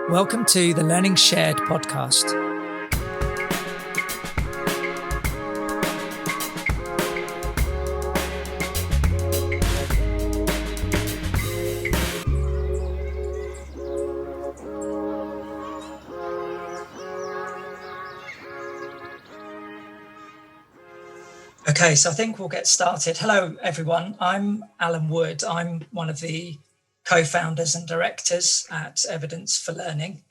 Welcome to the LearningShared podcast. Okay, so I think we'll get started. Hello, everyone. I'm Alan Wood. I'm one of the co-founders and directors at Evidence for Learning.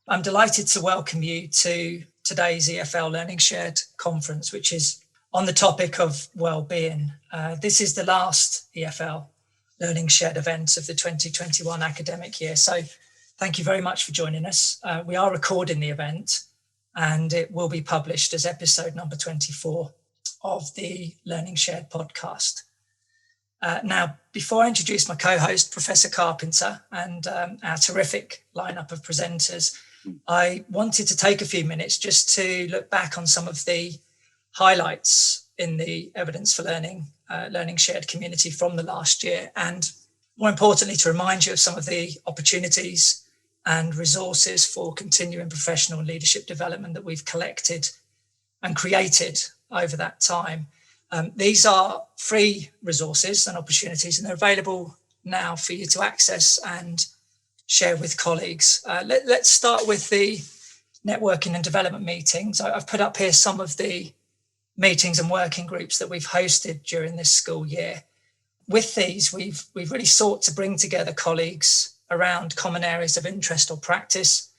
I'm delighted to welcome you to today's EFL LearningShared conference, which is on the topic of well-being. This is the last EFL LearningShared event of the 2021 academic year. So thank you very much for joining us. We are recording the event and it will be published as episode number 24 of the LearningShared podcast. Now, before I introduce my co-host, Professor Carpenter, and our terrific lineup of presenters, I wanted to take a few minutes just to look back on some of the highlights in the Evidence for Learning, LearningShared community from the last year, and more importantly, to remind you of some of the opportunities and resources for continuing professional and leadership development that we've collected and created over that time. These are free resources and opportunities, and they're available now for you to access and share with colleagues. Let's start with the networking and development meetings. I've put up here some of the meetings and working groups that we've hosted during this school year. With these, we've really sought to bring together colleagues around common areas of interest or practice.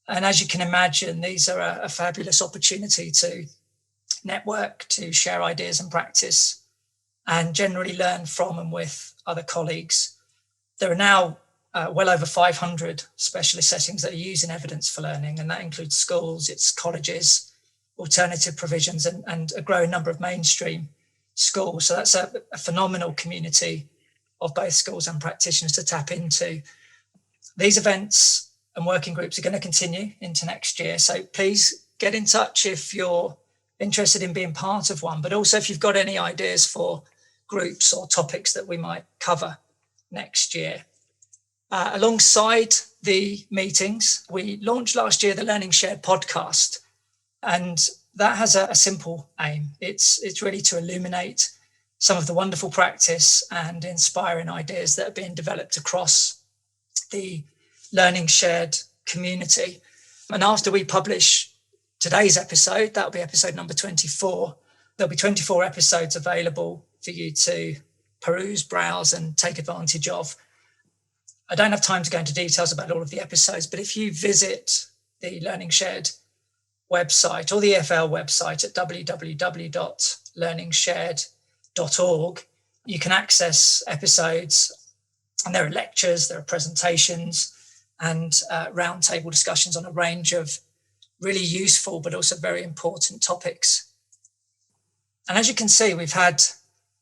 And as you can imagine, these are a fabulous opportunity to network, to share ideas and practice, and generally learn from and with other colleagues. There are now well over 500 specialist settings that are using Evidence for Learning, and that includes schools, it's colleges, alternative provisions, and a growing number of mainstream schools. So that's a phenomenal community of both schools and practitioners to tap into. These events and working groups are going to continue into next year, so please get in touch if you're interested in being part of one, but also if you've got any ideas for groups or topics that we might cover next year. Alongside the meetings, we launched last year the LearningShared podcast, and that has a simple aim. It's really to illuminate some of the wonderful practice and inspiring ideas that are being developed across the LearningShared community. And after we publish today's episode, that'll be episode number 24. There'll be 24 episodes available for you to peruse, browse, and take advantage of. I don't have time to go into details about all of the episodes, but if you visit the LearningShared website or the EFL website at www.learningshared.org, you can access episodes, and there are lectures, there are presentations, and roundtable discussions on a range of really useful but also very important topics. And as you can see, we've had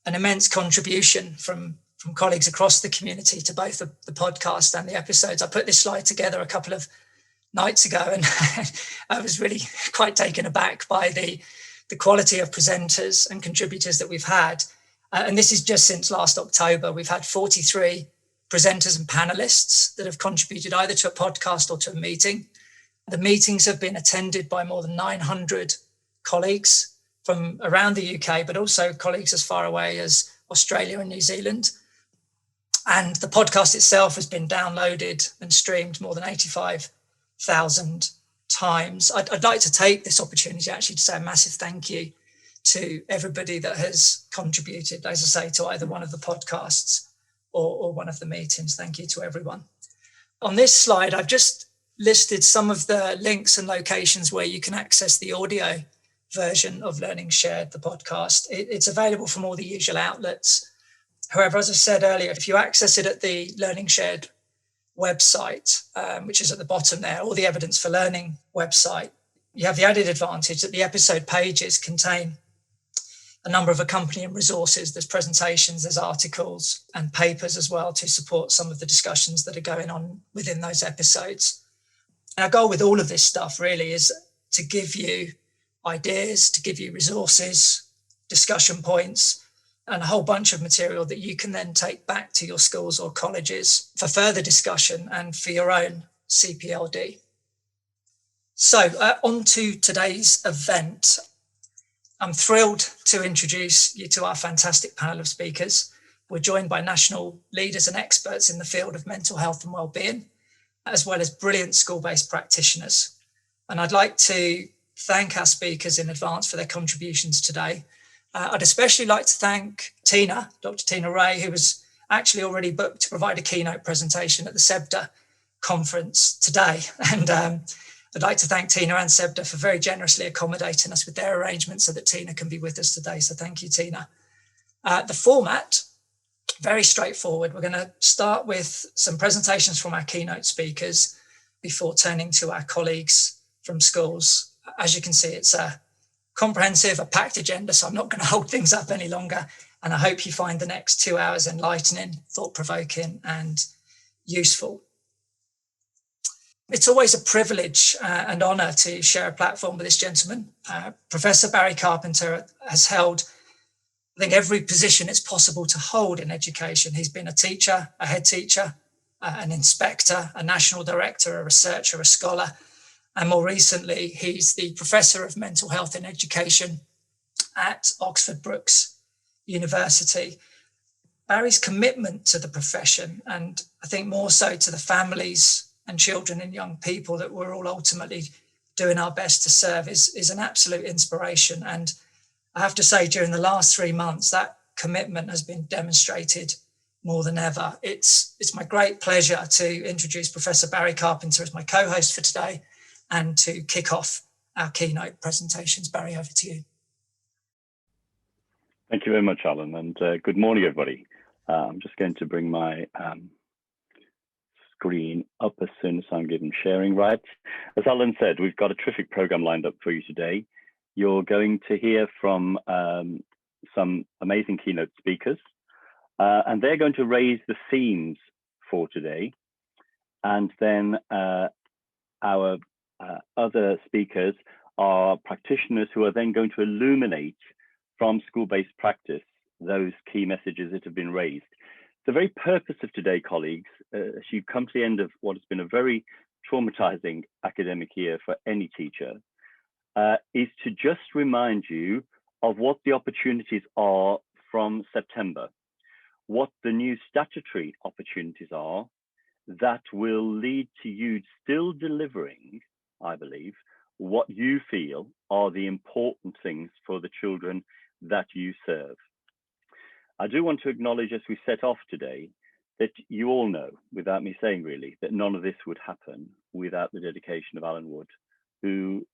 an immense contribution from colleagues across the community to both the podcast and the episodes. I put this slide together a couple of nights ago, and I was really quite taken aback by the quality of presenters and contributors that we've had. And this is just since last October. We've had 43 presenters and panelists that have contributed either to a podcast or to a meeting. The meetings have been attended by more than 900 colleagues from around the UK, but also colleagues as far away as Australia and New Zealand. And the podcast itself has been downloaded and streamed more than 85,000 times. I'd like to take this opportunity actually to say a massive thank you to everybody that has contributed, as I say, to either one of the podcasts or one of the meetings. Thank you to everyone. On this slide, I've just listed some of the links and locations where you can access the audio version of LearningShared, the podcast. It's available from all the usual outlets. However, as I said earlier, if you access it at the LearningShared website, which is at the bottom there, or the Evidence for Learning website, you have the added advantage that the episode pages contain a number of accompanying resources. There's presentations, there's articles and papers as well to support some of the discussions that are going on within those episodes. Our goal with all of this stuff really is to give you ideas, to give you resources, discussion points, and a whole bunch of material that you can then take back to your schools or colleges for further discussion and for your own CPLD. So on to today's event. I'm thrilled to introduce you to our fantastic panel of speakers. We're joined by national leaders and experts in the field of mental health and wellbeing, as well as brilliant school-based practitioners. And I'd like to thank our speakers in advance for their contributions today. I'd especially like to thank Dr. Tina Rae, who was actually already booked to provide a keynote presentation at the SEBDA conference today. And I'd like to thank Tina and SEBDA for very generously accommodating us with their arrangements so that Tina can be with us today. So thank you, Tina. The format, very straightforward. We're going to start with some presentations from our keynote speakers before turning to our colleagues from schools. As you can see, it's a comprehensive, a packed agenda, so I'm not going to hold things up any longer. And I hope you find the next 2 hours enlightening, thought-provoking, and useful. It's always a privilege and honour to share a platform with this gentleman. Professor Barry Carpenter has held, I think, every position it's possible to hold in education. He's been a teacher, a head teacher, an inspector, a national director, a researcher, a scholar, and more recently, he's the Professor of Mental Health in Education at Oxford Brookes University. Barry's commitment to the profession, and I think more so to the families and children and young people that we're all ultimately doing our best to serve, is an absolute inspiration. And I have to say, during the last 3 months, that commitment has been demonstrated more than ever. It's my great pleasure to introduce Professor Barry Carpenter as my co-host for today and to kick off our keynote presentations. Barry, over to you. Thank you very much, Alan, and good morning, everybody. I'm just going to bring my screen up as soon as I'm given sharing right. As Alan said, we've got a terrific program lined up for you today. You're going to hear from some amazing keynote speakers, and they're going to raise the themes for today. And then our other speakers are practitioners who are then going to illuminate from school-based practice those key messages that have been raised. The very purpose of today, colleagues, as you come to the end of what has been a very traumatizing academic year for any teacher, is to just remind you of what the opportunities are from September, what the new statutory opportunities are that will lead to you still delivering, I believe, what you feel are the important things for the children that you serve. I do want to acknowledge as we set off today that you all know, without me saying really, that none of this would happen without the dedication of Alan Wood, who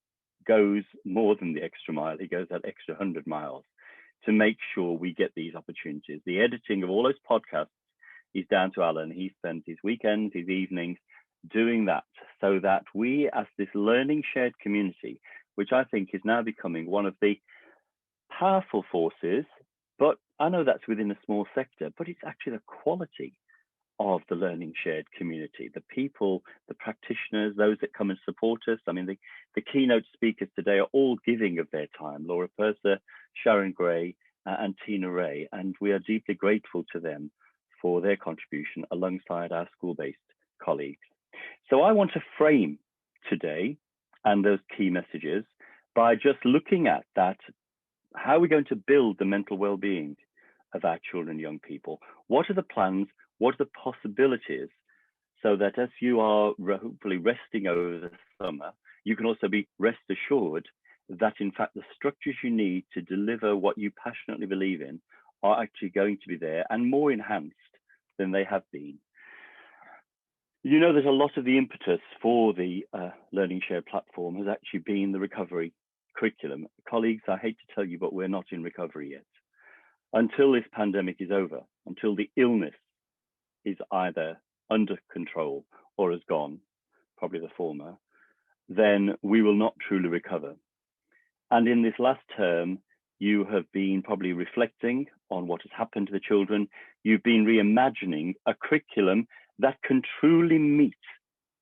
goes more than the extra mile. He goes that extra 100 miles to make sure we get these opportunities. The editing of all those podcasts is down to Alan. He spends his weekends, his evenings doing that so that we, as this learning shared community, which I think is now becoming one of the powerful forces, but I know that's within a small sector, but it's actually the quality of the learning shared community, the people, the practitioners, those that come and support us. I mean, the keynote speakers today are all giving of their time, Laura Purser, Sharon Gray, and Tina Rae, and we are deeply grateful to them for their contribution alongside our school-based colleagues. So I want to frame today and those key messages by just looking at that, how are we going to build the mental well-being of our children and young people? What are the plans? What are the possibilities? So that as you are hopefully resting over the summer, you can also be rest assured that in fact the structures you need to deliver what you passionately believe in are actually going to be there and more enhanced than they have been. You know, there's a lot of the impetus for the LearningShared platform has actually been the recovery curriculum. Colleagues, I hate to tell you, but we're not in recovery yet. Until this pandemic is over, until the illness is either under control or has gone, probably the former, then we will not truly recover. And in this last term, you have been probably reflecting on what has happened to the children. You've been reimagining a curriculum that can truly meet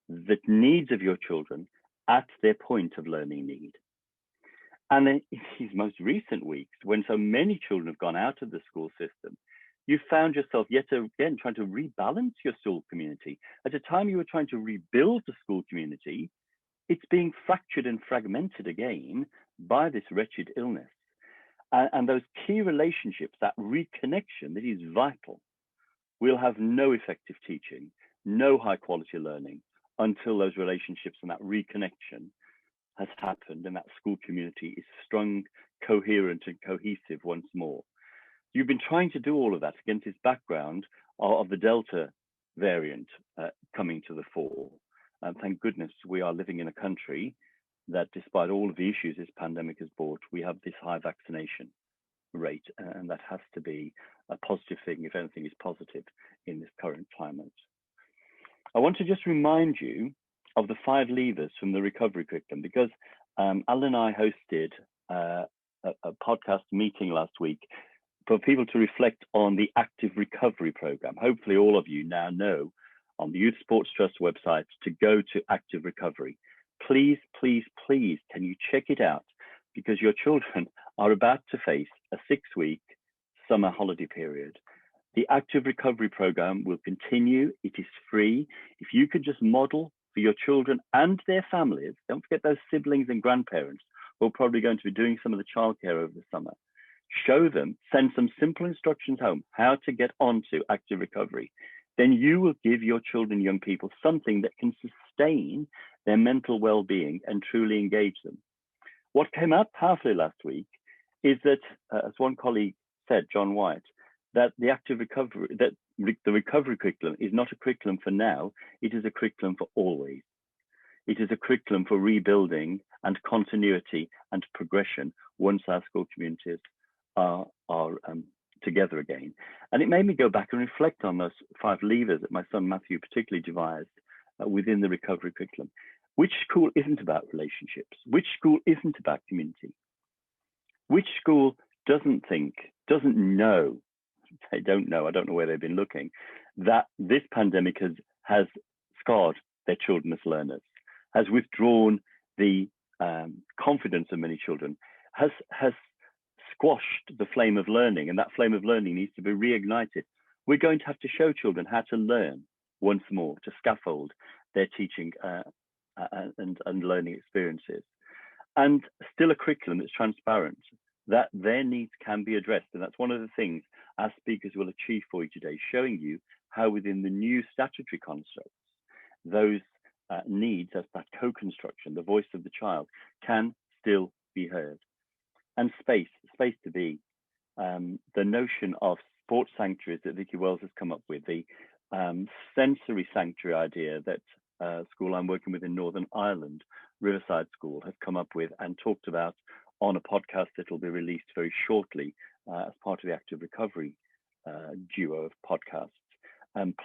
the needs of your children at their point of learning need. And in these most recent weeks, when so many children have gone out of the school system, you found yourself yet again trying to rebalance your school community. At a time you were trying to rebuild the school community, it's being fractured and fragmented again by this wretched illness. And those key relationships, that reconnection that is vital, will have no effective teaching, no high quality learning until those relationships and that reconnection has happened and that school community is strong, coherent and cohesive once more. You've been trying to do all of that against this background of the Delta variant coming to the fore. And thank goodness we are living in a country that, despite all of the issues this pandemic has brought, we have this high vaccination rate, and that has to be a positive thing, if anything is positive in this current climate. I want to just remind you of the 5 levers from the recovery curriculum, because Alan and I hosted a podcast meeting last week for people to reflect on the active recovery program. Hopefully all of you now know on the Youth Sports Trust website to go to active recovery. Please, please, please, can you check it out? Because your children are about to face a 6-week summer holiday period. The active recovery program will continue. It is free. If you could just model for your children and their families, don't forget those siblings and grandparents who are probably going to be doing some of the childcare over the summer. Show them, send some simple instructions home, how to get onto active recovery. Then you will give your children, young people, something that can sustain their mental well-being and truly engage them. What came out powerfully last week is that, as one colleague said, John White, that the active recovery, that the recovery curriculum is not a curriculum for now, it is a curriculum for always. It is a curriculum for rebuilding and continuity and progression once our school communities are together again. And it made me go back and reflect on those 5 levers that my son Matthew particularly devised within the recovery curriculum. Which school isn't about relationships? Which school isn't about community? Which school doesn't know, they don't know, I don't know where they've been looking, that this pandemic has scarred their children as learners, has withdrawn the confidence of many children, has squashed the flame of learning, and that flame of learning needs to be reignited. We're going to have to show children how to learn once more, to scaffold their teaching and learning experiences. And still a curriculum that's transparent, that their needs can be addressed. And that's one of the things our speakers will achieve for you today, showing you how within the new statutory constructs, those needs as that co-construction, the voice of the child, can still be heard. And space to be. The notion of sports sanctuaries that Vicky Wells has come up with, the sensory sanctuary idea that school I'm working with in Northern Ireland, Riverside School, has come up with and talked about on a podcast that will be released very shortly as part of the Active Recovery duo of podcasts.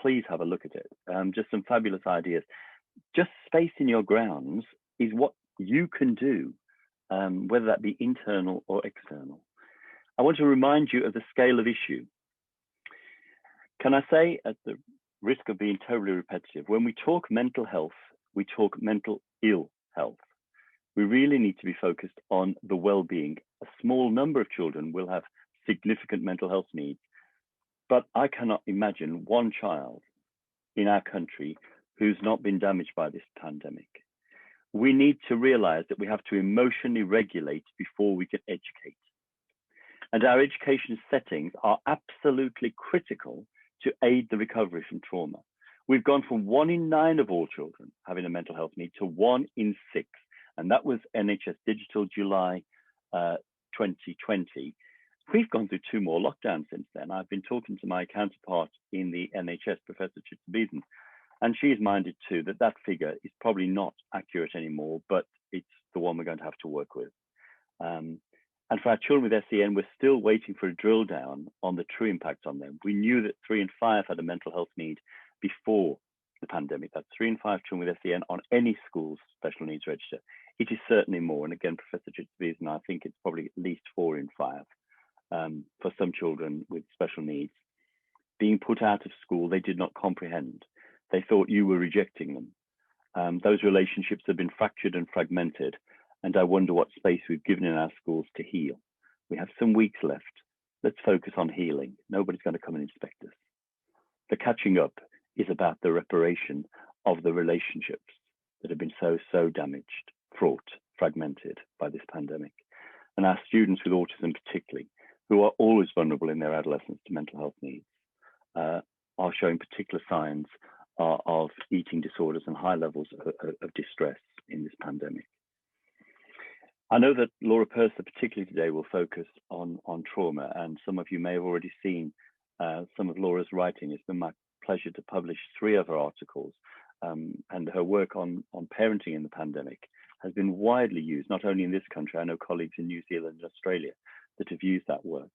Please have a look at it. Just some fabulous ideas. Just space in your grounds is what you can do, whether that be internal or external. I want to remind you of the scale of issue. Can I say, at the risk of being totally repetitive, when we talk mental health, we talk mental ill health. We really need to be focused on the well-being. A small number of children will have significant mental health needs, but I cannot imagine one child in our country who's not been damaged by this pandemic. We need to realize that we have to emotionally regulate before we can educate. And our education settings are absolutely critical to aid the recovery from trauma. We've gone from 1 in 9 of all children having a mental health need to 1 in 6. And that was NHS Digital July 2020. We've gone through 2 more lockdowns since then. I've been talking to my counterpart in the NHS, Professor Chitzabeden, and she's minded too that that figure is probably not accurate anymore, but it's the one we're going to have to work with. And for our children with SEN, we're still waiting for a drill down on the true impact on them. We knew that 3 in 5 had a mental health need before the pandemic. That's 3 in 5 children with SEN on any school's special needs register. It is certainly more. And again, Professor Chitzabeden, I think it's probably at least 4 in 5 for some children with special needs. Being put out of school, they did not comprehend. They thought you were rejecting them. Those relationships have been fractured and fragmented. And I wonder what space we've given in our schools to heal. We have some weeks left. let's focus on healing. Nobody's going to come and inspect us. The catching up is about the reparation of the relationships that have been so damaged, fraught, fragmented by this pandemic. And our students with autism particularly, who are always vulnerable in their adolescence to mental health needs, are showing particular signs of eating disorders and high levels of distress in this pandemic. I know that Laura Purser, particularly today, will focus on trauma, and some of you may have already seen some of Laura's writing. It's been my pleasure to publish 3 of her articles, and her work on parenting in the pandemic has been widely used, not only in this country. I know colleagues in New Zealand and Australia that have used that work.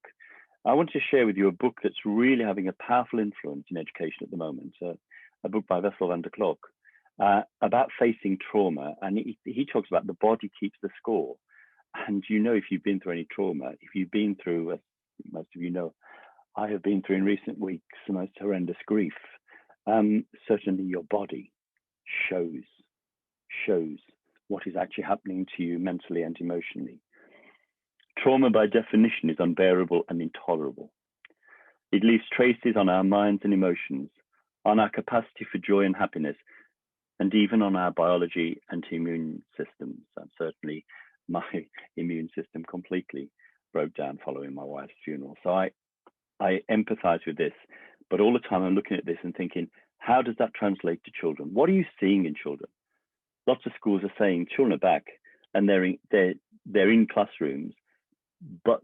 I want to share with you a book that's really having a powerful influence in education at the moment, a book by Wessel van der Klok, about facing trauma. And he talks about the body keeps the score. And you know, if you've been through any trauma, if you've been through, as most of you know, I have been through in recent weeks the most horrendous grief. Certainly your body shows what is actually happening to you mentally and emotionally. Trauma by definition is unbearable and intolerable. It leaves traces on our minds and emotions, on our capacity for joy and happiness, and even on our biology and immune systems. And certainly my immune system completely broke down following my wife's funeral. So I empathize with this, but all the time I'm looking at this and thinking, how does that translate to children? What are you seeing in children? Lots of schools are saying children are back and they're in classrooms, but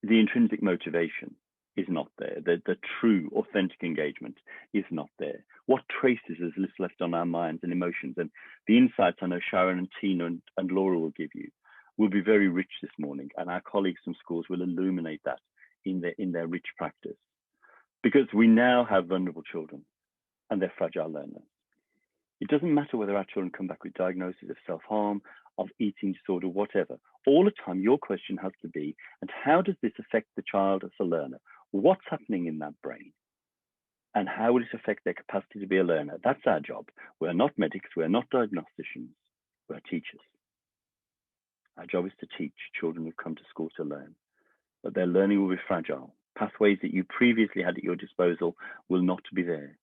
the intrinsic motivation is not there. The true, authentic engagement is not there. What traces is left on our minds and emotions? And the insights I know Sharon and Tina and Laura will give you will be very rich this morning, and our colleagues from schools will illuminate that in their rich practice. Because we now have vulnerable children and they're fragile learners. It doesn't matter whether our children come back with diagnoses of self-harm, of eating disorder, whatever. All the time, your question has to be, and how does this affect the child as a learner? What's happening in that brain? And how will it affect their capacity to be a learner? That's our job. We're not medics, we're not diagnosticians, we're teachers. Our job is to teach children who've come to school to learn, but their learning will be fragile. Pathways that you previously had at your disposal will not be there.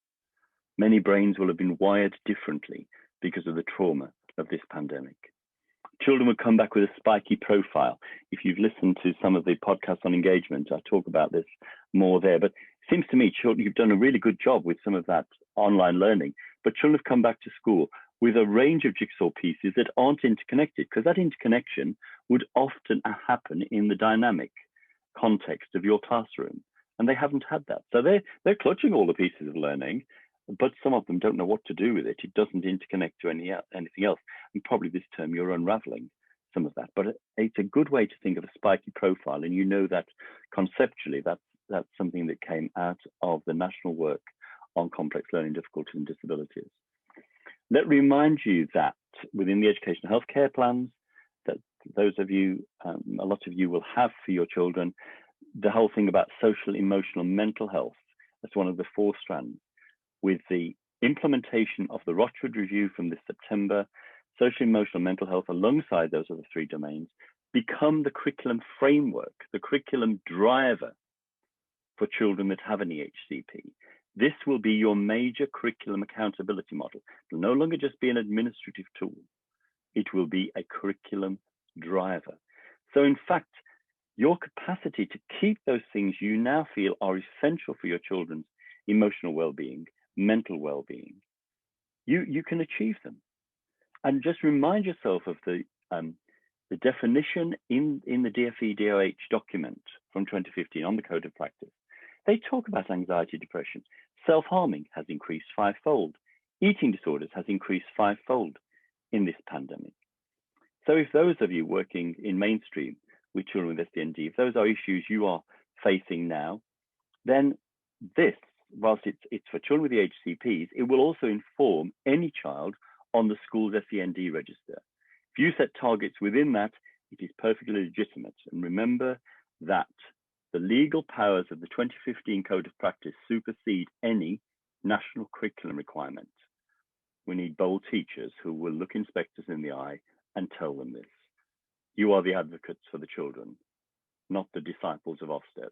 Many brains will have been wired differently because of the trauma of this pandemic. Children will come back with a spiky profile. If you've listened to some of the podcasts on engagement, I talk about this more there. But it seems to me, children, you've done a really good job with some of that online learning. But children have come back to school with a range of jigsaw pieces that aren't interconnected, because that interconnection would often happen in the dynamic context of your classroom. And they haven't had that. So they're clutching all the pieces of learning, but some of them don't know what to do with it. It doesn't interconnect to anything else. And probably this term you're unraveling some of that. But it's a good way to think of a spiky profile. And you know that conceptually, that's something that came out of the national work on complex learning difficulties and disabilities. Let me remind you that within the educational health care plans that those of you, a lot of you will have for your children, the whole thing about social, emotional, mental health, that's one of the 4 strands. With the implementation of the Rochford Review from this September, social, emotional, mental health, alongside those other 3 domains, become the curriculum framework, the curriculum driver for children that have an EHCP. This will be your major curriculum accountability model. It will no longer just be an administrative tool. It will be a curriculum driver. So in fact, your capacity to keep those things you now feel are essential for your children's emotional well-being, mental well-being, you can achieve them. And just remind yourself of the definition in the DFE-DOH document from 2015 on the Code of Practice. They talk about anxiety, depression. Self-harming has increased 5-fold. Eating disorders has increased 5-fold in this pandemic. So if those of you working in mainstream with children with SEND, if those are issues you are facing now, then this, whilst it's for children with the HCPs, it will also inform any child on the school's SEND register. If you set targets within that, it is perfectly legitimate. And remember that the legal powers of the 2015 Code of Practice supersede any national curriculum requirement. We need bold teachers who will look inspectors in the eye and tell them this. You are the advocates for the children. not the disciples of Ofsted.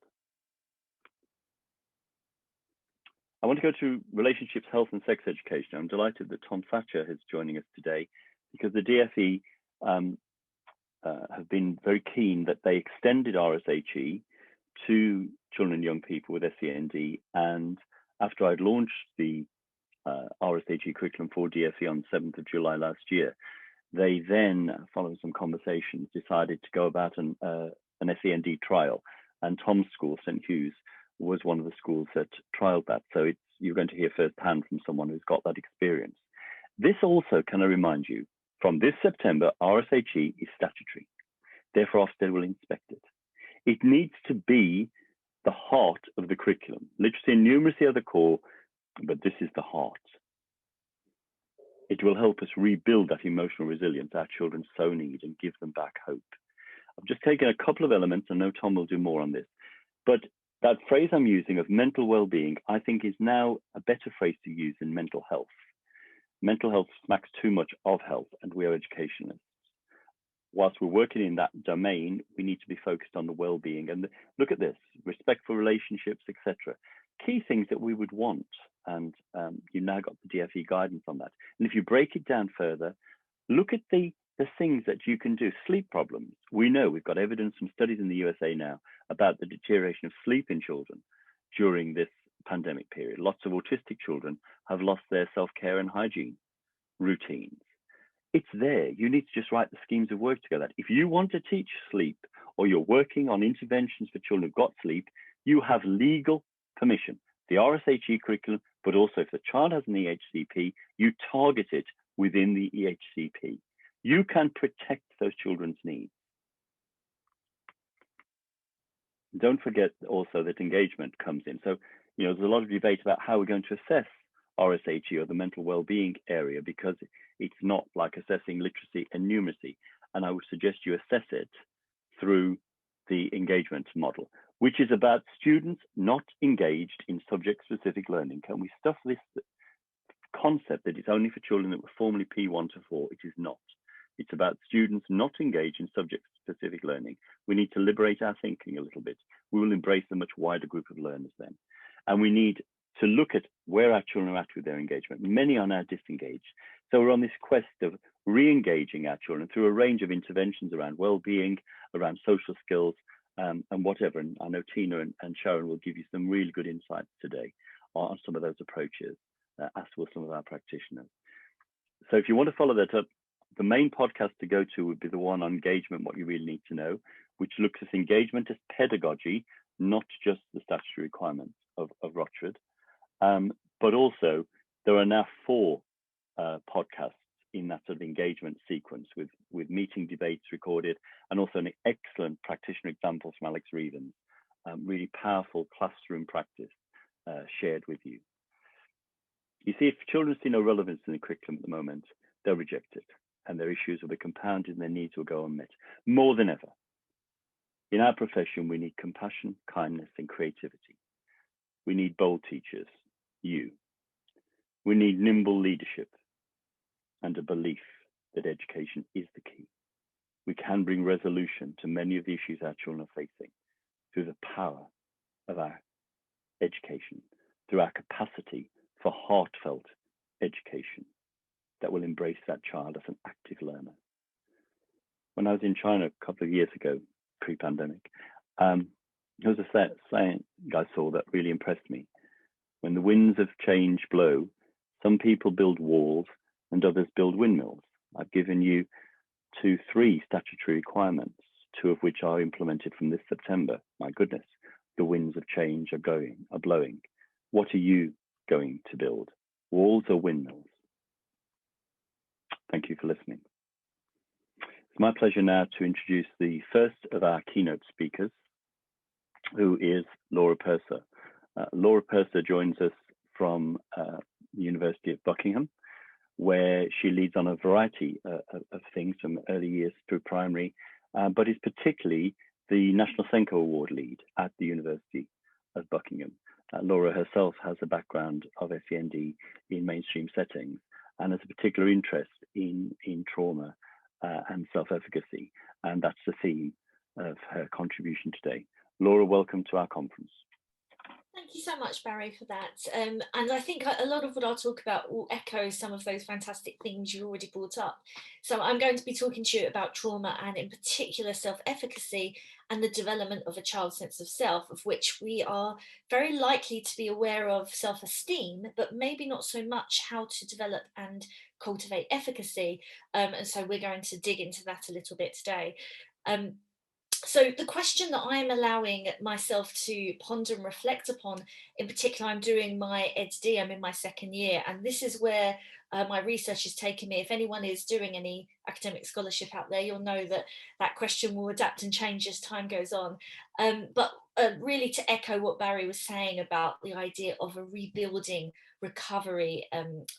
I want to go to relationships, health and sex education. I'm delighted that Tom Thatcher is joining us today because the DFE have been very keen that they extended RSHE to children and young people with SEND. And after I'd launched the RSHE curriculum for DFE on 7th of July last year, they then, following some conversations, decided to go about an SEND trial. And Tom's school, St. Hugh's, was one of the schools that trialed that. So you're going to hear firsthand from someone who's got that experience. This also, can I remind you, from this September, RSHE is statutory. Therefore, Ofsted will inspect it. It needs to be the heart of the curriculum. Literacy and numeracy are the core, but this is the heart. It will help us rebuild that emotional resilience our children so need and give them back hope. I've just taken a couple of elements. I know Tom will do more on this, but that phrase I'm using of mental well-being, I think is now a better phrase to use than mental health. Mental health smacks too much of health, and we are educationalists. Whilst we're working in that domain, we need to be focused on the well-being. And look at this: respectful relationships, etc. Key things that we would want, and you've now got the DFE guidance on that. And if you break it down further, look at the things that you can do. Sleep problems. We know we've got evidence from studies in the USA now about the deterioration of sleep in children during this pandemic period. Lots of autistic children have lost their self-care and hygiene routines. It's there. You need to just write the schemes of work together. If you want to teach sleep, or you're working on interventions for children who've got sleep, you have legal permission. The RSHE curriculum, but also if the child has an EHCP, you target it within the EHCP. You can protect those children's needs. Don't forget also that engagement comes in. So, there's a lot of debate about how we're going to assess RSHE, or the mental well-being area, because it's not like assessing literacy and numeracy. And I would suggest you assess it through the engagement model, which is about students not engaged in subject-specific learning. Can we stuff this concept that it's only for children that were formerly P1 to 4? It is not. It's about students not engaged in subject-specific learning. We need to liberate our thinking a little bit. We will embrace a much wider group of learners then. And we need to look at where our children are at with their engagement. Many are now disengaged. So we're on this quest of re-engaging our children through a range of interventions around well-being, around social skills, and whatever. And I know Tina and Sharon will give you some really good insights today on some of those approaches, as will some of our practitioners. So if you want to follow that up, the main podcast to go to would be the one on engagement, what you really need to know, which looks at engagement as pedagogy, not just the statutory requirements of Rochford. But also, there are now 4 podcasts in that sort of engagement sequence with meeting debates recorded, and also an excellent practitioner example from Alex Reevens, really powerful classroom practice shared with you. You see, if children see no relevance in the curriculum at the moment, they'll reject it, and their issues will be compounded and their needs will go unmet. More than ever, in our profession, we need compassion, kindness, and creativity. We need bold teachers, you. We need nimble leadership and a belief that education is the key. We can bring resolution to many of the issues our children are facing through the power of our education, through our capacity for heartfelt education that will embrace that child as an active learner. When I was in China a couple of years ago, pre-pandemic, there was a saying I saw that really impressed me. When the winds of change blow, some people build walls and others build windmills. I've given you 3 statutory requirements, 2 of which are implemented from this September. My goodness, the winds of change are blowing. What are you going to build? Walls or windmills? Thank you for listening. It's my pleasure now to introduce the first of our keynote speakers, who is Laura Purser. Laura Purser joins us from the University of Buckingham, where she leads on a variety of things from early years through primary, but is particularly the National Senko Award lead at the University of Buckingham. Laura herself has a background of SEND in mainstream settings and has a particular interest in trauma and self-efficacy, and that's the theme of her contribution today. Laura, welcome to our conference. Thank you so much, Barry, for that. And I think a lot of what I'll talk about will echo some of those fantastic things you already brought up. So I'm going to be talking to you about trauma and in particular self-efficacy and the development of a child's sense of self, of which we are very likely to be aware of self-esteem, but maybe not so much how to develop and cultivate efficacy. And so we're going to dig into that a little bit today. So the question that I'm allowing myself to ponder and reflect upon, in particular, I'm doing my EdD, I'm in my second year, and this is where my research has taken me. If anyone is doing any academic scholarship out there, you'll know that that question will adapt and change as time goes on. But really to echo what Barry was saying about the idea of a rebuilding recovery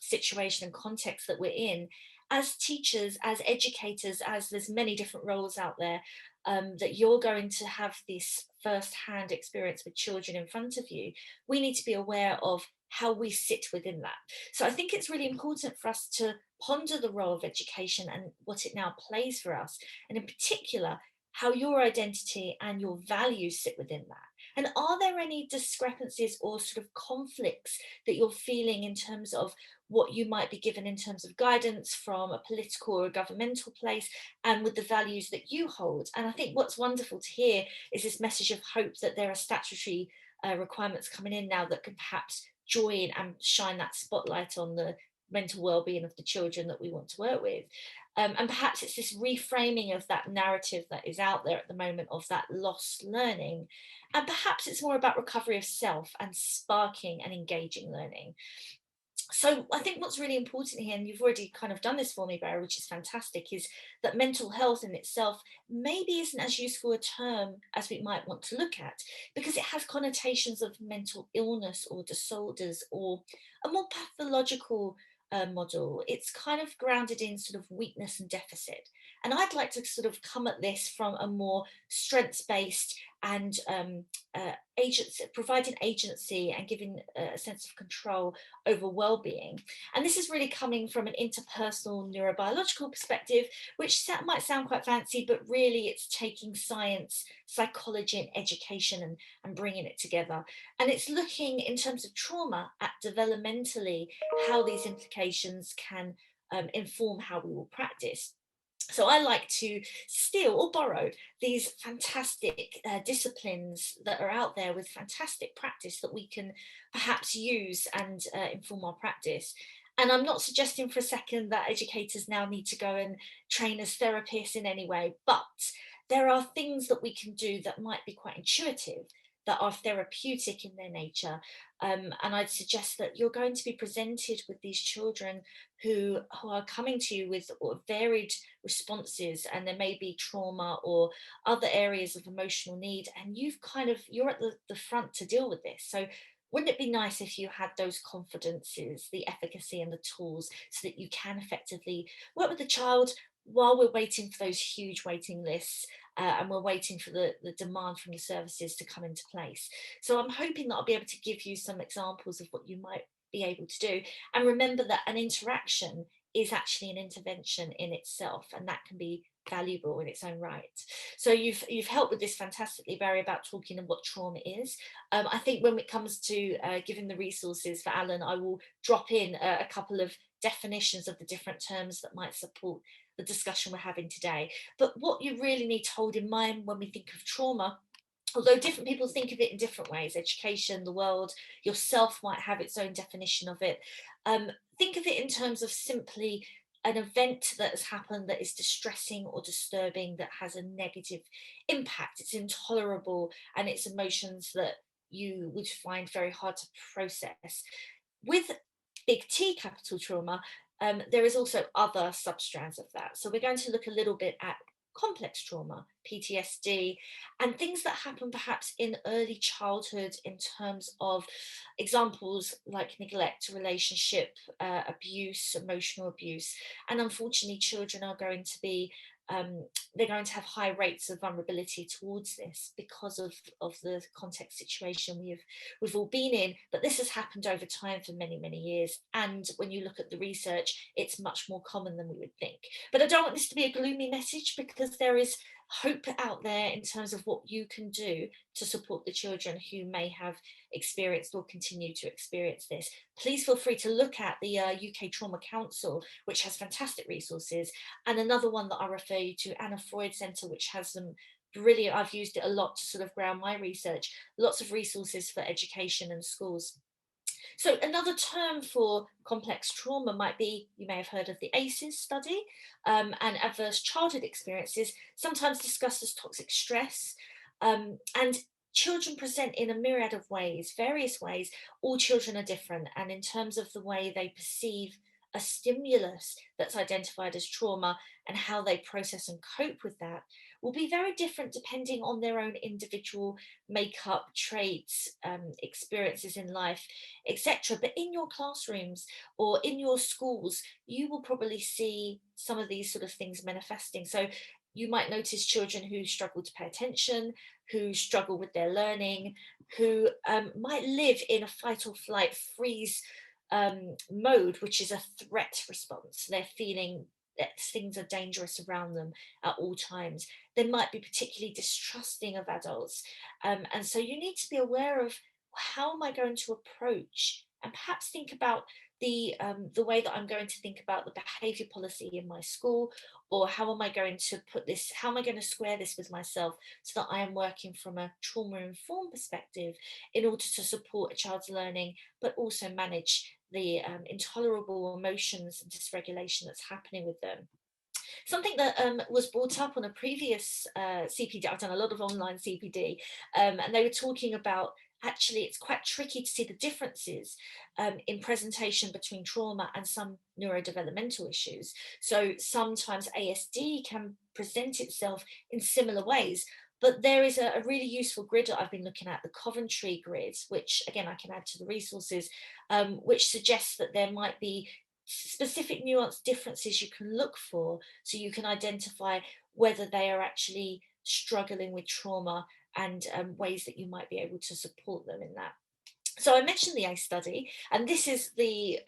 situation and context that we're in, as teachers, as educators, as there's many different roles out there, that you're going to have this first-hand experience with children in front of you, we need to be aware of how we sit within that. So I think it's really important for us to ponder the role of education and what it now plays for us, and in particular, how your identity and your values sit within that. And are there any discrepancies or sort of conflicts that you're feeling in terms of what you might be given in terms of guidance from a political or a governmental place and with the values that you hold? And I think what's wonderful to hear is this message of hope that there are statutory requirements coming in now that can perhaps join and shine that spotlight on the mental well-being of the children that we want to work with. And perhaps it's this reframing of that narrative that is out there at the moment of that lost learning. And perhaps it's more about recovery of self and sparking and engaging learning. So I think what's really important here, and you've already kind of done this for me, Barry, which is fantastic, is that mental health in itself maybe isn't as useful a term as we might want to look at, because it has connotations of mental illness or disorders or a more pathological model. It's kind of grounded in sort of weakness and deficit. And I'd like to sort of come at this from a more strengths-based and agency, providing agency and giving a sense of control over well-being. And this is really coming from an interpersonal neurobiological perspective, which might sound quite fancy, but really it's taking science, psychology and education and bringing it together. And it's looking in terms of trauma at developmentally how these implications can inform how we will practice. So I like to steal or borrow these fantastic disciplines that are out there with fantastic practice that we can perhaps use and inform our practice. And I'm not suggesting for a second that educators now need to go and train as therapists in any way, but there are things that we can do that might be quite intuitive, that are therapeutic in their nature. And I'd suggest that you're going to be presented with these children who are coming to you with varied responses, and there may be trauma or other areas of emotional need, and you're at the front to deal with this. So wouldn't it be nice if you had those confidences, the efficacy and the tools so that you can effectively work with the child while we're waiting for those huge waiting lists and we're waiting for the demand from the services to come into place. So I'm hoping that I'll be able to give you some examples of what you might be able to do. And remember that an interaction is actually an intervention in itself, and that can be valuable in its own right. So you've helped with this fantastically, Barry, about talking of what trauma is. I think when it comes to giving the resources for Alan, I will drop in a couple of definitions of the different terms that might support the discussion we're having today. But what you really need to hold in mind when we think of trauma, although different people think of it in different ways, education, the world, yourself might have its own definition of it. Think of it in terms of simply an event that has happened that is distressing or disturbing, that has a negative impact. It's intolerable, and it's emotions that you would find very hard to process. With big T capital trauma, there is also other substrands of that. So we're going to look a little bit at complex trauma, PTSD, and things that happen perhaps in early childhood in terms of examples like neglect, relationship abuse, emotional abuse. And unfortunately, children are going to be they're going to have high rates of vulnerability towards this because of the context situation we've all been in. But this has happened over time for many, many years. And when you look at the research, it's much more common than we would think. But I don't want this to be a gloomy message, because there is hope out there in terms of what you can do to support the children who may have experienced or continue to experience this. Please feel free to look at the UK Trauma Council, which has fantastic resources, and another one that I refer you to, Anna Freud Centre, which has some brilliant, I've used it a lot to sort of ground my research, lots of resources for education and schools. So another term for complex trauma might be, you may have heard of the ACEs study, and adverse childhood experiences, sometimes discussed as toxic stress. And children present in a myriad of ways, various ways. All children are different. And in terms of the way they perceive a stimulus that's identified as trauma and how they process and cope with that will be very different depending on their own individual makeup, traits, experiences in life, etc. But in your classrooms or in your schools, you will probably see some of these sort of things manifesting. So you might notice children who struggle to pay attention, who struggle with their learning, who might live in a fight or flight freeze mode, which is a threat response. They're feeling that things are dangerous around them at all times. They might be particularly distrusting of adults. And so you need to be aware of, how am I going to approach, and perhaps think about the way that I'm going to think about the behavior policy in my school, or how am I going to put this, how am I going to square this with myself so that I am working from a trauma-informed perspective in order to support a child's learning, but also manage the intolerable emotions and dysregulation that's happening with them. Something that was brought up on a previous CPD, I've done a lot of online CPD, and they were talking about, actually it's quite tricky to see the differences in presentation between trauma and some neurodevelopmental issues. So sometimes ASD can present itself in similar ways, but there is a really useful grid that I've been looking at, the Coventry grid, which again I can add to the resources, which suggests that there might be specific nuanced differences you can look for, so you can identify whether they are actually struggling with trauma, and ways that you might be able to support them in that. So I mentioned the ACE study, and this is the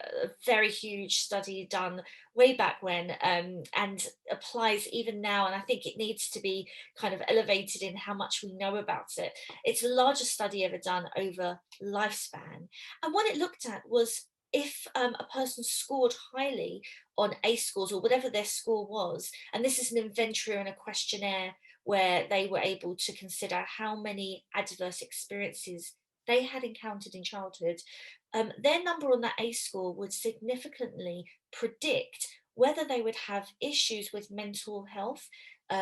very huge study done way back when, and applies even now, and I think it needs to be kind of elevated in how much we know about it. It's the largest study ever done over lifespan, and what it looked at was, if a person scored highly on ACE scores, or whatever their score was, and this is an inventory and a questionnaire where they were able to consider how many adverse experiences they had encountered in childhood, their number on that ACE score would significantly predict whether they would have issues with mental health,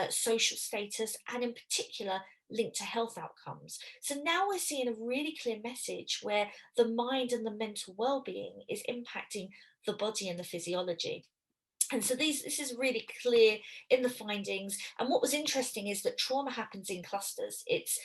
social status, and in particular linked to health outcomes. So now we're seeing a really clear message where the mind and the mental well-being is impacting the body and the physiology. And so this is really clear in the findings. And what was interesting is that trauma happens in clusters. It's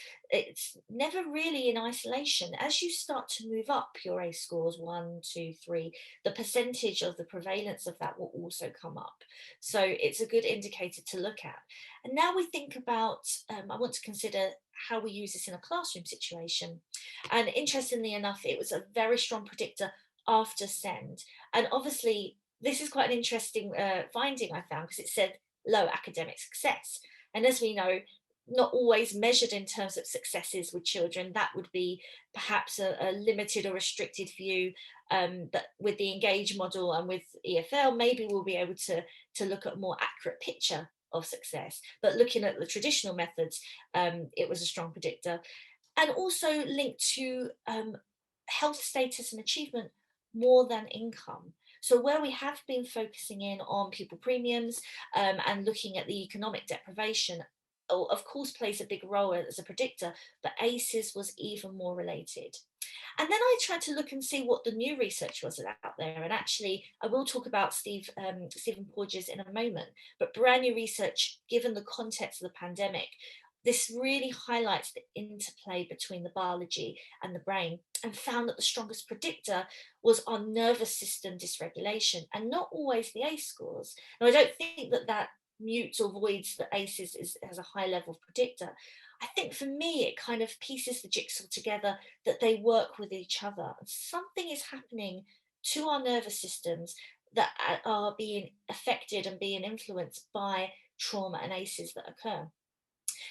never really in isolation. As you start to move up your ACE scores, 1, 2, 3, the percentage of the prevalence of that will also come up. So it's a good indicator to look at. And now we think about, I want to consider how we use this in a classroom situation. And interestingly enough, it was a very strong predictor after SEND. And obviously, this is quite an interesting finding I found, because it said low academic success. And as we know, not always measured in terms of successes with children. That would be perhaps a limited or restricted view. But with the Engage model and with EFL, maybe we'll be able to look at a more accurate picture of success. But looking at the traditional methods, it was a strong predictor. And also linked to health status and achievement more than income. So where we have been focusing in on pupil premiums and looking at the economic deprivation, of course plays a big role as a predictor, but ACEs was even more related. And then I tried to look and see what the new research was out there. And actually, I will talk about Stephen Porges in a moment, but brand new research, given the context of the pandemic, this really highlights the interplay between the biology and the brain, and found that the strongest predictor was our nervous system dysregulation, and not always the ACE scores. Now, I don't think that mutes or voids that ACE as a high level predictor. I think for me, it kind of pieces the jigsaw together, that they work with each other. Something is happening to our nervous systems that are being affected and being influenced by trauma and ACEs that occur.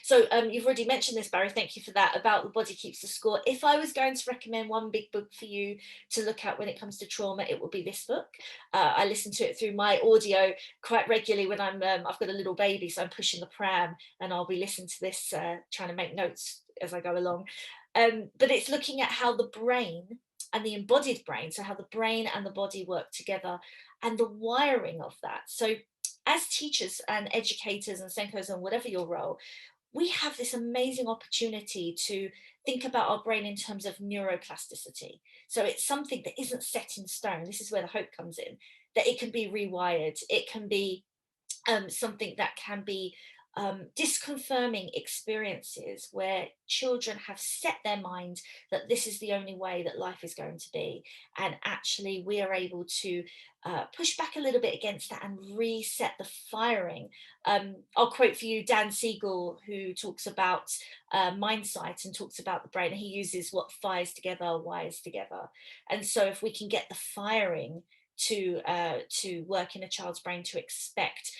So you've already mentioned this, Barry, thank you for that, about The Body Keeps the Score. If I was going to recommend one big book for you to look at when it comes to trauma, it would be this book. I listen to it through my audio quite regularly when I've got a little baby, so I'm pushing the pram and I'll be listening to this, trying to make notes as I go along. But it's looking at how the brain and the embodied brain, so how the brain and the body work together and the wiring of that. So as teachers and educators and Senkos and whatever your role, we have this amazing opportunity to think about our brain in terms of neuroplasticity. So it's something that isn't set in stone. This is where the hope comes in, that it can be rewired. It can be something that can be disconfirming experiences where children have set their mind that this is the only way that life is going to be. And actually we are able to push back a little bit against that and reset the firing. I'll quote for you Dan Siegel, who talks about mindsight and talks about the brain. He uses what fires together, wires together. And so if we can get the firing to work in a child's brain, to expect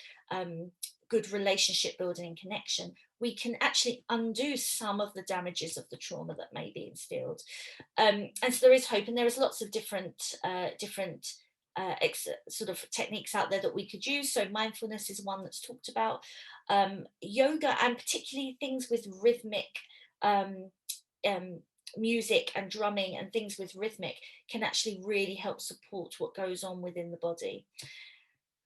good relationship building and connection, we can actually undo some of the damages of the trauma that may be instilled. And so there is hope, and there is lots of different sort of techniques out there that we could use. So mindfulness is one that's talked about. Yoga, and particularly things with rhythmic music and drumming and things with rhythmic, can actually really help support what goes on within the body.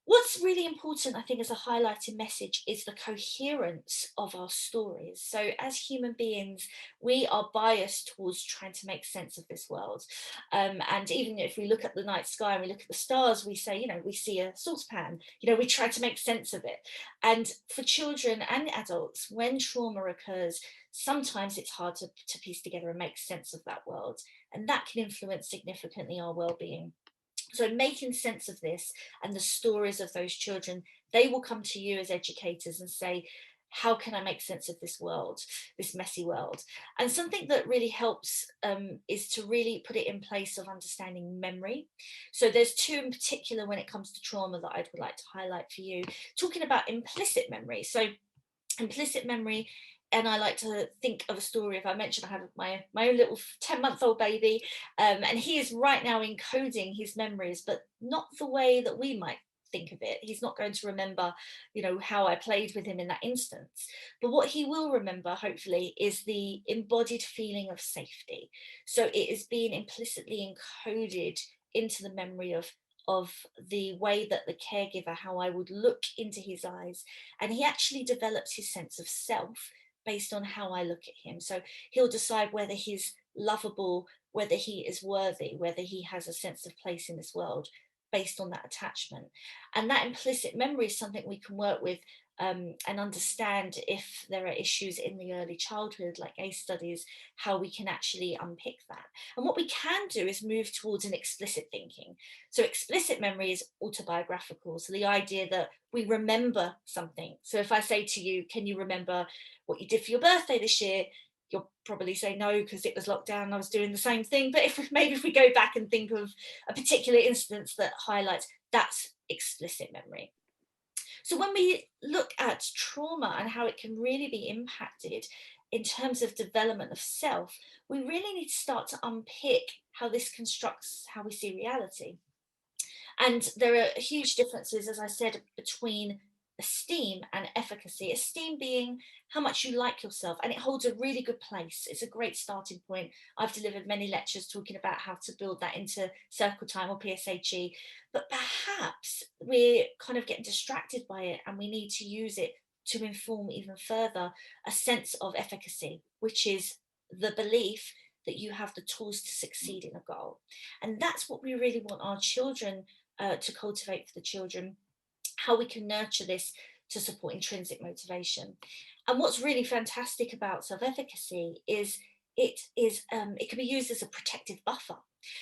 What's really important, I think, as a highlighted message is the coherence of our stories. So as human beings, we are biased towards trying to make sense of this world. And even if we look at the night sky and we look at the stars, we say, we see a saucepan, we try to make sense of it. And for children and adults, when trauma occurs, sometimes it's hard to piece together and make sense of that world. And that can influence significantly our well-being. So making sense of this and the stories of those children, they will come to you as educators and say, how can I make sense of this world, this messy world? And something that really helps is to really put it in place of understanding memory. So there's two in particular when it comes to trauma that I would like to highlight for you, talking about implicit memory. So implicit memory, and I like to think of a story. If I mentioned I have my own little 10-month-old baby, and he is right now encoding his memories, but not the way that we might think of it. He's not going to remember, how I played with him in that instance. But what he will remember, hopefully, is the embodied feeling of safety. So it is being implicitly encoded into the memory of the way that the caregiver, how I would look into his eyes, and he actually develops his sense of self based on how I look at him. So he'll decide whether he's lovable, whether he is worthy, whether he has a sense of place in this world based on that attachment. And that implicit memory is something we can work with and understand if there are issues in the early childhood, like ACE studies, how we can actually unpick that. And what we can do is move towards an explicit thinking. So explicit memory is autobiographical. So the idea that we remember something. So if I say to you, can you remember what you did for your birthday this year? You'll probably say no, because it was locked down, I was doing the same thing. But if we go back and think of a particular instance that highlights, that's explicit memory. So when we look at trauma and how it can really be impacted in terms of development of self, we really need to start to unpick how this constructs how we see reality. And there are huge differences, as I said, between esteem and efficacy. Esteem being how much you like yourself, and it holds a really good place. It's a great starting point. I've delivered many lectures talking about how to build that into circle time or PSHE, but perhaps we're kind of getting distracted by it, and we need to use it to inform even further a sense of efficacy, which is the belief that you have the tools to succeed in a goal. And that's what we really want our children to cultivate for the children, how we can nurture this to support intrinsic motivation. And what's really fantastic about self-efficacy is it can be used as a protective buffer.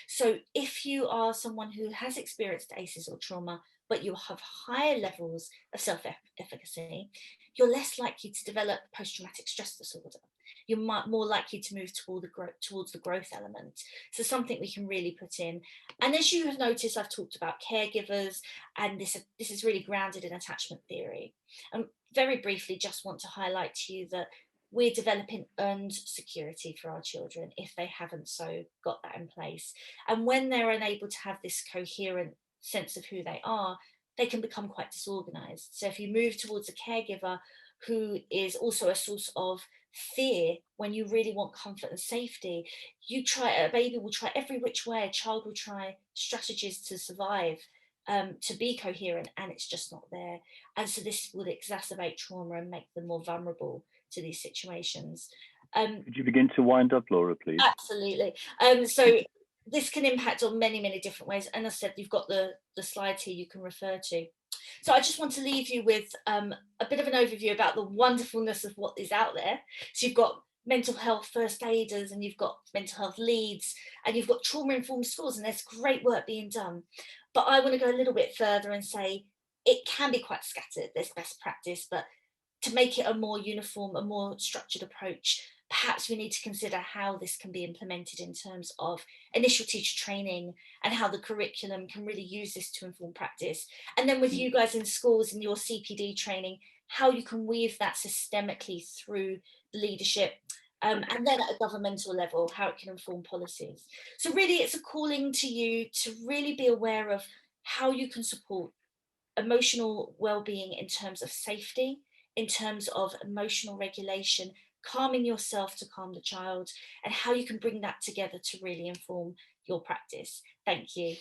So if you are someone who has experienced ACEs or trauma, but you have higher levels of self-efficacy, you're less likely to develop post-traumatic stress disorder. You're more likely to move towards the growth element. So something we can really put in. And as you have noticed, I've talked about caregivers, and this is really grounded in attachment theory. very briefly just want to highlight to you that we're developing earned security for our children if they haven't so got that in place. And when they're unable to have this coherent sense of who they are, they can become quite disorganized. So if you move towards a caregiver who is also a source of fear, when you really want comfort and safety, a baby will try every which way, a child will try strategies to survive, to be coherent, and it's just not there. And so this would exacerbate trauma and make them more vulnerable to these situations. Could you begin to wind up, Laura, please? Absolutely. So this can impact on many, many different ways. And as I said, you've got the slides here you can refer to. So I just want to leave you with a bit of an overview about the wonderfulness of what is out there. So you've got mental health first aiders, and you've got mental health leads, and you've got trauma-informed schools, and there's great work being done. But I want to go a little bit further and say it can be quite scattered. There's best practice, but to make it a more uniform, a more structured approach, perhaps we need to consider how this can be implemented in terms of initial teacher training and how the curriculum can really use this to inform practice. And then with you guys in schools in your CPD training, how you can weave that systemically through leadership, and then at a governmental level, how it can inform policies. So really it's a calling to you to really be aware of how you can support emotional well-being in terms of safety, in terms of emotional regulation, calming yourself to calm the child, and how you can bring that together to really inform your practice. Thank you.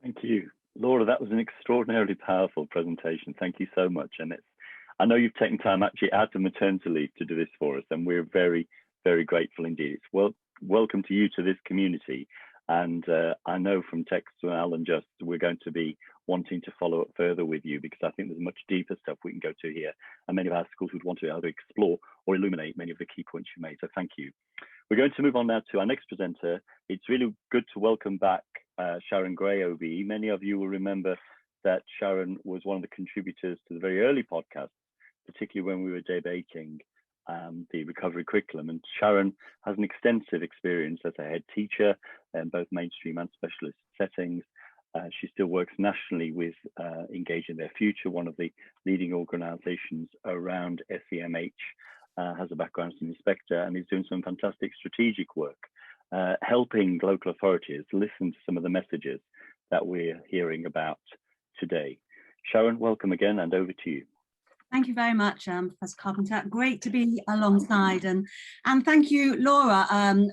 Thank you. Laura, that was an extraordinarily powerful presentation. Thank you so much. And I know you've taken time actually out of maternity leave to do this for us, and we're very, very grateful indeed. Well, welcome to you to this community. And I know from text to Alan just, we're going to be wanting to follow up further with you, because I think there's much deeper stuff we can go to here. And many of our schools would want to either explore or illuminate many of the key points you made. So thank you. We're going to move on now to our next presenter. It's really good to welcome back Sharon Gray, OBE. Many of you will remember that Sharon was one of the contributors to the very early podcast, particularly when we were debating the recovery curriculum. And Sharon has an extensive experience as a head teacher in both mainstream and specialist settings. She still works nationally with Engage in Their Future, one of the leading organizations around SEMH, has a background as an inspector, and is doing some fantastic strategic work, helping local authorities listen to some of the messages that we're hearing about today. Sharon, welcome again, and over to you. Thank you very much, Professor Carpenter. Great to be alongside, and thank you, Laura,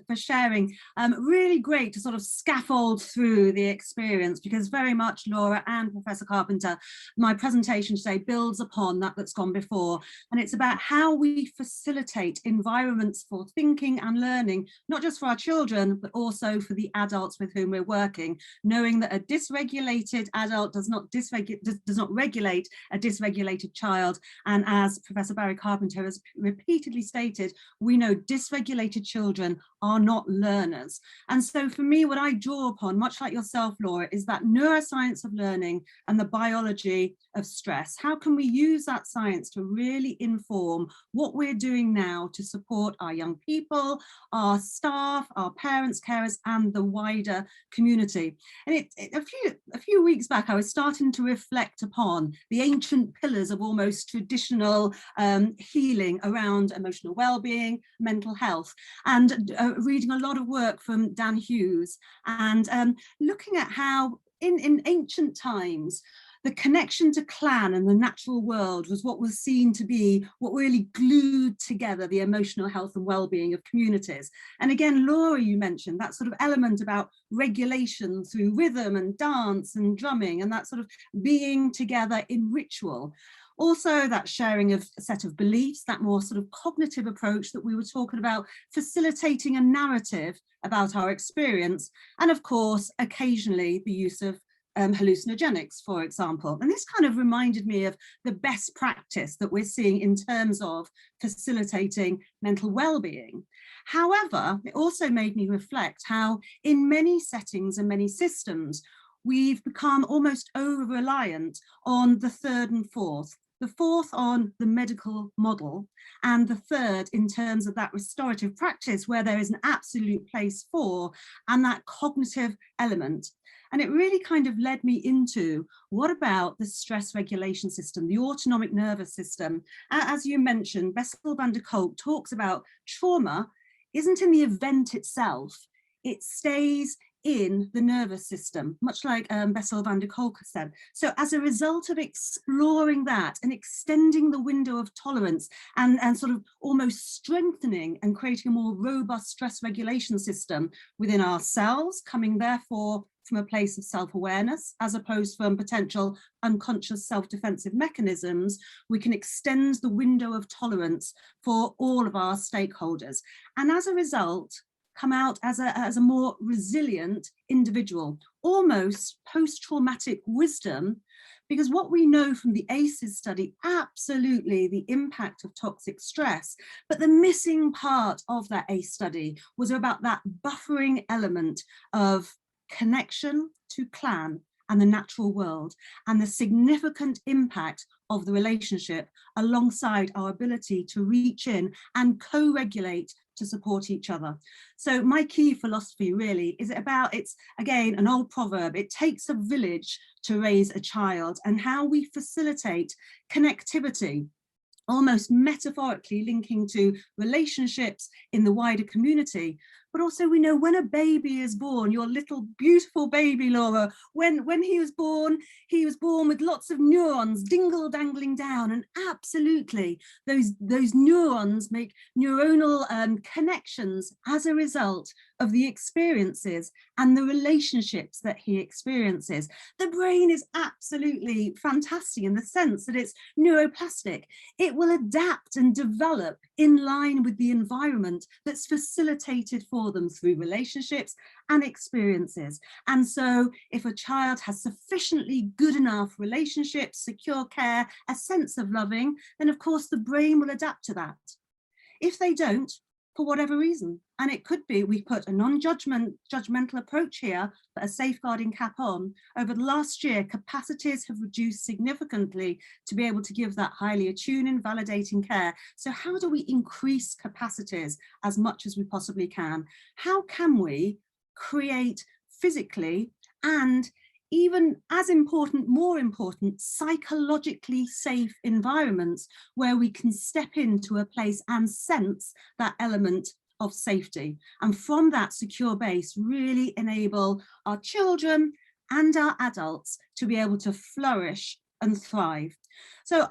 for sharing. Really great to sort of scaffold through the experience, because very much, Laura and Professor Carpenter, my presentation today builds upon that's gone before, and it's about how we facilitate environments for thinking and learning, not just for our children, but also for the adults with whom we're working, knowing that a dysregulated adult does not regulate a dysregulated child. And as Professor Barry Carpenter has repeatedly stated, we know dysregulated children are not learners. And so for me, what I draw upon, much like yourself, Laura, is that neuroscience of learning and the biology of stress. How can we use that science to really inform what we're doing now to support our young people, our staff, our parents, carers, and the wider community? And a few weeks back, I was starting to reflect upon the ancient pillars of almost traditional healing around emotional well-being, mental health, and reading a lot of work from Dan Hughes, and looking at how in ancient times the connection to clan and the natural world was what was seen to be what really glued together the emotional health and well-being of communities. And again, Laura, you mentioned that sort of element about regulation through rhythm and dance and drumming, and that sort of being together in ritual. Also, that sharing of a set of beliefs, that more sort of cognitive approach that we were talking about, facilitating a narrative about our experience, and of course, occasionally the use of hallucinogenics, for example. And this kind of reminded me of the best practice that we're seeing in terms of facilitating mental well-being. However, it also made me reflect how in many settings and many systems, we've become almost over-reliant on the third and fourth, the fourth on the medical model, and the third in terms of that restorative practice where there is an absolute place for, and that cognitive element. And it really kind of led me into, what about the stress regulation system, the autonomic nervous system? As you mentioned, Bessel van der Kolk talks about trauma isn't in the event itself, it stays in the nervous system, much like Bessel van der Kolk said. So as a result of exploring that and extending the window of tolerance and sort of almost strengthening and creating a more robust stress regulation system within ourselves, coming therefore from a place of self-awareness as opposed from potential unconscious self-defensive mechanisms, we can extend the window of tolerance for all of our stakeholders. And as a result, come out as a more resilient individual, almost post-traumatic wisdom, because what we know from the ACEs study, absolutely the impact of toxic stress, but the missing part of that ACE study was about that buffering element of connection to clan and the natural world, and the significant impact of the relationship alongside our ability to reach in and co-regulate to support each other. So my key philosophy really is about, it's again an old proverb, it takes a village to raise a child, and how we facilitate connectivity, almost metaphorically linking to relationships in the wider community. But also we know when a baby is born, your little beautiful baby, Laura, when he was born with lots of neurons dingle dangling down, and absolutely those neurons make neuronal connections as a result of the experiences and the relationships that he experiences. The brain is absolutely fantastic in the sense that it's neuroplastic. It will adapt and develop in line with the environment that's facilitated for them through relationships and experiences. And so if a child has sufficiently good enough relationships, secure care, a sense of loving, then of course the brain will adapt to that. If they don't, for whatever reason, and it could be we put a non-judgmental approach here, but a safeguarding cap on, over the last year capacities have reduced significantly to be able to give that highly attuned and validating care. So how do we increase capacities as much as we possibly can? How can we create physically, and even as important, more important, psychologically safe environments where we can step into a place and sense that element of safety, and from that secure base really enable our children and our adults to be able to flourish and thrive. So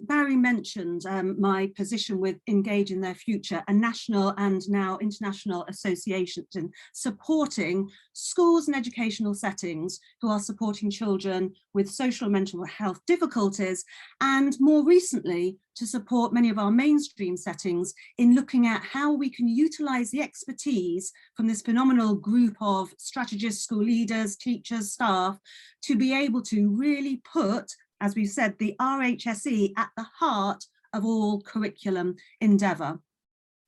Barry mentioned my position with Engage in Their Future, a national and now international association in supporting schools and educational settings who are supporting children with social and mental health difficulties, and more recently to support many of our mainstream settings in looking at how we can utilize the expertise from this phenomenal group of strategists, school leaders, teachers, staff, to be able to really put, as we've said, the RHSE at the heart of all curriculum endeavour.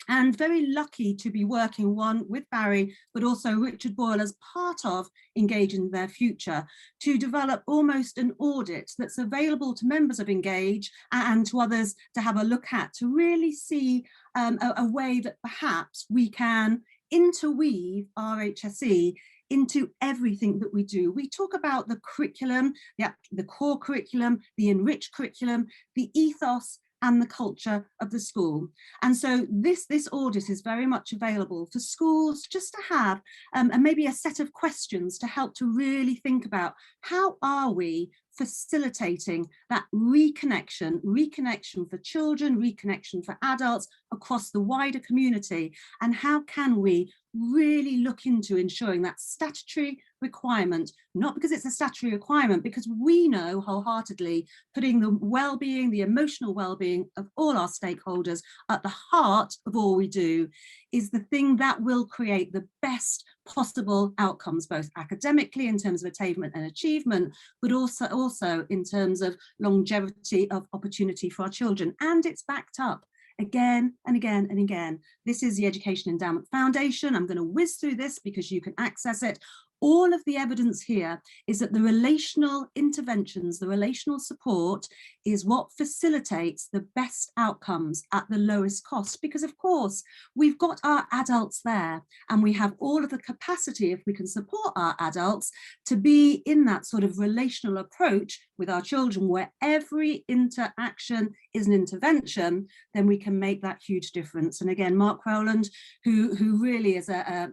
And very lucky to be working with Barry, but also Richard Boyle as part of Engage in Their Future, to develop almost an audit that's available to members of Engage and to others to have a look at, to really see a way that perhaps we can interweave RHSE into everything that we do. We talk about the curriculum, the core curriculum, the enriched curriculum, the ethos and the culture of the school. And so this audit is very much available for schools just to have and maybe a set of questions to help to really think about, how are we facilitating that reconnection for children, reconnection for adults across the wider community, and how can we really look into ensuring that statutory requirement, not because it's a statutory requirement, because we know wholeheartedly putting the well-being, the emotional well-being of all our stakeholders at the heart of all we do is the thing that will create the best possible outcomes, both academically in terms of attainment and achievement, but also in terms of longevity of opportunity for our children. And it's backed up again and again and again. This is the Education Endowment Foundation. I'm going to whiz through this because you can access it. all of the evidence here is that the relational interventions, the relational support is what facilitates the best outcomes at the lowest cost. Because of course, we've got our adults there and we have all of the capacity, if we can support our adults, to be in that sort of relational approach with our children where every interaction is an intervention, then we can make that huge difference. And again, Mark Rowland, who really is a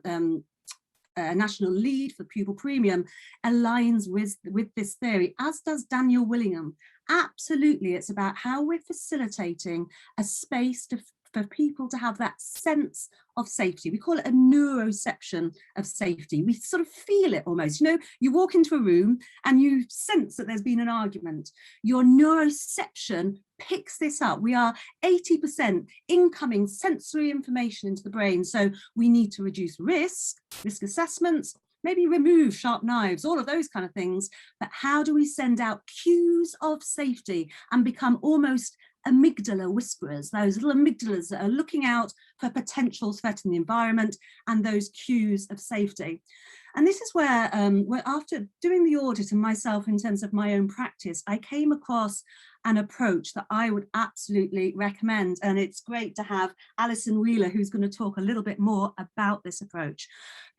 national lead for pupil premium, aligns with this theory, as does Daniel Willingham. Absolutely, it's about how we're facilitating a space for people to have that sense of safety. We call it a neurosection of safety. We sort of feel it almost. You know, you walk into a room and you sense that there's been an argument. Your neuroception picks this up. We are 80% incoming sensory information into the brain. So we need to reduce risk assessments, maybe remove sharp knives, all of those kind of things. But how do we send out cues of safety and become almost amygdala whisperers, those little amygdalas that are looking out for potential threat in the environment and those cues of safety? And this is where after doing the audit and myself in terms of my own practice, I came across an approach that I would absolutely recommend. And it's great to have Alison Wheeler, who's going to talk a little bit more about this approach,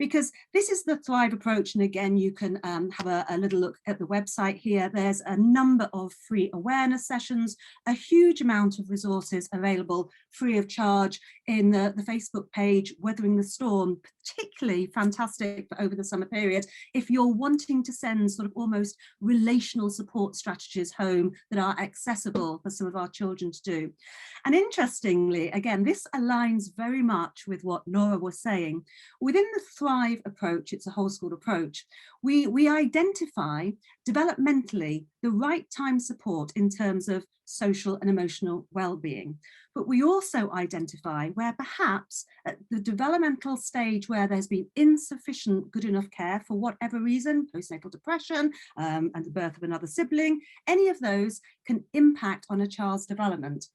because this is the Thrive approach. And again, you can have a little look at the website here. There's a number of free awareness sessions, a huge amount of resources available free of charge in the Facebook page, Weathering the Storm, particularly fantastic for over the summer period if you're wanting to send sort of almost relational support strategies home that are accessible for some of our children to do. And interestingly, again, this aligns very much with what Laura was saying. Within the Thrive approach, it's a whole school approach, we identify developmentally the right time support in terms of social and emotional well-being. But we also identify where perhaps at the developmental stage where there's been insufficient good enough care for whatever reason, postnatal depression and the birth of another sibling, any of those can impact on a child's development.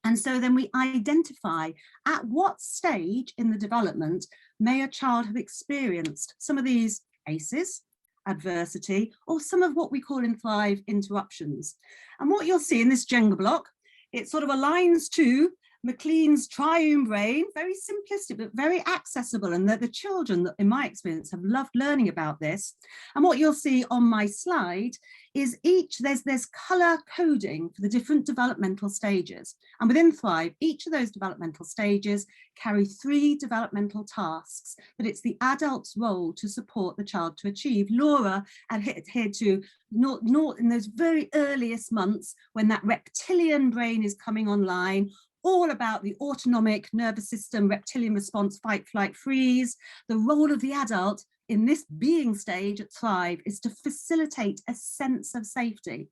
And so then we identify at what stage in the development may a child have experienced some of these ACEs, adversity, or some of what we call in Thrive interruptions. And what you'll see in this Jenga block, it sort of aligns to McLean's triune brain, very simplistic, but very accessible. And the children, in my experience, have loved learning about this. And what you'll see on my slide is there's color coding for the different developmental stages. And within Thrive, each of those developmental stages carry 3 developmental tasks that it's the adult's role to support the child to achieve. Laura adhered to not in those very earliest months when that reptilian brain is coming online, all about the autonomic nervous system, reptilian response, fight, flight, freeze. The role of the adult in this being stage at Thrive is to facilitate a sense of safety.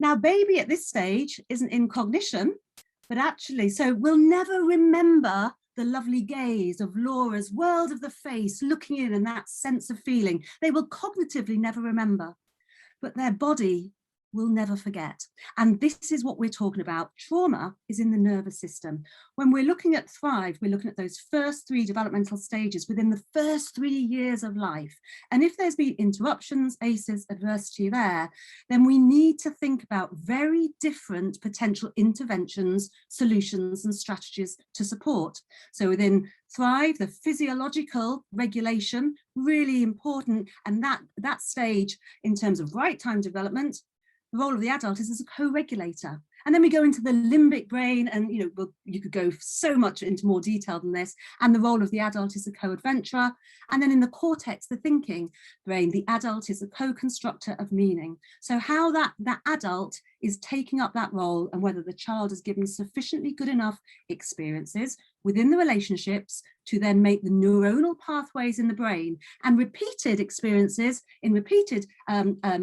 Now, baby at this stage isn't in cognition, but actually, so we'll never remember the lovely gaze of Laura's world of the face, looking in and that sense of feeling. They will cognitively never remember, but their body will never forget. And this is what we're talking about. Trauma is in the nervous system. When we're looking at Thrive, we're looking at those first 3 developmental stages within the first 3 years of life. And if there's been interruptions, ACEs, adversity there, then we need to think about very different potential interventions, solutions, and strategies to support. So within Thrive, the physiological regulation, really important. And that stage in terms of right time development, the role of the adult is as a co-regulator. And then we go into the limbic brain, and you could go so much into more detail than this, and the role of the adult is a co-adventurer. And then in the cortex, the thinking brain, the adult is a co-constructor of meaning. So how that adult is taking up that role, and whether the child is given sufficiently good enough experiences within the relationships to then make the neuronal pathways in the brain, and repeated experiences in repeated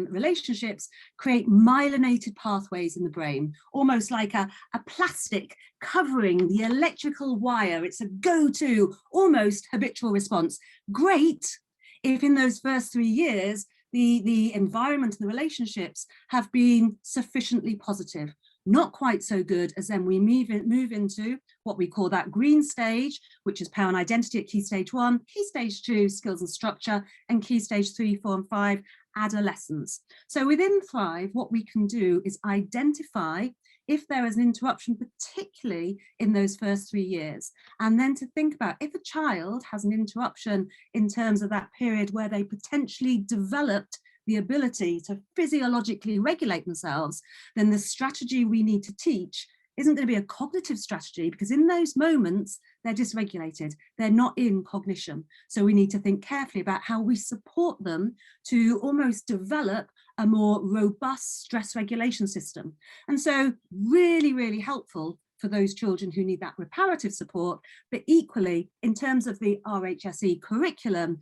relationships create myelinated pathways in the brain, almost like a plastic covering the electrical wire. It's a go-to, almost habitual response. Great if in those first 3 years, the environment and the relationships have been sufficiently positive. Not quite so good as then we move into what we call that green stage, which is power and identity at key stage 1, key stage 2, skills and structure, and key stage 3, 4, and 5, adolescence. So within Thrive, what we can do is identify if there is an interruption, particularly in those first 3 years, and then to think about if a child has an interruption in terms of that period where they potentially developed the ability to physiologically regulate themselves, then the strategy we need to teach isn't going to be a cognitive strategy, because in those moments they're dysregulated, they're not in cognition. So we need to think carefully about how we support them to almost develop a more robust stress regulation system. And so really, really helpful for those children who need that reparative support, but equally in terms of the RHSE curriculum,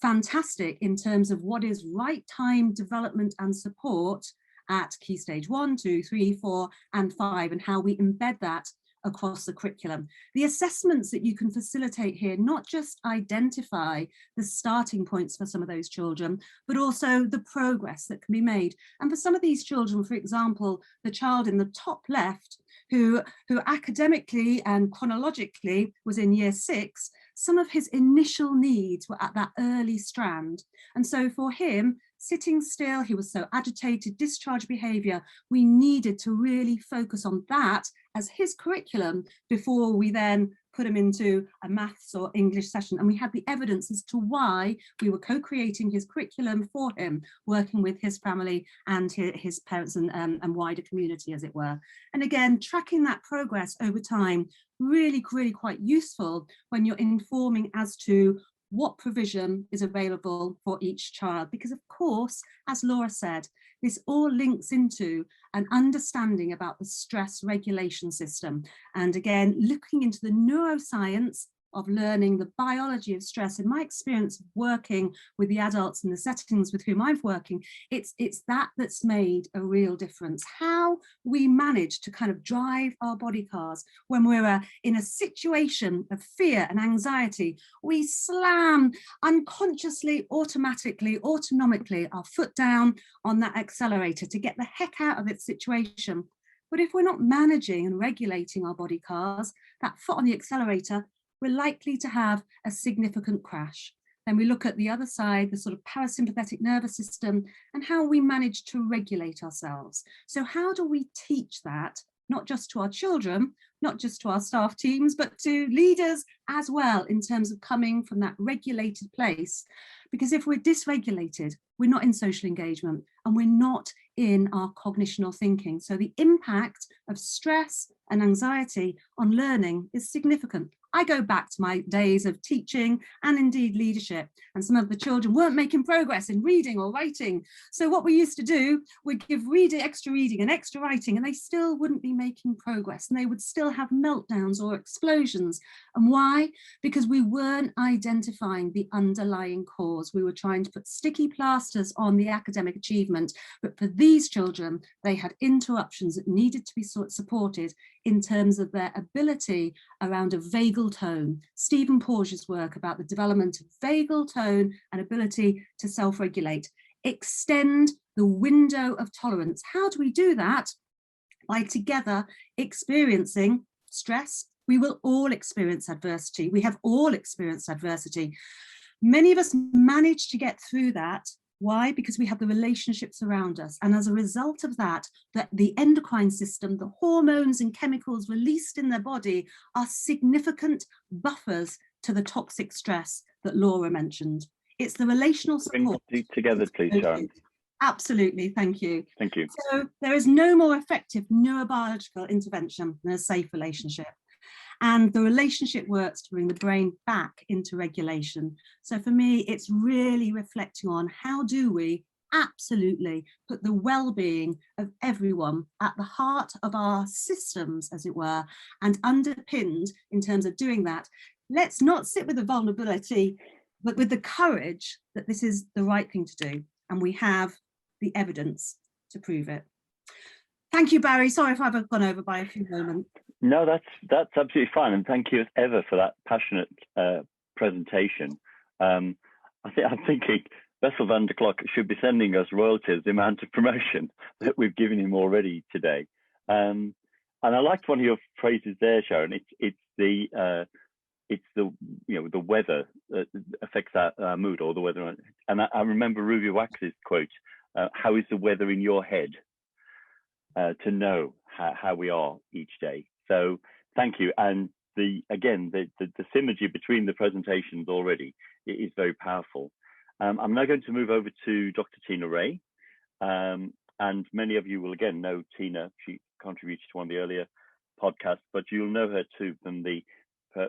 fantastic in terms of what is right time development and support at key stage 1, 2, 3, 4, and 5, and how we embed that across the curriculum. The assessments that you can facilitate here not just identify the starting points for some of those children, but also the progress that can be made. And for some of these children, for example, the child in the top left, who academically and chronologically was in year 6, some of his initial needs were at that early strand. And so for him, sitting still, he was so agitated, discharge behaviour, we needed to really focus on that as his curriculum before we then put him into a maths or English session. And we had the evidence as to why we were co-creating his curriculum for him, working with his family and his parents and wider community, as it were. And again, tracking that progress over time, really, really quite useful when you're informing as to what provision is available for each child. Because of course, as Laura said, this all links into an understanding about the stress regulation system. And again, looking into the neuroscience of learning the biology of stress. In my experience working with the adults in the settings with whom I'm working, it's that that's made a real difference. How we manage to kind of drive our body cars when we're in a situation of fear and anxiety, we slam unconsciously, automatically, autonomically our foot down on that accelerator to get the heck out of its situation. But if we're not managing and regulating our body cars, that foot on the accelerator, we're likely to have a significant crash. Then we look at the other side, the sort of parasympathetic nervous system, and how we manage to regulate ourselves. So how do we teach that, not just to our children, not just to our staff teams, but to leaders as well, in terms of coming from that regulated place? Because if we're dysregulated, we're not in social engagement and we're not in our cognition or thinking. So the impact of stress and anxiety on learning is significant. I go back to my days of teaching and indeed leadership, and some of the children weren't making progress in reading or writing. So what we used to do, we'd give extra reading and extra writing, and they still wouldn't be making progress, and they would still have meltdowns or explosions. And why? Because we weren't identifying the underlying cause. We were trying to put sticky plasters on the academic achievement, but for these children, they had interruptions that needed to be supported in terms of their ability around a vagal tone. Stephen Porges' work about the development of vagal tone and ability to self-regulate. Extend the window of tolerance. How do we do that? By together experiencing stress. We will all experience adversity. We have all experienced adversity. Many of us manage to get through that. Why? Because we have the relationships around us. And as a result of that, the endocrine system, the hormones and chemicals released in their body are significant buffers to the toxic stress that Laura mentioned. It's the relational support. Bring together, please, Sharon. Absolutely, thank you. Thank you. So there is no more effective neurobiological intervention than a safe relationship. And the relationship works to bring the brain back into regulation. So for me, it's really reflecting on how do we absolutely put the well-being of everyone at the heart of our systems, as it were, and underpinned in terms of doing that. Let's not sit with the vulnerability, but with the courage that this is the right thing to do. And we have the evidence to prove it. Thank you, Barry. Sorry if I've gone over by a few moments. No, that's absolutely fine, and thank you as ever for that passionate presentation. I'm thinking Bessel van der Klok should be sending us royalties, the amount of promotion that we've given him already today. And I liked one of your phrases there, Sharon. It's the the weather that affects our mood, or the weather. And I remember Ruby Wax's quote, how is the weather in your head? To know how we are each day. So thank you. And the synergy between the presentations already is very powerful. I'm now going to move over to Dr. Tina Rae. And many of you will again know Tina. She contributed to one of the earlier podcasts, but you'll know her too from the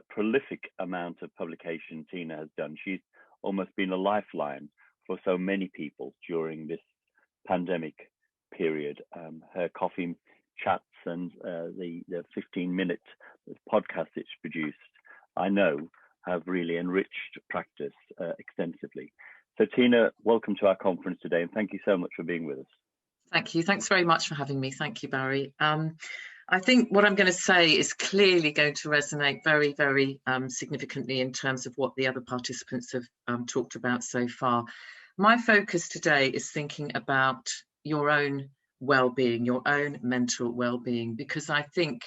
prolific amount of publication Tina has done. She's almost been a lifeline for so many people during this pandemic period. Her coffee chats and the 15-minute podcast it's produced, I know, have really enriched practice extensively. So Tina, welcome to our conference today, and thank you so much for being with us. Thank you. Thanks very much for having me. Thank you, Barry. I think what I'm going to say is clearly going to resonate very, very significantly in terms of what the other participants have talked about so far. My focus today is thinking about your own well-being, your own mental well-being, because I think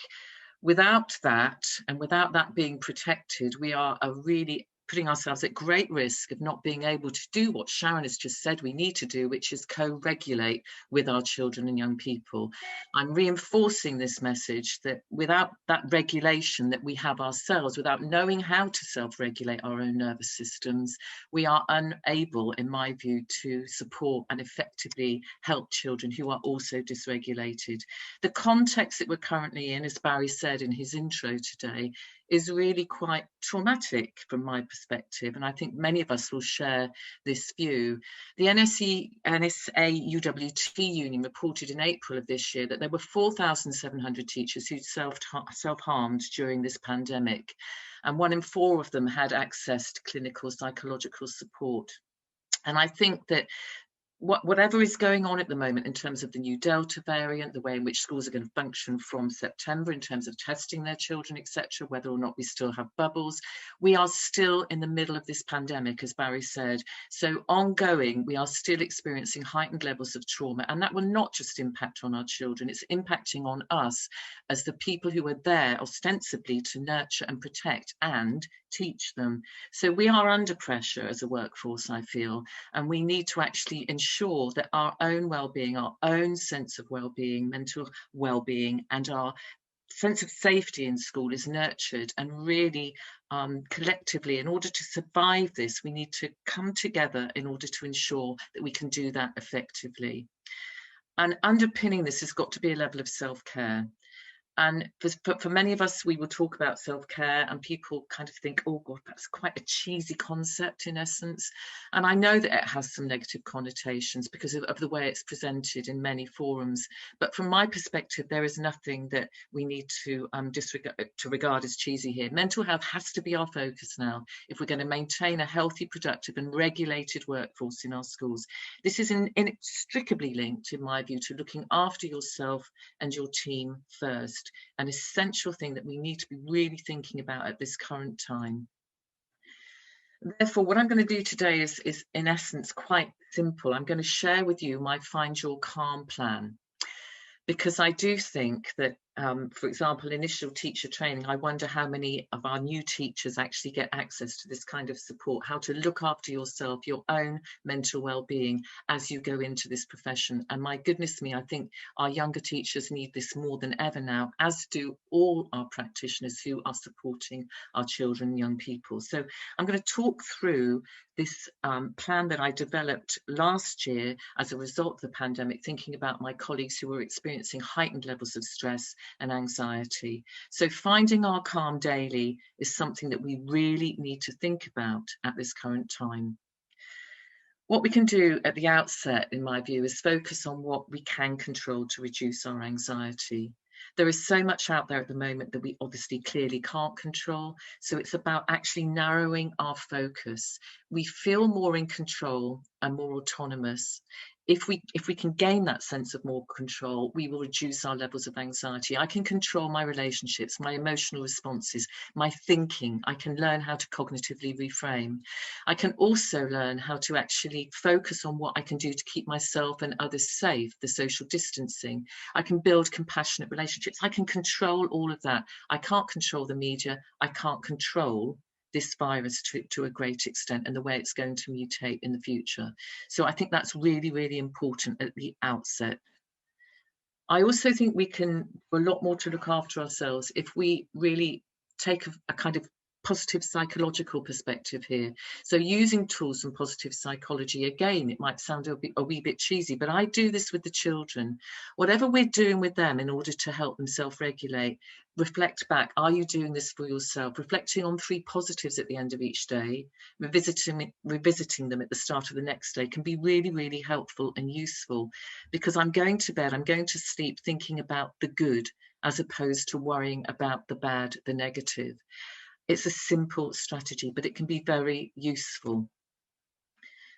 without that, and without that being protected, we are really putting ourselves at great risk of not being able to do what Sharon has just said we need to do, which is co-regulate with our children and young people. I'm reinforcing this message that without that regulation that we have ourselves, without knowing how to self-regulate our own nervous systems, we are unable, in my view, to support and effectively help children who are also dysregulated. The context that we're currently in, as Barry said in his intro today, is really quite traumatic from my perspective, and I think many of us will share this view. The NSA-UWT union reported in April of this year that there were 4,700 teachers who self-harmed during this pandemic, and 1 in 4 of them had access to clinical psychological support. And I think that whatever is going on at the moment in terms of the new Delta variant, the way in which schools are going to function from September in terms of testing their children, etc., whether or not we still have bubbles, we are still in the middle of this pandemic, as Barry said. So ongoing, we are still experiencing heightened levels of trauma, and that will not just impact on our children, it's impacting on us as the people who are there ostensibly to nurture and protect and teach them. So we are under pressure as a workforce, I feel, and we need to actually ensure that our own well-being, our own sense of well-being, mental well-being, and our sense of safety in school is nurtured. And really collectively, in order to survive this, we need to come together in order to ensure that we can do that effectively. And underpinning this has got to be a level of self-care. And for many of us, we will talk about self-care and people kind of think, oh God, that's quite a cheesy concept in essence. And I know that it has some negative connotations because of the way it's presented in many forums. But from my perspective, there is nothing that we need to regard as cheesy here. Mental health has to be our focus now if we're going to maintain a healthy, productive and regulated workforce in our schools. This is inextricably linked, in my view, to looking after yourself and your team first. An essential thing that we need to be really thinking about at this current time. Therefore, what I'm going to do today is in essence quite simple. I'm going to share with you my Find Your Calm plan, because I do think that, for example, initial teacher training, I wonder how many of our new teachers actually get access to this kind of support, how to look after yourself, your own mental well-being as you go into this profession. And my goodness me, I think our younger teachers need this more than ever now, as do all our practitioners who are supporting our children and young people. So I'm going to talk through this plan that I developed last year as a result of the pandemic, thinking about my colleagues who were experiencing heightened levels of stress and anxiety. So finding our calm daily is something that we really need to think about at this current time. What we can do at the outset, in my view, is focus on what we can control to reduce our anxiety. There is so much out there at the moment that we obviously clearly can't control. So it's about actually narrowing our focus. We feel more in control and more autonomous. If we can gain that sense of more control, we will reduce our levels of anxiety. I can control my relationships, my emotional responses, my thinking. I can learn how to cognitively reframe. I can also learn how to actually focus on what I can do to keep myself and others safe, the social distancing. I can build compassionate relationships. I can control all of that. I can't control the media. I can't control this virus to a great extent and the way it's going to mutate in the future. So I think that's really, really important at the outset. I also think we can do a lot more to look after ourselves if we really take a kind of positive psychological perspective here. So using tools from positive psychology, again, it might sound a wee bit cheesy, but I do this with the children. Whatever we're doing with them in order to help them self-regulate, reflect back, are you doing this for yourself? Reflecting on 3 positives at the end of each day, revisiting them at the start of the next day can be really, really helpful and useful, because I'm going to bed, I'm going to sleep thinking about the good as opposed to worrying about the bad, the negative. It's a simple strategy, but it can be very useful.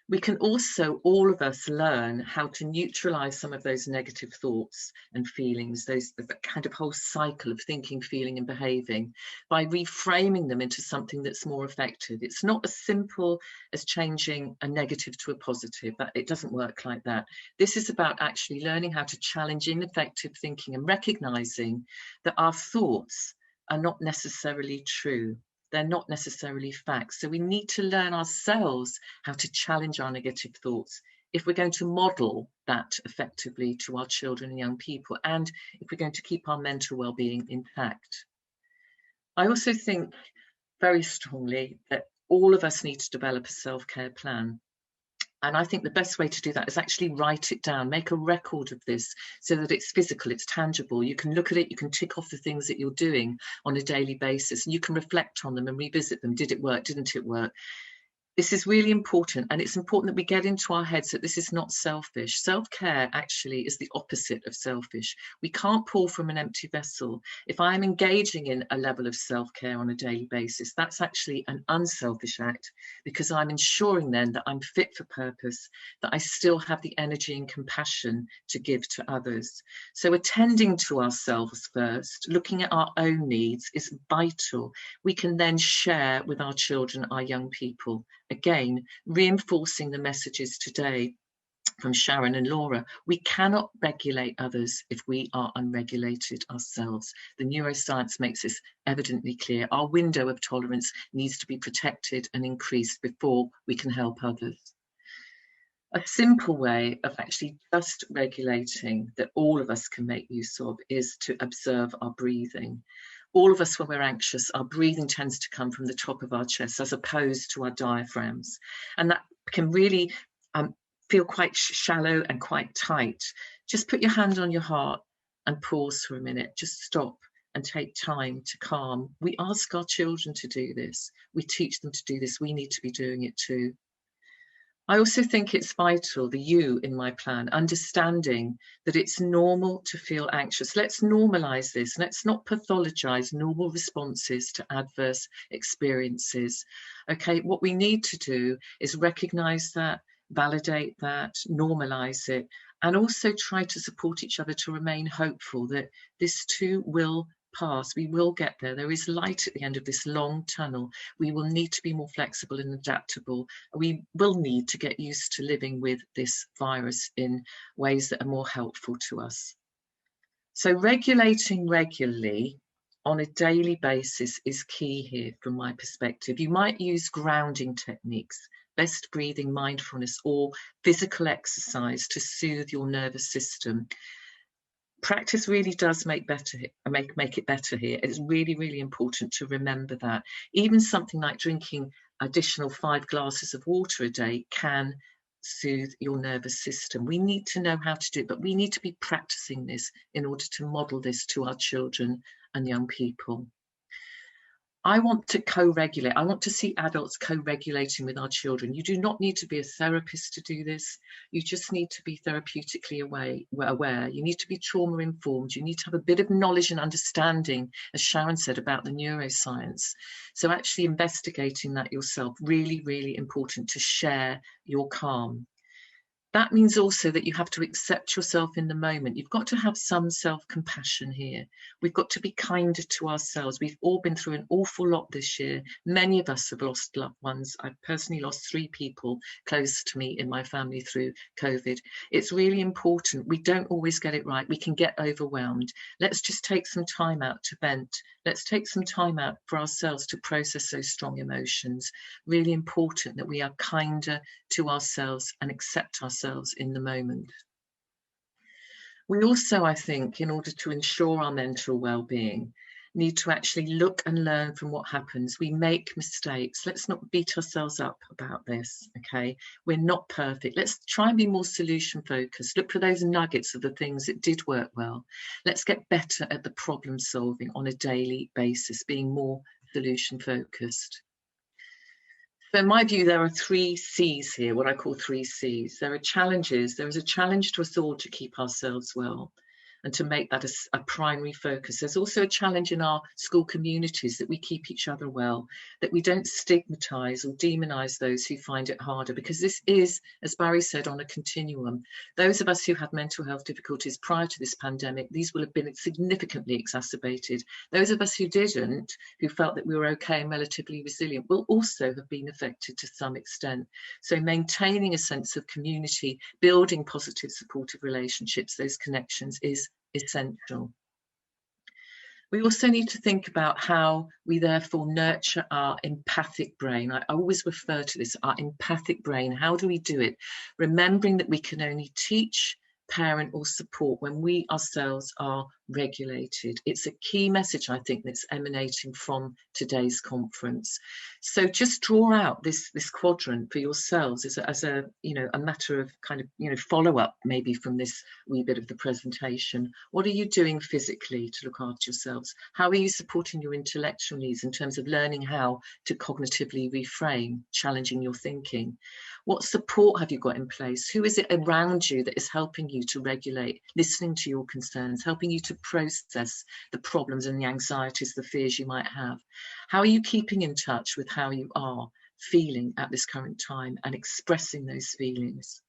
We can also, all of us, learn how to neutralize some of those negative thoughts and feelings, that kind of whole cycle of thinking, feeling and behaving, by reframing them into something that's more effective. It's not as simple as changing a negative to a positive. It doesn't work like that. This is about actually learning how to challenge ineffective thinking and recognizing that our thoughts are not necessarily true. They're not necessarily facts. So we need to learn ourselves how to challenge our negative thoughts if we're going to model that effectively to our children and young people, and if we're going to keep our mental well-being intact. I also think very strongly that all of us need to develop a self-care plan. And I think the best way to do that is actually write it down, make a record of this so that it's physical, it's tangible. You can look at it, you can tick off the things that you're doing on a daily basis, and you can reflect on them and revisit them. Did it work? Didn't it work? This is really important, and it's important that we get into our heads that this is not selfish. Self-care actually is the opposite of selfish. We can't pour from an empty vessel. If I'm engaging in a level of self-care on a daily basis, that's actually an unselfish act, because I'm ensuring then that I'm fit for purpose, that I still have the energy and compassion to give to others. So attending to ourselves first, looking at our own needs, is vital. We can then share with our children, our young people. Again, reinforcing the messages today from Sharon and Laura. We cannot regulate others if we are unregulated ourselves. The neuroscience makes this evidently clear. Our window of tolerance needs to be protected and increased before we can help others. A simple way of actually just regulating that all of us can make use of is to observe our breathing. All of us, when we're anxious, our breathing tends to come from the top of our chest as opposed to our diaphragms. And that can really feel quite shallow and quite tight. Just put your hand on your heart and pause for a minute. Just stop and take time to calm. We ask our children to do this. We teach them to do this. We need to be doing it too. I also think it's vital, the you in my plan, understanding that it's normal to feel anxious. Let's normalize this. Let's not pathologize normal responses to adverse experiences. Okay, what we need to do is recognize that, validate that, normalize it, and also try to support each other to remain hopeful that this too will pass. We will get there. There is light at the end of this long tunnel. We will need to be more flexible and adaptable. We will need to get used to living with this virus in ways that are more helpful to us. So regulating regularly on a daily basis is key here from my perspective. You might use grounding techniques, best breathing, mindfulness, or physical exercise to soothe your nervous system. Practice really does make it better here. It's really, really important to remember that. Even something like drinking additional 5 glasses of water a day can soothe your nervous system. We need to know how to do it, but we need to be practicing this in order to model this to our children and young people. I want to co-regulate. I want to see adults co-regulating with our children. You do not need to be a therapist to do this. You just need to be therapeutically aware. You need to be trauma informed. You need to have a bit of knowledge and understanding, as Sharon said, about the neuroscience. So actually investigating that yourself, really, really important to share your calm. That means also that you have to accept yourself in the moment. You've got to have some self-compassion here. We've got to be kinder to ourselves. We've all been through an awful lot this year. Many of us have lost loved ones. I've personally lost 3 people close to me in my family through COVID. It's really important. We don't always get it right. We can get overwhelmed. Let's just take some time out to vent. Let's take some time out for ourselves to process those strong emotions. Really important that we are kinder to ourselves and accept ourselves in the moment. We also, I think, in order to ensure our mental well-being, need to actually look and learn from what happens. We make mistakes. Let's not beat ourselves up about this, okay? We're not perfect. Let's try and be more solution focused. Look for those nuggets of the things that did work well. Let's get better at the problem solving on a daily basis, being more solution focused. So in my view, there are 3 C's here, what I call 3 C's. There are challenges. There is a challenge to us all to keep ourselves well and to make that a primary focus. There's also a challenge in our school communities that we keep each other well, that we don't stigmatise or demonise those who find it harder, because this is, as Barry said, on a continuum. Those of us who had mental health difficulties prior to this pandemic, these will have been significantly exacerbated. Those of us who didn't, who felt that we were okay and relatively resilient, will also have been affected to some extent. So maintaining a sense of community, building positive supportive relationships, those connections is essential. We also need to think about how we therefore nurture our empathic brain. I always refer to this, our empathic brain. How do we do it? Remembering that we can only teach, parent or support when we ourselves are regulated. It's a key message, I think, that's emanating from today's conference. So just draw out this quadrant for yourselves as a matter of kind of follow-up maybe from this wee bit of the presentation. What are you doing physically to look after yourselves? How are you supporting your intellectual needs in terms of learning how to cognitively reframe, challenging your thinking? What support have you got in place? Who is it around you that is helping you to regulate, listening to your concerns, helping you to process the problems and the anxieties, the fears you might have? How are you keeping in touch with how you are feeling at this current time and expressing those feelings?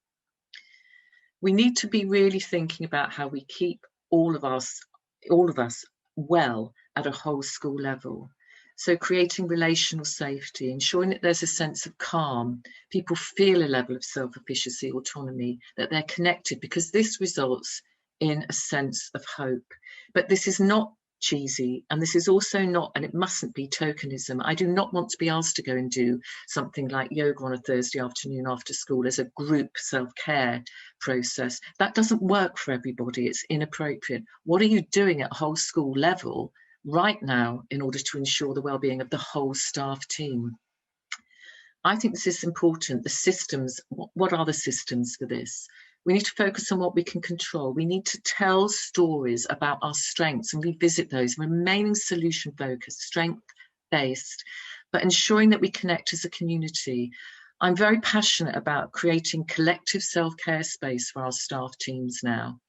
We need to be really thinking about how we keep all of us well at a whole school level. So creating relational safety, ensuring that there's a sense of calm, people feel a level of self-efficacy, autonomy, that they're connected, because this results in a sense of hope. But this is not cheesy, and this is also not, and it mustn't be, tokenism. I do not want to be asked to go and do something like yoga on a Thursday afternoon after school as a group self-care process. That doesn't work for everybody. It's inappropriate. What are you doing at whole school level right now in order to ensure the well-being of the whole staff team? I think this is important. The systems, what are the systems for this? We need to focus on what we can control. We need to tell stories about our strengths and revisit those, remaining solution focused, strength based, but ensuring that we connect as a community. I'm very passionate about creating collective self-care space for our staff teams now.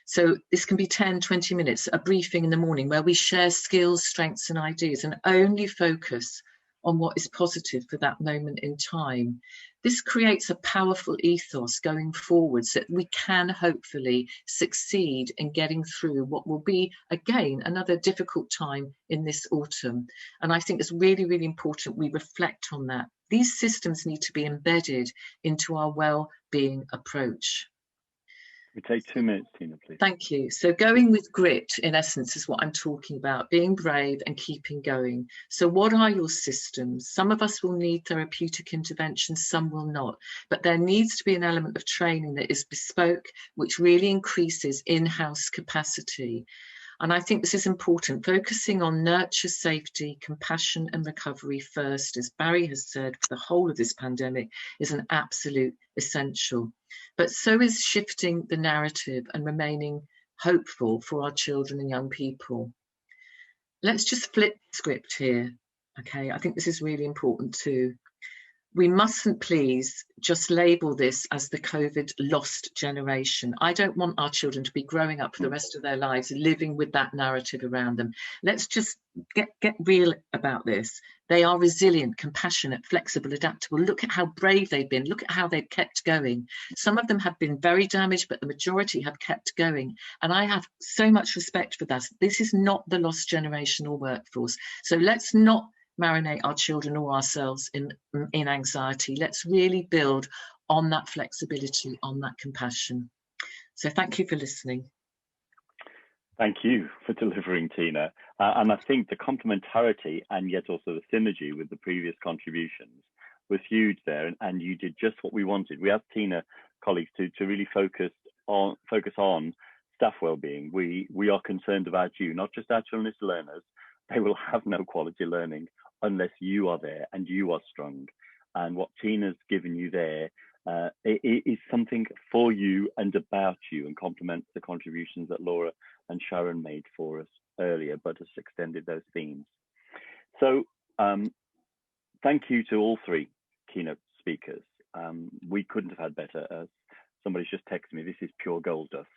So this can be 10, 20 minutes, a briefing in the morning where we share skills, strengths and ideas and only focus on what is positive for that moment in time. This creates a powerful ethos going forward so that we can hopefully succeed in getting through what will be, again, another difficult time in this autumn. And I think it's really, really important we reflect on that. These systems need to be embedded into our well-being approach. We take 2 minutes, Tina, please. Thank you. So going with grit, in essence, is what I'm talking about, being brave and keeping going. So what are your systems? Some of us will need therapeutic intervention, some will not, but there needs to be an element of training that is bespoke, which really increases in-house capacity. And I think this is important, focusing on nurture, safety, compassion and recovery first, as Barry has said, for the whole of this pandemic, is an absolute essential. But so is shifting the narrative and remaining hopeful for our children and young people. Let's just flip the script here, okay? I think this is really important too. we mustn't please just label this as the COVID lost generation. I don't want our children to be growing up for the rest of their lives living with that narrative around them. Let's just get real about this. They are resilient, compassionate, flexible, adaptable. Look at how brave they've been. Look at how they've kept going. Some of them have been very damaged, but the majority have kept going. And I have so much respect for that. This is not the lost generational workforce. So let's not marinate our children or ourselves in anxiety. Let's really build on that flexibility, on that compassion. So thank you for listening. Thank you for delivering, Tina. And I think the complementarity and yet also the synergy with the previous contributions was huge there. And you did just what we wanted. We asked Tina colleagues to really focus on staff wellbeing. We are concerned about you, not just our children as learners. They will have no quality learning unless you are there and you are strong. And what Tina's given you there is something for you and about you, and complements the contributions that Laura and Sharon made for us earlier, but has extended those themes. So thank you to all three keynote speakers. We couldn't have had better. As somebody's just texted me, this is pure gold dust.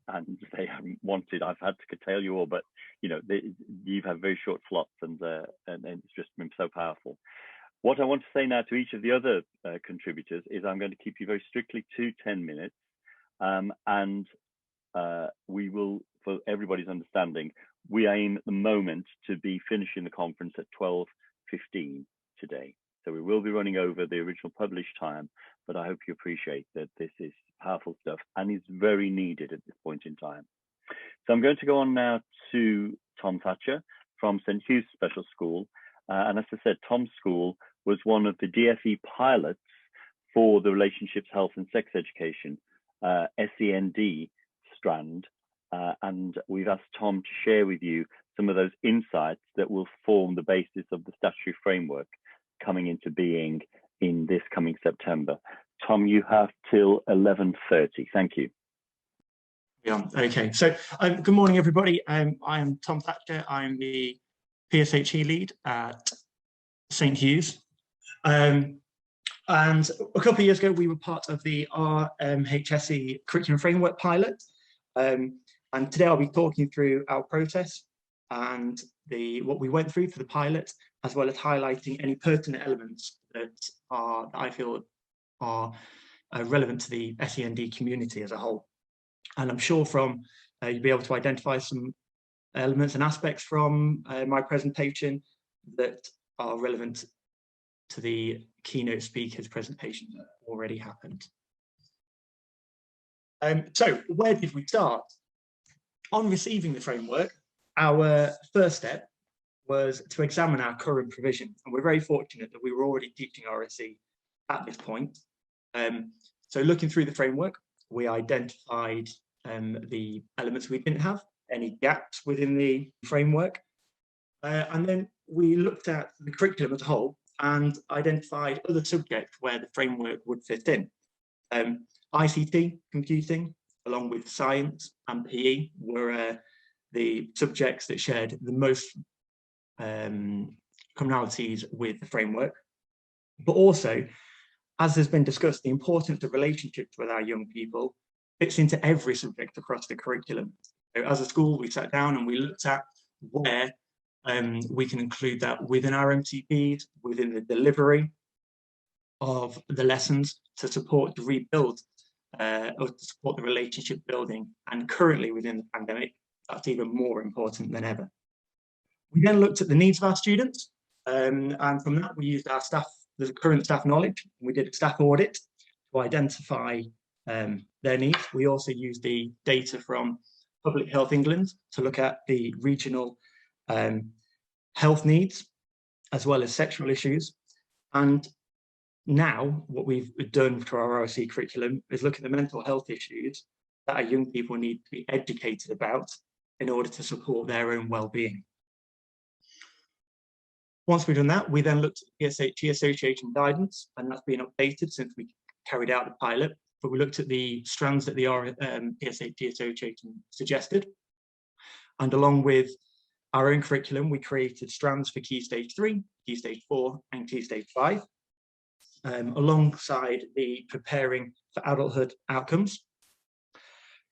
And they haven't wanted, I've had to curtail you all, but you know, you've had very short slots, and it's just been so powerful. What I want to say now to each of the other contributors is I'm going to keep you very strictly to 10 minutes. And we will, for everybody's understanding, we aim at the moment to be finishing the conference at 12:15 today. So we will be running over the original published time, but I hope you appreciate that this is powerful stuff and is very needed at this point in time. So I'm going to go on now to Tom Thatcher from St. Hugh's Special School. And as I said, Tom's school was one of the DFE pilots for the Relationships, Health and Sex Education, SEND strand. And we've asked Tom to share with you some of those insights that will form the basis of the statutory framework coming into being in this coming September. Tom, you have till 11:30. Thank you. Yeah, okay. So good morning, everybody. I am Tom Thatcher. I'm the PSHE lead at St. Hugh's. And a couple of years ago, we were part of the RMHSE curriculum framework pilot. And today I'll be talking through our process and what we went through for the pilot, as well as highlighting any pertinent elements that I feel are relevant to the SEND community as a whole. And I'm sure from you'll be able to identify some elements and aspects from my presentation that are relevant to the keynote speaker's presentation that already happened. So where did we start? On receiving the framework, our first step was to examine our current provision. And we're very fortunate that we were already teaching RSE at this point. So looking through the framework, we identified the elements we didn't have, any gaps within the framework. And then we looked at the curriculum as a whole and identified other subjects where the framework would fit in. ICT, computing, along with science and PE were the subjects that shared the most commonalities with the framework. But also, as has been discussed, the importance of relationships with our young people fits into every subject across the curriculum. So as a school, we sat down and we looked at where we can include that within our MCPs, within the delivery of the lessons to support the rebuild or to support the relationship building. And currently within the pandemic, that's even more important than ever. We then looked at the needs of our students, and from that we used our staff, the current staff knowledge. We did a staff audit to identify their needs. We also used the data from Public Health England to look at the regional health needs, as well as sexual issues. And now what we've done for our RSE curriculum is look at the mental health issues that our young people need to be educated about in order to support their own well-being. Once we've done that, we then looked at the PSHE association guidance, and that's been updated since we carried out the pilot. But we looked at the strands that the PSHE association suggested. And along with our own curriculum, we created strands for Key Stage 3, Key Stage 4, and Key Stage 5. alongside the preparing for adulthood outcomes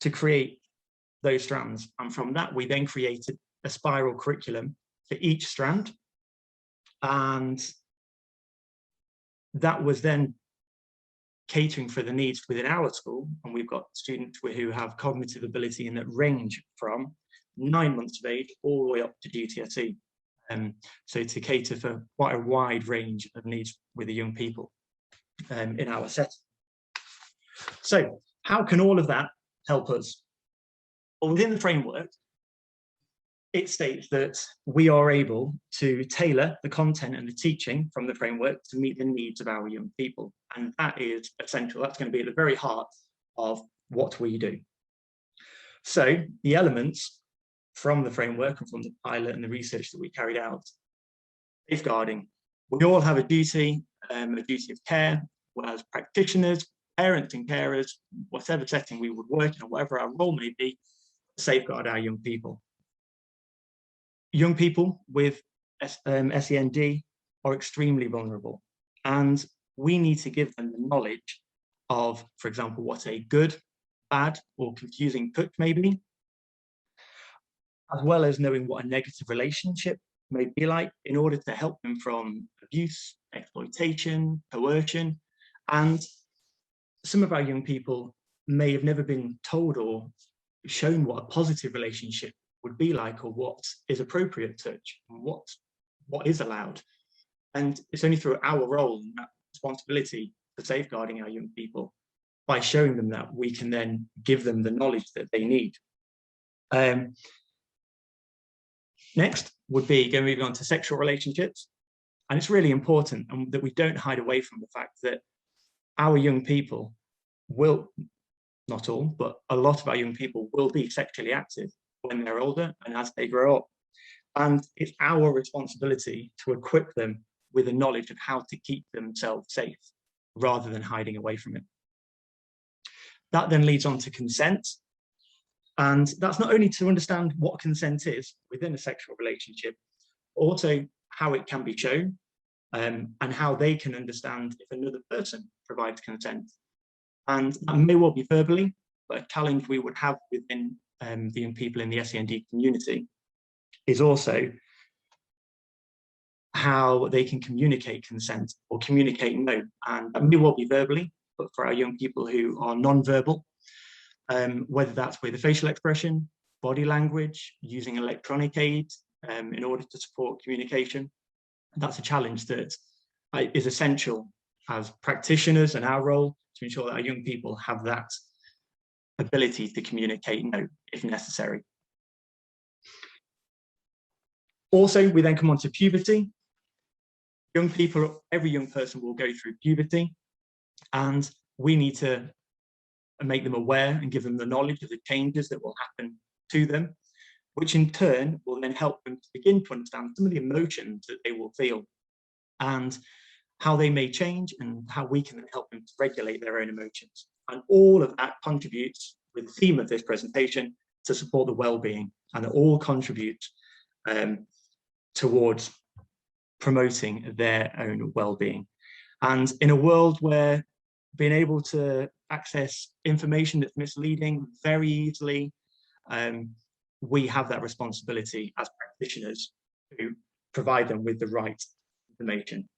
to create those strands. And from that, we then created a spiral curriculum for each strand. And that was then catering for the needs within our school. And we've got students who have cognitive ability in that range from 9 months of age all the way up to GCSE. So to cater for quite a wide range of needs with the young people in our setting. So how can all of that help us? Well, within the framework, it states that we are able to tailor the content and the teaching from the framework to meet the needs of our young people. And that is essential. That's going to be at the very heart of what we do. So the elements from the framework and from the pilot and the research that we carried out, safeguarding. We all have a duty of care, as practitioners, parents and carers, whatever setting we would work in or whatever our role may be, to safeguard our young people. Young people with SEND are extremely vulnerable, and we need to give them the knowledge of, for example, what a good, bad, or confusing touch may be, as well as knowing what a negative relationship may be like in order to help them from abuse, exploitation, coercion. And some of our young people may have never been told or shown what a positive relationship would be like, or what is appropriate touch, and what is allowed. And it's only through our role and that responsibility for safeguarding our young people, by showing them that, we can then give them the knowledge that they need. Next would be moving on to sexual relationships. And it's really important that we don't hide away from the fact that our young people will, not all, but a lot of our young people will be sexually active when they're older and as they grow up. And it's our responsibility to equip them with a knowledge of how to keep themselves safe rather than hiding away from it. That then leads on to consent. And that's not only to understand what consent is within a sexual relationship, but also how it can be shown, and how they can understand if another person provides consent. And that may well be verbally, but a challenge we would have within the young people in the SEND community is also how they can communicate consent or communicate no. And that may well be verbally, but for our young people who are non-verbal, whether that's with a facial expression, body language, using electronic aid in order to support communication, that's a challenge that is essential as practitioners and our role to ensure that our young people have that ability to communicate no if necessary. Also, we then come on to puberty. Young people, every young person will go through puberty, and we need to make them aware and give them the knowledge of the changes that will happen to them, which in turn will then help them to begin to understand some of the emotions that they will feel and how they may change, and how we can help them to regulate their own emotions. And all of that contributes, with the theme of this presentation, to support the well-being, and it all contributes towards promoting their own well-being. And in a world where being able to access information that's misleading very easily, we have that responsibility as practitioners to provide them with the right information.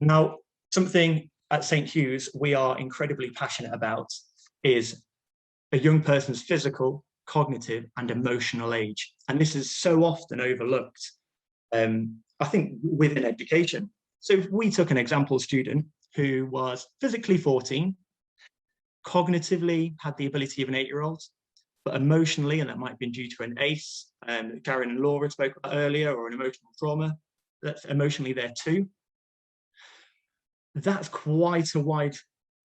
Now, something at St. Hugh's we are incredibly passionate about is a young person's physical, cognitive and emotional age. And this is so often overlooked, I think, within education. So if we took an example student who was physically 14, cognitively had the ability of an 8-year-old, but emotionally, and that might have been due to an ACE, Sharon and Laura spoke about earlier, or an emotional trauma, that's emotionally there too. That's quite a wide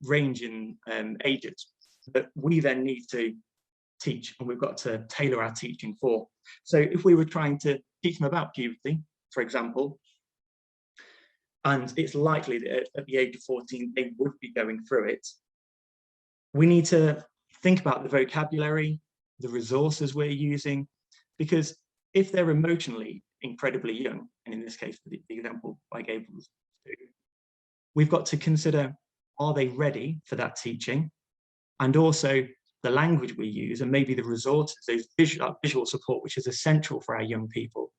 range in ages that we then need to teach, and we've got to tailor our teaching for. So if we were trying to teach them about puberty, for example, and it's likely that at the age of 14 they would be going through it, we need to think about the vocabulary, the resources we're using, because if they're emotionally incredibly young, and in this case the example I gave was 2, we've got to consider, are they ready for that teaching? And also the language we use, and maybe the resources, those visual support, which is essential for our young people.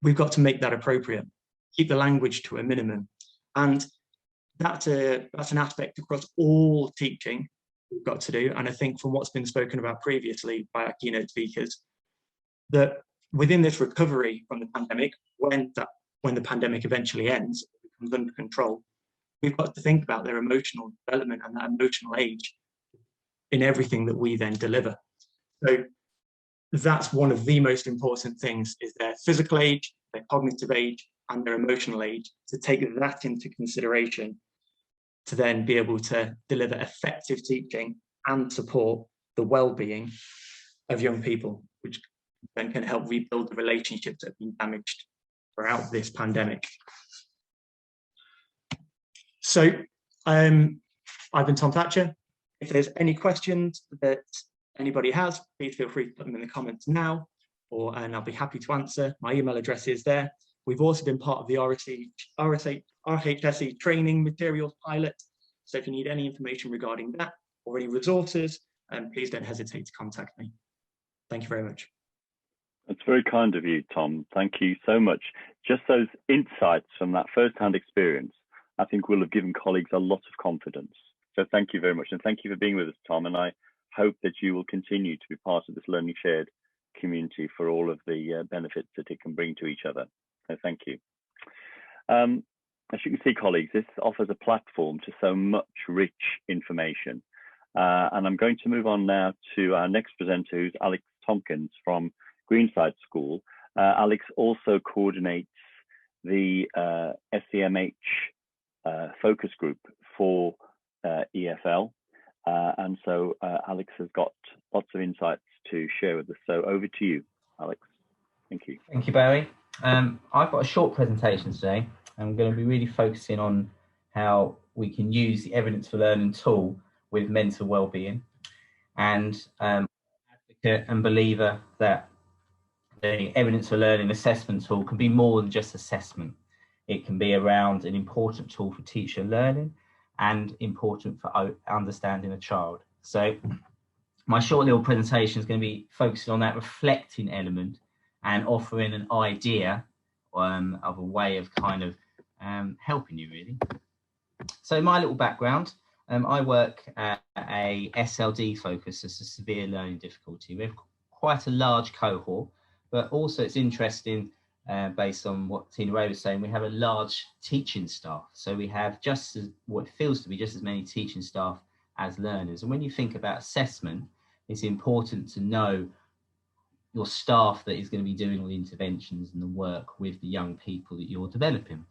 We've got to make that appropriate, keep the language to a minimum. And that's an aspect across all teaching we've got to do. And I think from what's been spoken about previously by our keynote speakers, that within this recovery from the pandemic, when the pandemic eventually ends, it becomes under control, we've got to think about their emotional development and that emotional age in everything that we then deliver. So that's one of the most important things, is their physical age, their cognitive age, and their emotional age, to take that into consideration to then be able to deliver effective teaching and support the well-being of young people, which then can help rebuild the relationships that have been damaged throughout this pandemic. So I've been Tom Thatcher. If there's any questions that anybody has, please feel free to put them in the comments now, and I'll be happy to answer. My email address is there. We've also been part of the RHSE training materials pilot. So if you need any information regarding that or any resources, please don't hesitate to contact me. Thank you very much. That's very kind of you, Tom. Thank you so much. Just those insights from that first-hand experience, I think will have given colleagues a lot of confidence. So thank you very much. And thank you for being with us, Tom. And I hope that you will continue to be part of this LearningShared community for all of the benefits that it can bring to each other. So thank you. As you can see, colleagues, this offers a platform to so much rich information. And I'm going to move on now to our next presenter, who's Alex Tompkins from Greenside School. Alex also coordinates the SEMH focus group for EFL. And so Alex has got lots of insights to share with us. So over to you, Alex. Thank you. Thank you, Barry. I've got a short presentation today. I'm going to be really focusing on how we can use the evidence for learning tool with mental well-being, and advocate and believer that the evidence for learning assessment tool can be more than just assessment. It can be around an important tool for teacher learning and important for understanding a child. So my short little presentation is going to be focusing on that reflecting element and offering an idea of a way of kind of helping you, really. So my little background, I work at a SLD focus, as a severe learning difficulty. We have quite a large cohort, but also it's interesting, based on what Tina Rae was saying, we have a large teaching staff. So we have just as, what feels to be just as many teaching staff as learners. And when you think about assessment, it's important to know your staff that is going to be doing all the interventions and the work with the young people that you're developing.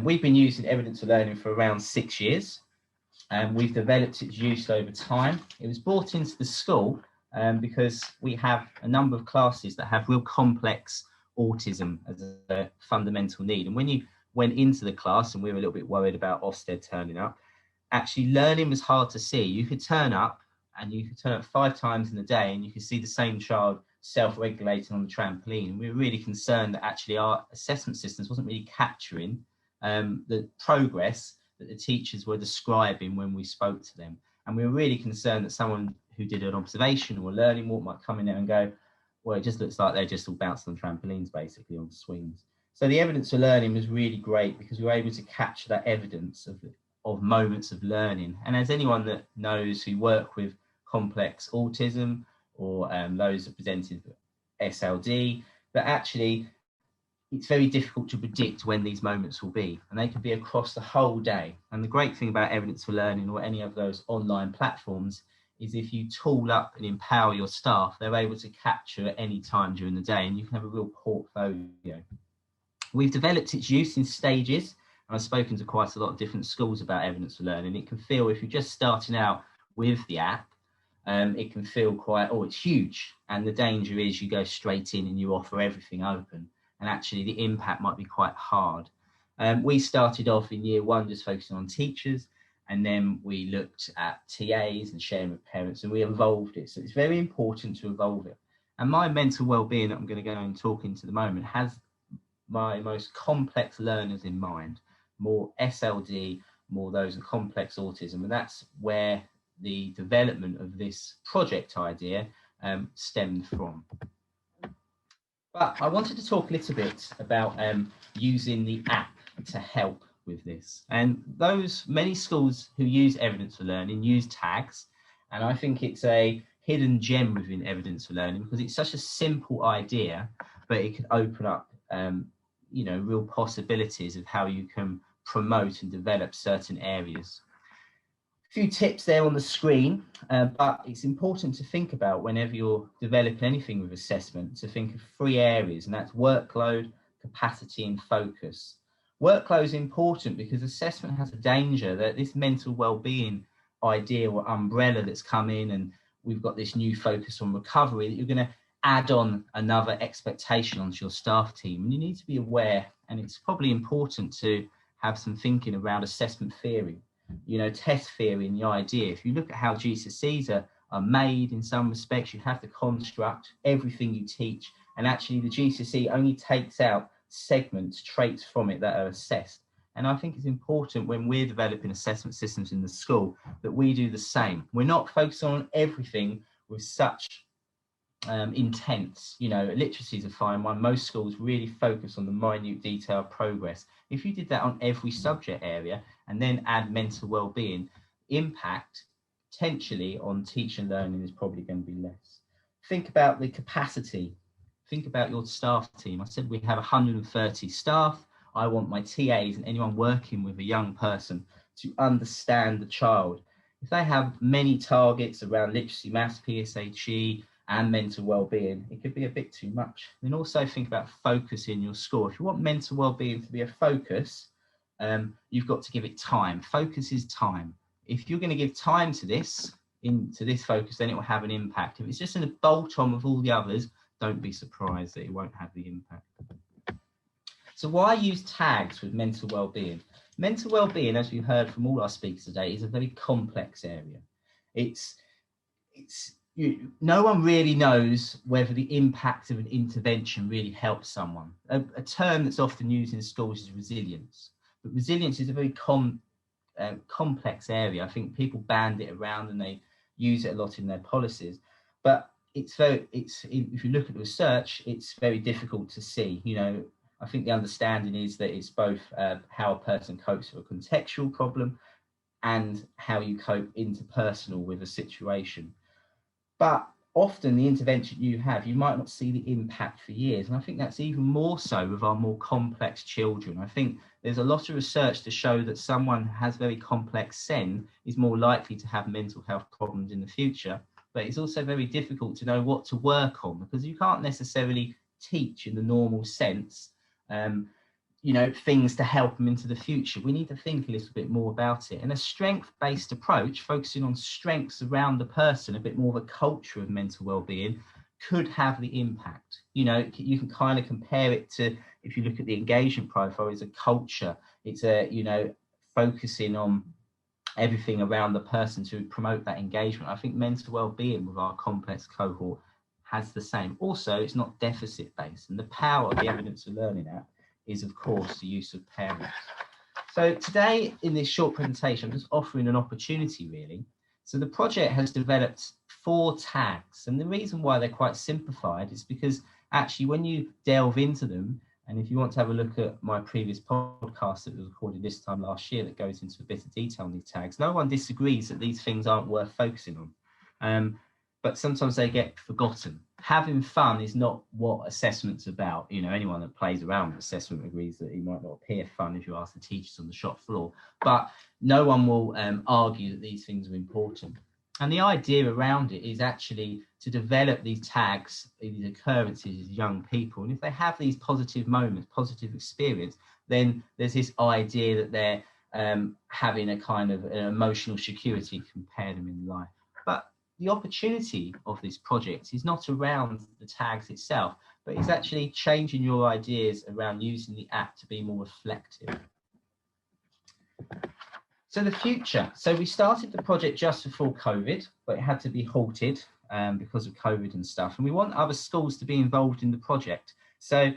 We've been using evidence for learning for around 6 years, and we've developed its use over time. It was brought into the school because we have a number of classes that have real complex autism as a fundamental need. And when you went into the class, and we were a little bit worried about Ofsted turning up, actually learning was hard to see. You could turn up, and you could turn up 5 times in a day, and you could see the same child self-regulating on the trampoline. And we were really concerned that actually our assessment systems wasn't really capturing the progress that the teachers were describing when we spoke to them. And we were really concerned that someone who did an observation or a learning walk might come in there and go, well, it just looks like they're just all bouncing on trampolines, basically, on swings. So the evidence for learning was really great because we were able to capture that evidence of moments of learning. And as anyone that knows who work with complex autism or those that presented SLD, that actually it's very difficult to predict when these moments will be, and they can be across the whole day. And the great thing about evidence for learning or any of those online platforms is if you tool up and empower your staff, they're able to capture at any time during the day, and you can have a real portfolio. We've developed its use in stages, and I've spoken to quite a lot of different schools about evidence for learning. It can feel, if you're just starting out with the app, it can feel quite, oh, it's huge. And the danger is you go straight in and you offer everything open. And actually the impact might be quite hard. We started off in year 1 just focusing on teachers, and then we looked at TAs and sharing with parents, and we evolved it. So it's very important to evolve it. And my mental well-being that I'm going to go and talk into the moment has my most complex learners in mind. more SLD, more those with complex autism. And that's where the development of this project idea stemmed from. But I wanted to talk a little bit about using the app to help with this. And those many schools who use evidence for learning use tags. And I think it's a hidden gem within evidence for learning because it's such a simple idea, but it could open up, you know, real possibilities of how you can promote and develop certain areas. A few tips there on the screen, but it's important to think about whenever you're developing anything with assessment to think of 3 areas, and that's workload, capacity and focus. Workload is important because assessment has a danger that this mental well-being idea or umbrella that's come in, and we've got this new focus on recovery, that you're going to add on another expectation onto your staff team. And you need to be aware, and it's probably important to have some thinking around assessment theory. You know, test theory and the idea. If you look at how GCSEs are made in some respects, you have to construct everything you teach, and actually the GCSE only takes out segments, traits from it that are assessed. And I think it's important when we're developing assessment systems in the school that we do the same. We're not focusing on everything with such intense, you know, literacy is a fine one. Most schools really focus on the minute detailed progress. If you did that on every subject area and then add mental well-being, impact potentially on teaching and learning is probably going to be less. Think about the capacity. Think about your staff team. I said we have 130 staff. I want my TAs and anyone working with a young person to understand the child. If they have many targets around literacy, maths, PSHE, and mental well-being, it could be a bit too much. Then also think about focus in your school. If you want mental well-being to be a focus, you've got to give it time. Focus is time. If you're going to give time to this focus, then it will have an impact. If it's just in a bolt-on with all the others, don't be surprised that it won't have the impact. So why use tags with mental well-being? Mental well-being, as we heard from all our speakers today, is a very complex area. No one really knows whether the impact of an intervention really helps someone. A term that's often used in schools is resilience. But resilience is a very complex area. I think people band it around and they use it a lot in their policies. But if you look at the research, it's very difficult to see. You know, I think the understanding is that it's both how a person copes with a contextual problem and how you cope interpersonal with a situation. But often the intervention you have, you might not see the impact for years. And I think that's even more so with our more complex children. I think there's a lot of research to show that someone who has very complex SEN is more likely to have mental health problems in the future. But it's also very difficult to know what to work on because you can't necessarily teach in the normal sense, you know, things to help them into the future. We need to think a little bit more about it. And a strength-based approach, focusing on strengths around the person, a bit more of a culture of mental well-being, could have the impact. You know, you can kind of compare it to, if you look at the engagement profile, it's a culture. It's a, you know, focusing on everything around the person to promote that engagement. I think mental well-being with our complex cohort has the same. Also, it's not deficit-based, and the power of the evidence for learning app is, of course, the use of parents. So today, in this short presentation, I'm just offering an opportunity, really. So the project has developed 4 tags, and the reason why they're quite simplified is because actually when you delve into them, and if you want to have a look at my previous podcast that was recorded this time last year that goes into a bit of detail on these tags, no one disagrees that these things aren't worth focusing on. But sometimes they get forgotten. Having fun is not what assessment's about. You know, anyone that plays around with assessment agrees that it might not appear fun if you ask the teachers on the shop floor, but no one will argue that these things are important. And the idea around it is actually to develop these tags, these occurrences as young people. And if they have these positive moments, positive experience, then there's this idea that they're having a kind of an emotional security to compare them in life. But the opportunity of this project is not around the tags itself, but it's actually changing your ideas around using the app to be more reflective. So the future. So we started the project just before COVID, but it had to be halted because of COVID and stuff. And we want other schools to be involved in the project. So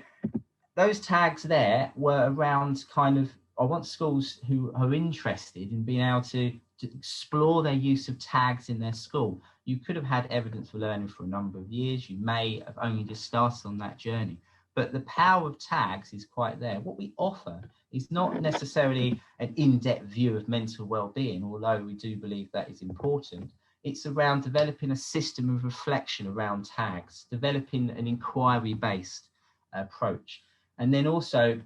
those tags there were around kind of I want schools who are interested in being able to explore their use of tags in their school. You could have had evidence for learning for a number of years. You may have only just started on that journey, but the power of tags is quite there. What we offer is not necessarily an in-depth view of mental well-being, although we do believe that is important. It's around developing a system of reflection around tags, developing an inquiry-based approach. And then also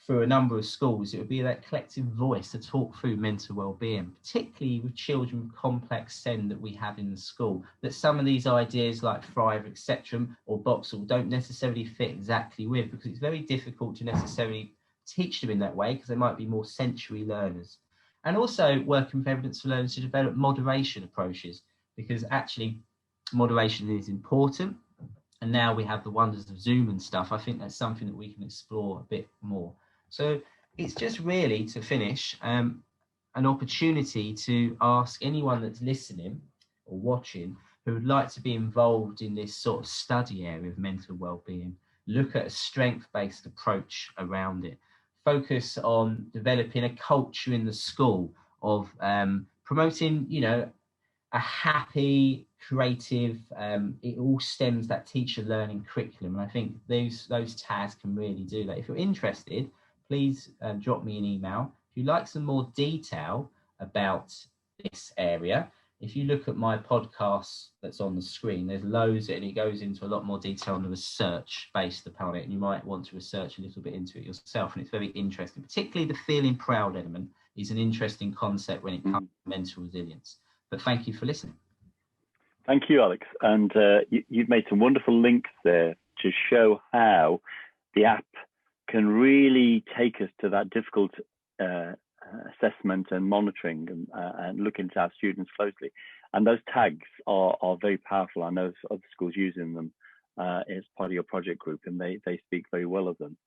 through a number of schools, it would be that collective voice to talk through mental well-being, particularly with children with complex SEND that we have in the school, that some of these ideas like Thrive, etc., or Boxall don't necessarily fit exactly with, because it's very difficult to necessarily teach them in that way, because they might be more sensory learners. And also working with evidence for learners to develop moderation approaches, because actually moderation is important. And now we have the wonders of Zoom and stuff. I think that's something that we can explore a bit more. So it's just really, to finish, an opportunity to ask anyone that's listening or watching who would like to be involved in this sort of study area of mental well-being, look at a strength-based approach around it, focus on developing a culture in the school of promoting, you know, a happy, creative, it all stems that teacher learning curriculum. And I think those tags can really do that. If you're interested, please drop me an email. If you'd like some more detail about this area, if you look at my podcast that's on the screen, there's loads, and it goes into a lot more detail on the research based upon it, and you might want to research a little bit into it yourself, and it's very interesting. Particularly the feeling proud element is an interesting concept when it comes to mental resilience. But thank you for listening. Thank you, Alex. And you've made some wonderful links there to show how the app can really take us to that difficult assessment and monitoring and look into our students closely. And those tags are very powerful. I know other schools using them as part of your project group, and they speak very well of them.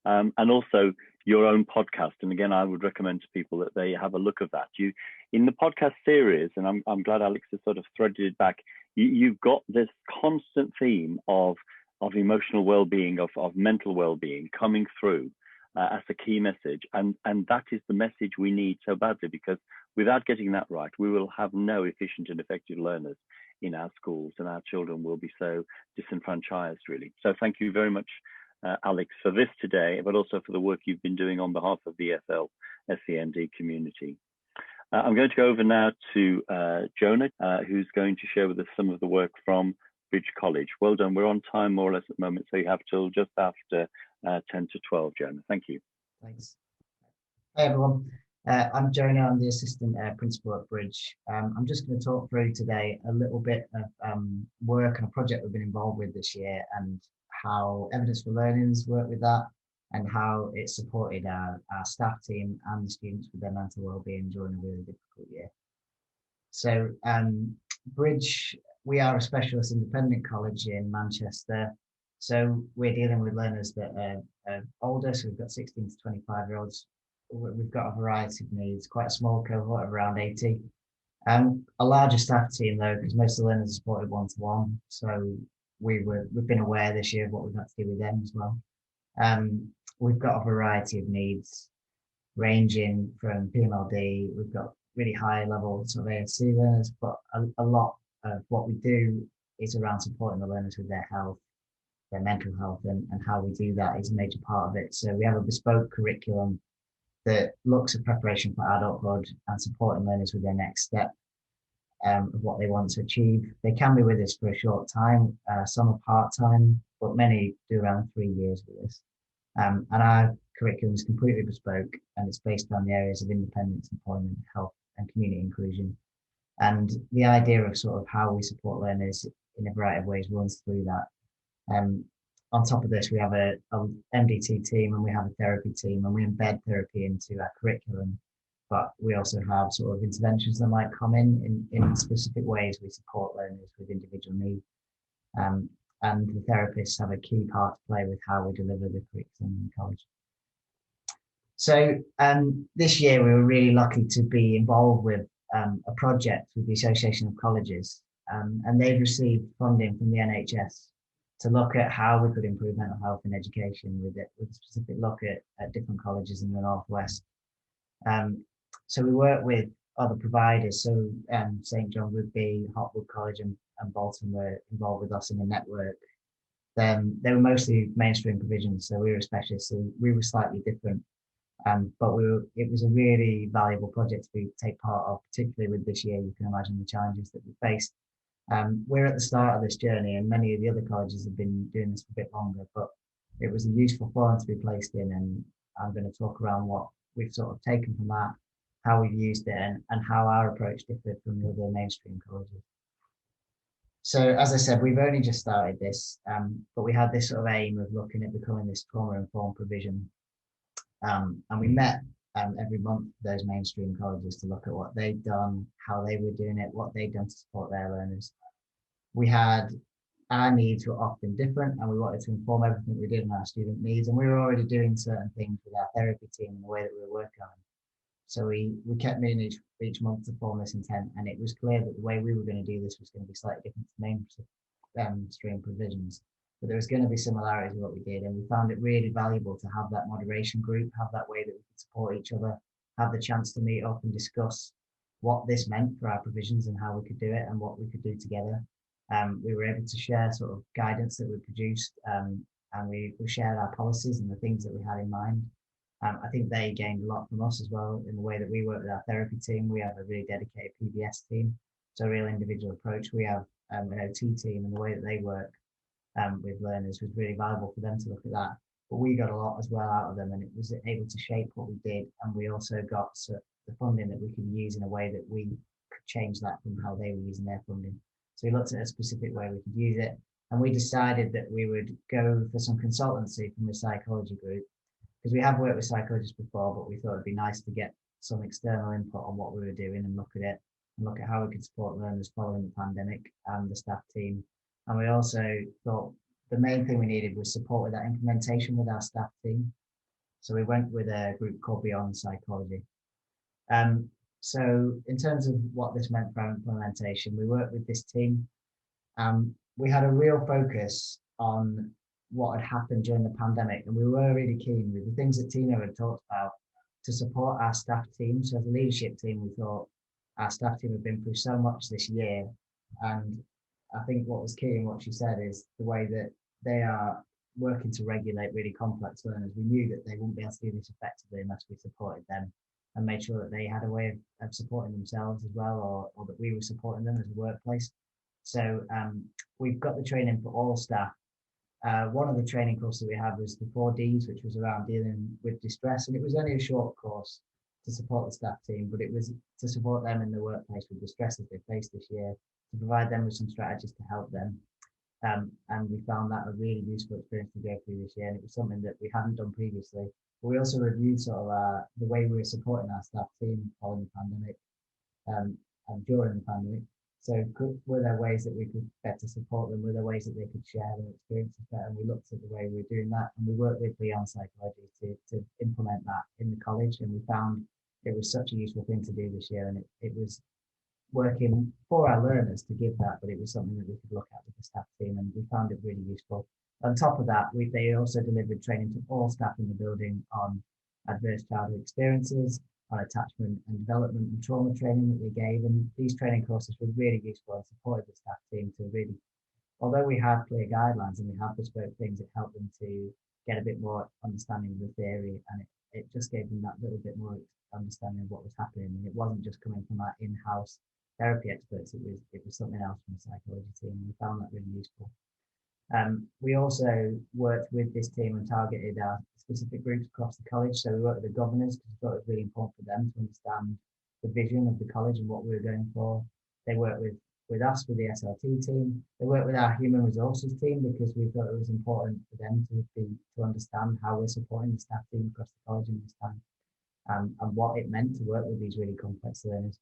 And also your own podcast. And again, I would recommend to people that they have a look at that. You, in the podcast series, and I'm glad Alex has sort of threaded it back, you've got this constant theme of emotional well-being, of mental well-being coming through as a key message. And that is the message we need so badly, because without getting that right, we will have no efficient and effective learners in our schools, and our children will be so disenfranchised, really. So thank you very much, Alex, for this today, but also for the work you've been doing on behalf of the SEND community. I'm going to go over now to Jonah, who's going to share with us some of the work from Bridge College. Well done. We're on time more or less at the moment, so you have till just after 10 to 12, Jonah. Thank you. Thanks. Hi, everyone. I'm Jonah. I'm the assistant principal at Bridge. I'm just going to talk through today a little bit of work and a project we've been involved with this year, and how Evidence for Learning's worked with that, and how it supported our staff team and the students with their mental wellbeing during a really difficult year. So Bridge, we are a specialist independent college in Manchester. So we're dealing with learners that are older, so we've got 16 to 25-year-olds. We've got a variety of needs, quite a small cohort of around 80. A larger staff team though, because most of the learners are supported one-to-one. So we've been aware this year of what we've had to do with them as well. We've got a variety of needs, ranging from PMLD. We've got really high level sort of ASC learners, but a lot of what we do is around supporting the learners with their health, their mental health, and how we do that is a major part of it. So we have a bespoke curriculum that looks at preparation for adulthood and supporting learners with their next step of what they want to achieve. They can be with us for a short time, some are part-time, but many do around 3 years with us. And our curriculum is completely bespoke, and it's based on the areas of independence, employment, health, and community inclusion. And the idea of sort of how we support learners in a variety of ways runs through that. On top of this, we have a MDT team, and we have a therapy team, and we embed therapy into our curriculum. But we also have sort of interventions that might come in specific ways we support learners with individual needs. And the therapists have a key part to play with how we deliver the curriculum in the college. So this year we were really lucky to be involved with a project with the Association of Colleges, and they've received funding from the NHS to look at how we could improve mental health in education with a specific look at different colleges in the Northwest. So we work with other providers. So St John Woodby, Hotwood College and Bolton were involved with us in the network. Then they were mostly mainstream provisions, so we were specialists, so we were slightly different. But it was a really valuable project to take part of, particularly with this year. You can imagine the challenges that we faced. We're at the start of this journey, and many of the other colleges have been doing this for a bit longer, but it was a useful forum to be placed in, and I'm going to talk around what we've sort of taken from that, how we've used it, and how our approach differed from the other mainstream colleges. So as I said, we've only just started this, but we had this sort of aim of looking at becoming this trauma-informed provision. And we met every month those mainstream colleges to look at what they'd done, how they were doing it, what they'd done to support their learners. We had, our needs were often different, and we wanted to inform everything we did on our student needs, and we were already doing certain things with our therapy team and the way that we were working on it. So we kept meeting each month to form this intent, and it was clear that the way we were going to do this was going to be slightly different to mainstream provisions. But there was going to be similarities with what we did, and we found it really valuable to have that moderation group, have that way that we could support each other, have the chance to meet up and discuss what this meant for our provisions and how we could do it and what we could do together. We were able to share sort of guidance that we produced, and we shared our policies and the things that we had in mind. I think they gained a lot from us as well in the way that we work with our therapy team. We have a really dedicated PBS team, so a real individual approach. We have an OT team, and the way that they work with learners was really valuable for them to look at that. But we got a lot as well out of them, and it was able to shape what we did. And we also got the funding that we could use in a way that we could change that from how they were using their funding. So we looked at a specific way we could use it, and we decided that we would go for some consultancy from a psychology group, because we have worked with psychologists before, but we thought it'd be nice to get some external input on what we were doing and look at it and look at how we could support learners following the pandemic and the staff team. And we also thought the main thing we needed was support with that implementation with our staff team. So we went with a group called Beyond Psychology. So in terms of what this meant for implementation, we worked with this team. We had a real focus on what had happened during the pandemic, and we were really keen with the things that Tina had talked about to support our staff team. So as a leadership team, we thought our staff team have been through so much this year, and I think what was key in what she said is the way that they are working to regulate really complex learners. We knew that they wouldn't be able to do this effectively unless we supported them and made sure that they had a way of supporting themselves as well, or that we were supporting them as a workplace. So we've got the training for all staff. One of the training courses we had was the 4Ds, which was around dealing with distress, and it was only a short course to support the staff team, but it was to support them in the workplace with the stresses they faced this year, to provide them with some strategies to help them. And we found that a really useful experience to go through this year, and it was something that we hadn't done previously. But we also reviewed sort of the way we were supporting our staff team following the pandemic and during the pandemic. So were there ways that we could better support them? Were there ways that they could share their experiences better? And we looked at the way we were doing that, and we worked with Beyond Psychology to implement that in the college. And we found it was such a useful thing to do this year, and it was working for our learners to give that, but it was something that we could look at with the staff team, and we found it really useful. On top of that, they also delivered training to all staff in the building on adverse childhood experiences, on attachment and development and trauma training that we gave. And these training courses were really useful and supported the staff team to really, although we had clear guidelines and we had bespoke things, it helped them to get a bit more understanding of the theory, and it just gave them that little bit more understanding of what was happening. And it wasn't just coming from our in-house therapy experts, it was something else from the psychology team, and we found that really useful. We also worked with this team and targeted our specific groups across the college. So we worked with the governors because we thought it was really important for them to understand the vision of the college and what we were going for. They worked with us, with the SLT team. They worked with our human resources team because we thought it was important for them to understand how we're supporting the staff team across the college in this time, and what it meant to work with these really complex learners.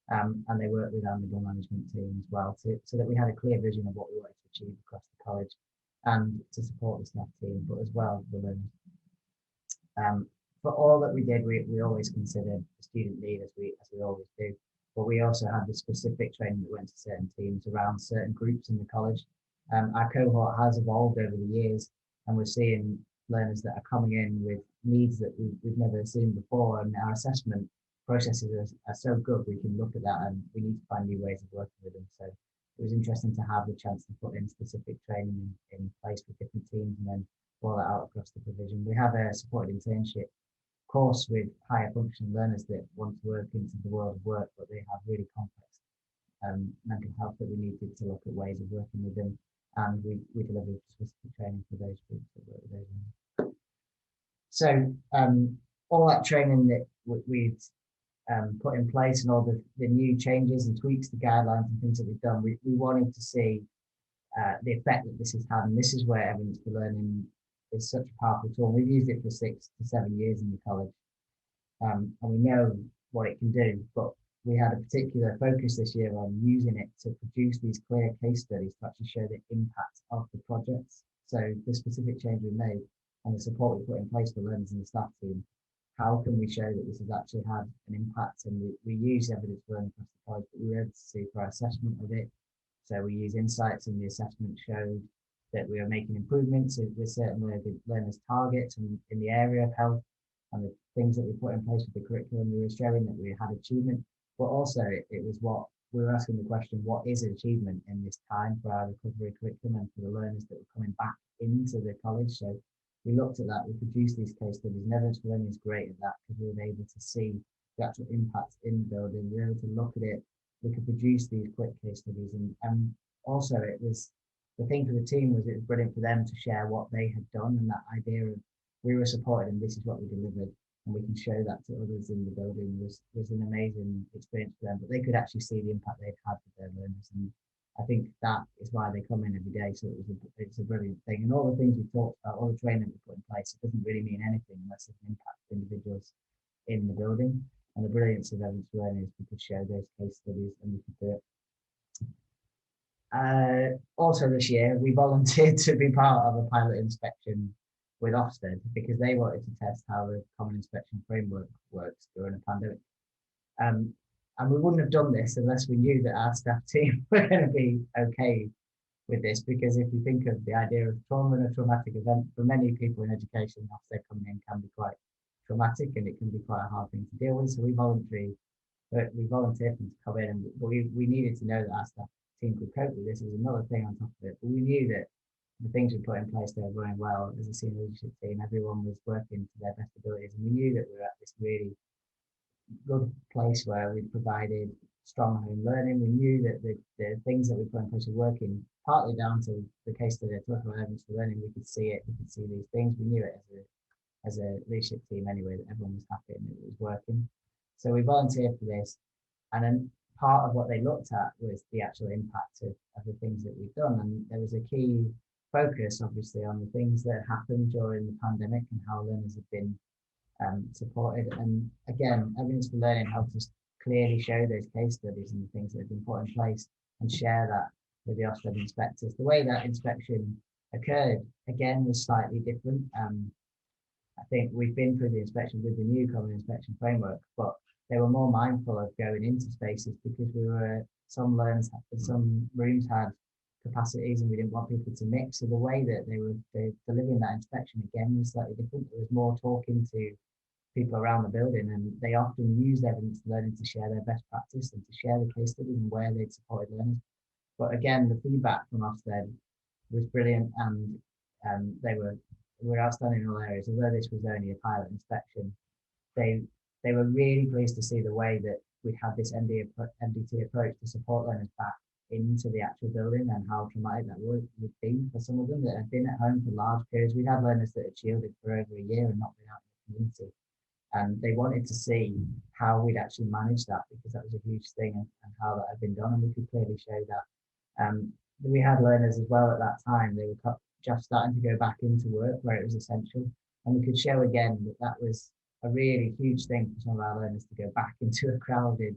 And they worked with our middle management team as well, so that we had a clear vision of what we wanted to achieve across the college and to support the staff team, but as well the learners. For all that we did, we always considered the student need, as we always do, but we also had the specific training that went to certain teams around certain groups in the college. Our cohort has evolved over the years, and we're seeing learners that are coming in with needs that we've never seen before, and our assessment processes are so good. We can look at that, and we need to find new ways of working with them. So it was interesting to have the chance to put in specific training in place with different teams and then roll that out across the provision. We have a supported internship course with higher functioning learners that want to work into the world of work, but they have really complex mental health that we needed to look at ways of working with them, and we delivered specific training for those groups that work with those. So all that training that we'd put in place and all the new changes and tweaks to guidelines and things that we've done, we wanted to see the effect that this has had, and this is where evidence for learning is such a powerful tool. We've used it for 6 to 7 years in the college, and we know what it can do, but we had a particular focus this year on using it to produce these clear case studies to actually show the impact of the projects. So the specific change we made and the support we put in place for learners and the staff team, how can we show that this has actually had an impact? And we use evidence for learning across the college, but we were able to see for our assessment of it. So we use insights, and the assessment showed that we were making improvements with certain learners' targets and in the area of health, and the things that we put in place with the curriculum. We were showing that we had achievement, but also it was what we were asking the question: what is achievement in this time for our recovery curriculum and for the learners that were coming back into the college? So we looked at that. We produced these case studies, and evidence for learning is great at that because we were able to see the actual impact in the building. We were able to look at it. We could produce these quick case studies, and also it was the thing for the team was it was brilliant for them to share what they had done, and that idea of we were supported and this is what we delivered, and we can show that to others in the building was an amazing experience for them. But they could actually see the impact they'd had with their learners, and I think that is why they come in every day. So it's a brilliant thing, and all the things we talked about, all the training we put in place, it doesn't really mean anything unless it's an impact for individuals in the building. And the brilliance of evidence for learning is we could show those case studies and we could do it. Also this year, we volunteered to be part of a pilot inspection with Ofsted because they wanted to test how the Common Inspection Framework works during a pandemic. And we wouldn't have done this unless we knew that our staff team were going to be okay with this, because if you think of the idea of trauma and a traumatic event, for many people in education, Ofsted coming in can be quite traumatic and it can be quite a hard thing to deal with. So we volunteered them to come in, and we needed to know that our staff team could cope with this. There was another thing on top of it, but we knew that the things we put in place there were running well. As a senior leadership team, everyone was working to their best abilities, and we knew that we were at this really good place where we provided strong home learning. We knew that the things that we put in place were working, partly down to the case study I talked about evidence for learning. We could see it, we could see these things. We knew it as a leadership team anyway, that everyone was happy and it was working. So we volunteered for this, and then part of what they looked at was the actual impact of the things that we've done. And there was a key focus, obviously, on the things that happened during the pandemic and how learners have been supported. And again, evidence for learning helps us clearly show those case studies and the things that have been put in place and share that with the Ofsted inspectors. The way that inspection occurred, again, was slightly different. I think we've been through the inspection with the new Common Inspection Framework, but they were more mindful of going into spaces because some rooms had capacities and we didn't want people to mix. So the way that they were delivering that inspection again was slightly different. There was more talking to people around the building, and they often used evidence for learning to share their best practice and to share the case studies and where they'd supported learners. But again, the feedback from Ofsted was brilliant, and they were outstanding in all areas. Although this was only a pilot inspection, they were really pleased to see the way that we had this MDT approach to support learners back into the actual building, and how traumatic that would be for some of them that had been at home for large periods. We'd had learners that had shielded for over a year and not been out in the community, and they wanted to see how we'd actually managed that, because that was a huge thing, and how that had been done, and we could clearly show that. We had learners as well at that time. They were just starting to go back into work where it was essential, and we could show again that was a really huge thing for some of our learners to go back into a crowded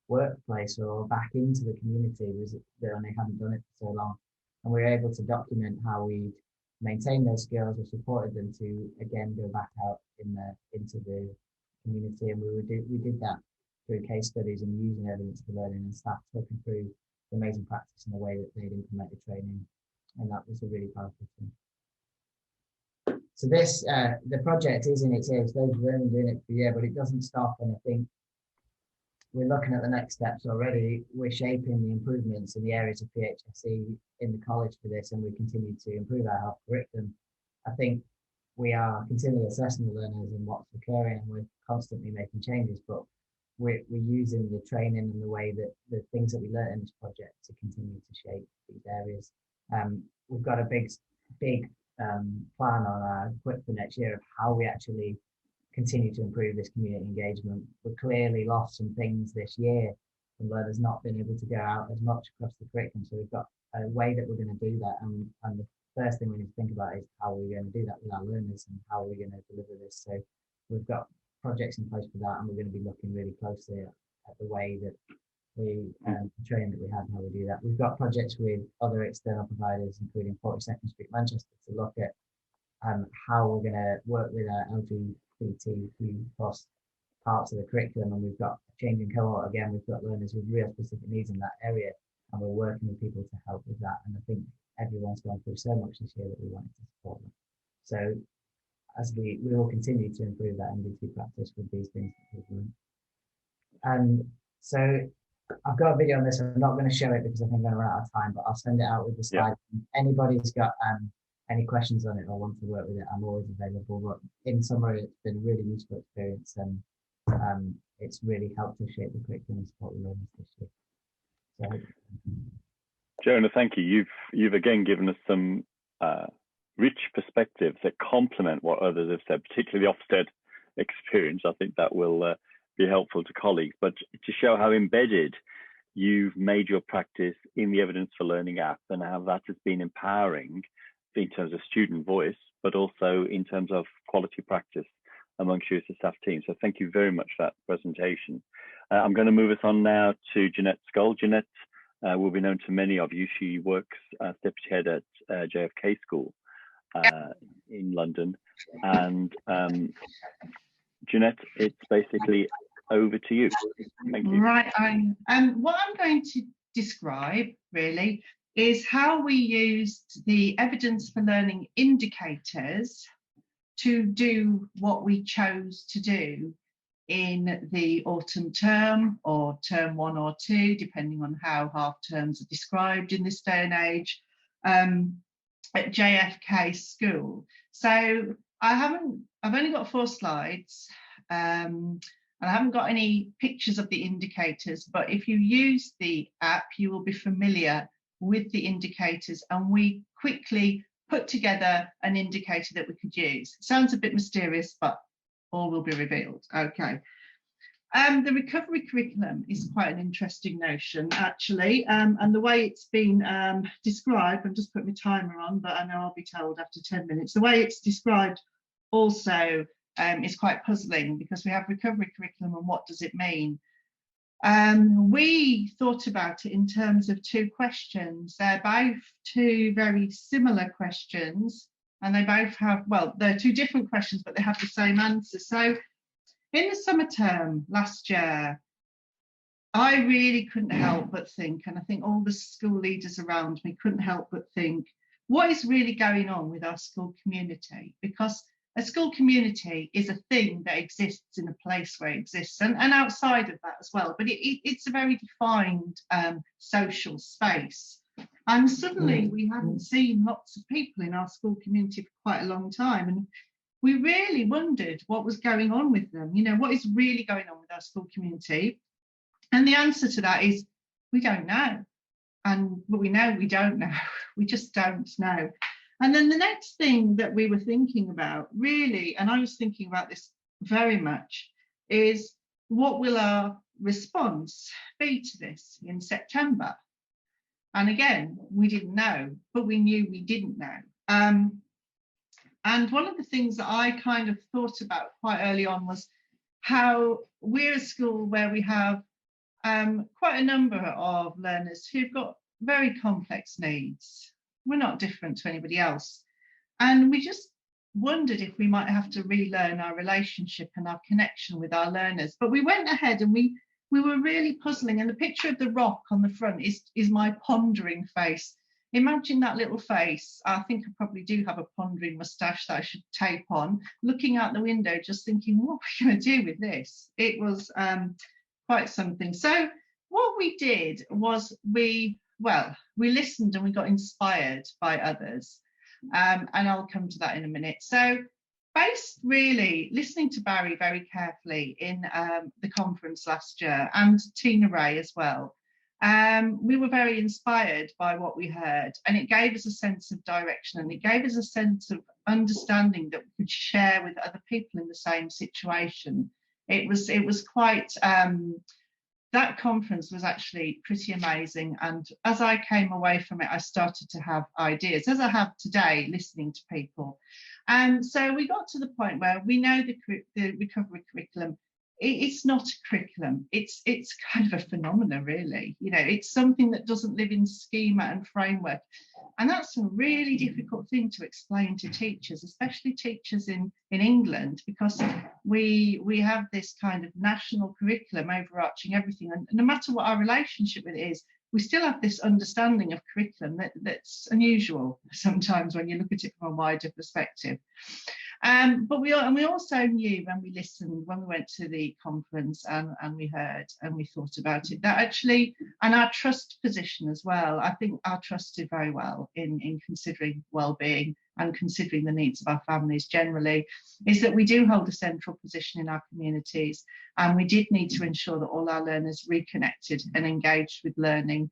workplace or back into the community, was that they hadn't done it for so long. And we were able to document how we maintained those skills or supported them to again go back out into the community. And we did that through case studies and using evidence for learning, and staff talking through the amazing practice and the way that they'd implemented training. And that was a really powerful thing. So this, the project is in its early stage. We're only doing it for a year, but it doesn't stop. And I think we're looking at the next steps already. We're shaping the improvements in the areas of PHSE in the college for this, and we continue to improve our health curriculum. I think we are continually assessing the learners and what's occurring, and we're constantly making changes, but we're using the training and the way that the things that we learn in this project to continue to shape these areas. We've got a big plan on our quip for next year of how we actually continue to improve this community engagement. We clearly lost some things this year from learners not being able to go out as much across the curriculum. So we've got a way that we're going to do that. And the first thing we need to think about is how we're going to do that with our learners and how we're going to deliver this. So we've got projects in place for that, and we're going to be looking really closely at the way that we the training that we have and how we do that. We've got projects with other external providers, including 42nd Street Manchester, to look at how we're going to work with our LGBTQ+ parts of the curriculum. And we've got a changing cohort again. We've got learners with real specific needs in that area, and we're working with people to help with that. And I think everyone's gone through so much this year that we wanted to support them. So as we will continue to improve that MDT practice with these things that we've learned. And so I've got a video on this. I'm not going to show it because I think I'm going to run out of time, but I'll send it out with the slide. Yeah. Anybody's got any questions on it or want to work with it, I'm always available. But in summary, it's been a really useful experience, and it's really helped to shape the curriculum and support the learners this year. So, Jonah, thank you. You've again given us some rich perspectives that complement what others have said, particularly the Ofsted experience. I think that will be helpful to colleagues, but to show how embedded you've made your practice in the Evidence for Learning app and how that has been empowering in terms of student voice, but also in terms of quality practice amongst you as a staff team. So thank you very much for that presentation. I'm going to move us on now to Jeanette Skull. Jeanette will be known to many of you. She works as deputy head at JFK School in London. And Jeanette, it's basically over to you. Thank you. Right. What I'm going to describe really is how we used the Evidence for Learning indicators to do what we chose to do in the autumn term or term 1 or 2, depending on how half terms are described in this day and age, at JFK School. So I've only got 4 slides. And I haven't got any pictures of the indicators, but if you use the app, you will be familiar with the indicators, and we quickly put together an indicator that we could use. It sounds a bit mysterious, but all will be revealed. Okay. The recovery curriculum is quite an interesting notion, actually, and the way it's been described, I'm just putting my timer on, but I know I'll be told after 10 minutes. The way it's described also is quite puzzling, because we have recovery curriculum and what does it mean? We thought about it in terms of 2 questions. They're both 2 very similar questions, and they both have, well, they're 2 different questions, but they have the same answer. So in the summer term last year, I really couldn't help but think, and I think all the school leaders around me couldn't help but think, what is really going on with our school community? Because a school community is a thing that exists in a place where it exists, and outside of that as well. But it's a very defined social space. And suddenly we hadn't seen lots of people in our school community for quite a long time. And we really wondered what was going on with them. You know, what is really going on with our school community? And the answer to that is, we don't know. And what we know, we don't know. We just don't know. And then the next thing that we were thinking about, really, and I was thinking about this very much, is what will our response be to this in September? And again, we didn't know, but we knew we didn't know. And one of the things that I kind of thought about quite early on was how we're a school where we have quite a number of learners who've got very complex needs. We're not different to anybody else. And we just wondered if we might have to relearn our relationship and our connection with our learners. But we went ahead and we were really puzzling. And the picture of the rock on the front is my pondering face. imagine that little face. I think I probably do have a pondering moustache that I should tape on, looking out the window, just thinking, what are we going to do with this? It was quite something. So what we did was we listened and we got inspired by others. And I'll come to that in a minute. So based really listening to Barry very carefully in the conference last year, and Tina Rae as well, we were very inspired by what we heard, and it gave us a sense of direction, and it gave us a sense of understanding that we could share with other people in the same situation. It was quite that conference was actually pretty amazing, and as I came away from it, I started to have ideas, as I have today, listening to people. And so we got to the point where we know the recovery curriculum, it's not a curriculum, it's kind of a phenomenon, really. You know, it's something that doesn't live in schema and framework, and that's a really difficult thing to explain to teachers, especially teachers in England, because we have this kind of national curriculum overarching everything, and no matter what our relationship with it is, we still have this understanding of curriculum that's unusual sometimes when you look at it from a wider perspective. But we also knew when we listened, when we went to the conference and we heard and we thought about it, that actually, and our trust position as well, I think our trust did very well in considering well-being and considering the needs of our families generally, is that we do hold a central position in our communities, and we did need to ensure that all our learners reconnected and engaged with learning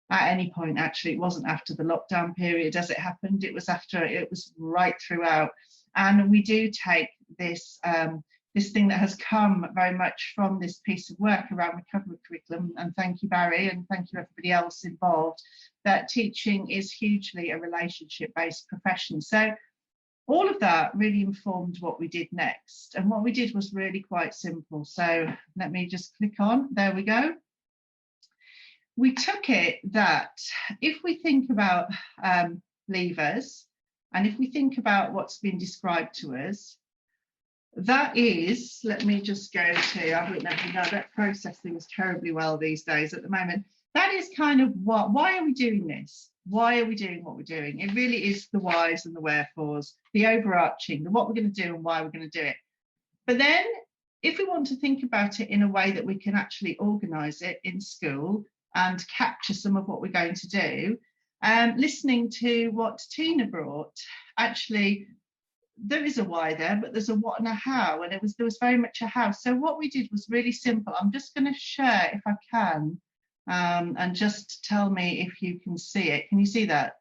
at any point. Actually, it wasn't after the lockdown period as it happened, it was after, it was right throughout. And we do take this this thing that has come very much from this piece of work around recovery curriculum, and thank you, Barry, and thank you everybody else involved, that teaching is hugely a relationship-based profession. So all of that really informed what we did next, and what we did was really quite simple. So let me just click on, there we go. We took it that if we think about levers, and if we think about what's been described to us, that is, let me just go to, I don't know if you know, that process things terribly well these days at the moment. That is kind of what, why are we doing this? Why are we doing what we're doing? It really is the whys and the wherefores, the overarching, the what we're going to do and why we're going to do it. But then if we want to think about it in a way that we can actually organise it in school and capture some of what we're going to do, listening to what Tina brought, actually, there is a why there, but there's a what and a how, and there was very much a how. So what we did was really simple. I'm just going to share if I can, and just tell me if you can see it. Can you see that?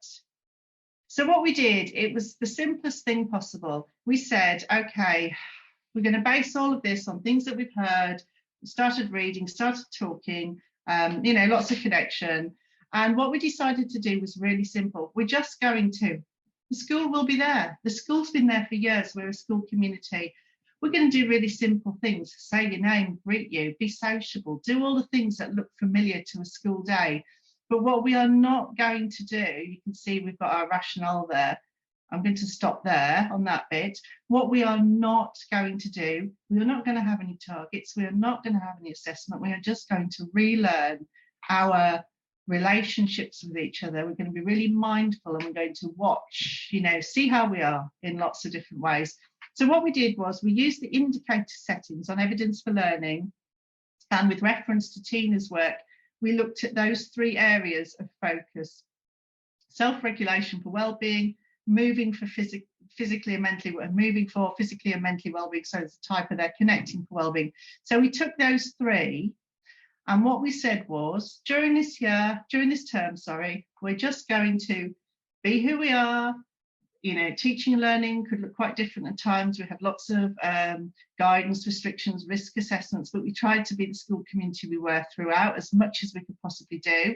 So what we did, it was the simplest thing possible. We said, okay, we're going to base all of this on things that we've heard, started reading, started talking, lots of connection. And what we decided to do was really simple. We're just going to, the school will be there. The school's been there for years. We're a school community. We're going to do really simple things. Say your name, greet you, be sociable, do all the things that look familiar to a school day. But what we are not going to do, you can see we've got our rationale there. I'm going to stop there on that bit. What we are not going to do, we are not going to have any targets. We are not going to have any assessment. We are just going to relearn our relationships with each other. We're going to be really mindful, and we're going to watch, see how we are in lots of different ways. So what we did was we used the indicator settings on Evidence for Learning, and with reference to Tina's work, we looked at those three areas of focus: self-regulation for well-being, moving for physically and mentally, and moving for physically and mentally well-being. So it's a type of their connecting for well-being. So we took those three, and what we said was, during this term, we're just going to be who we are. Teaching and learning could look quite different at times. We had lots of guidance, restrictions, risk assessments, but we tried to be the school community we were throughout as much as we could possibly do.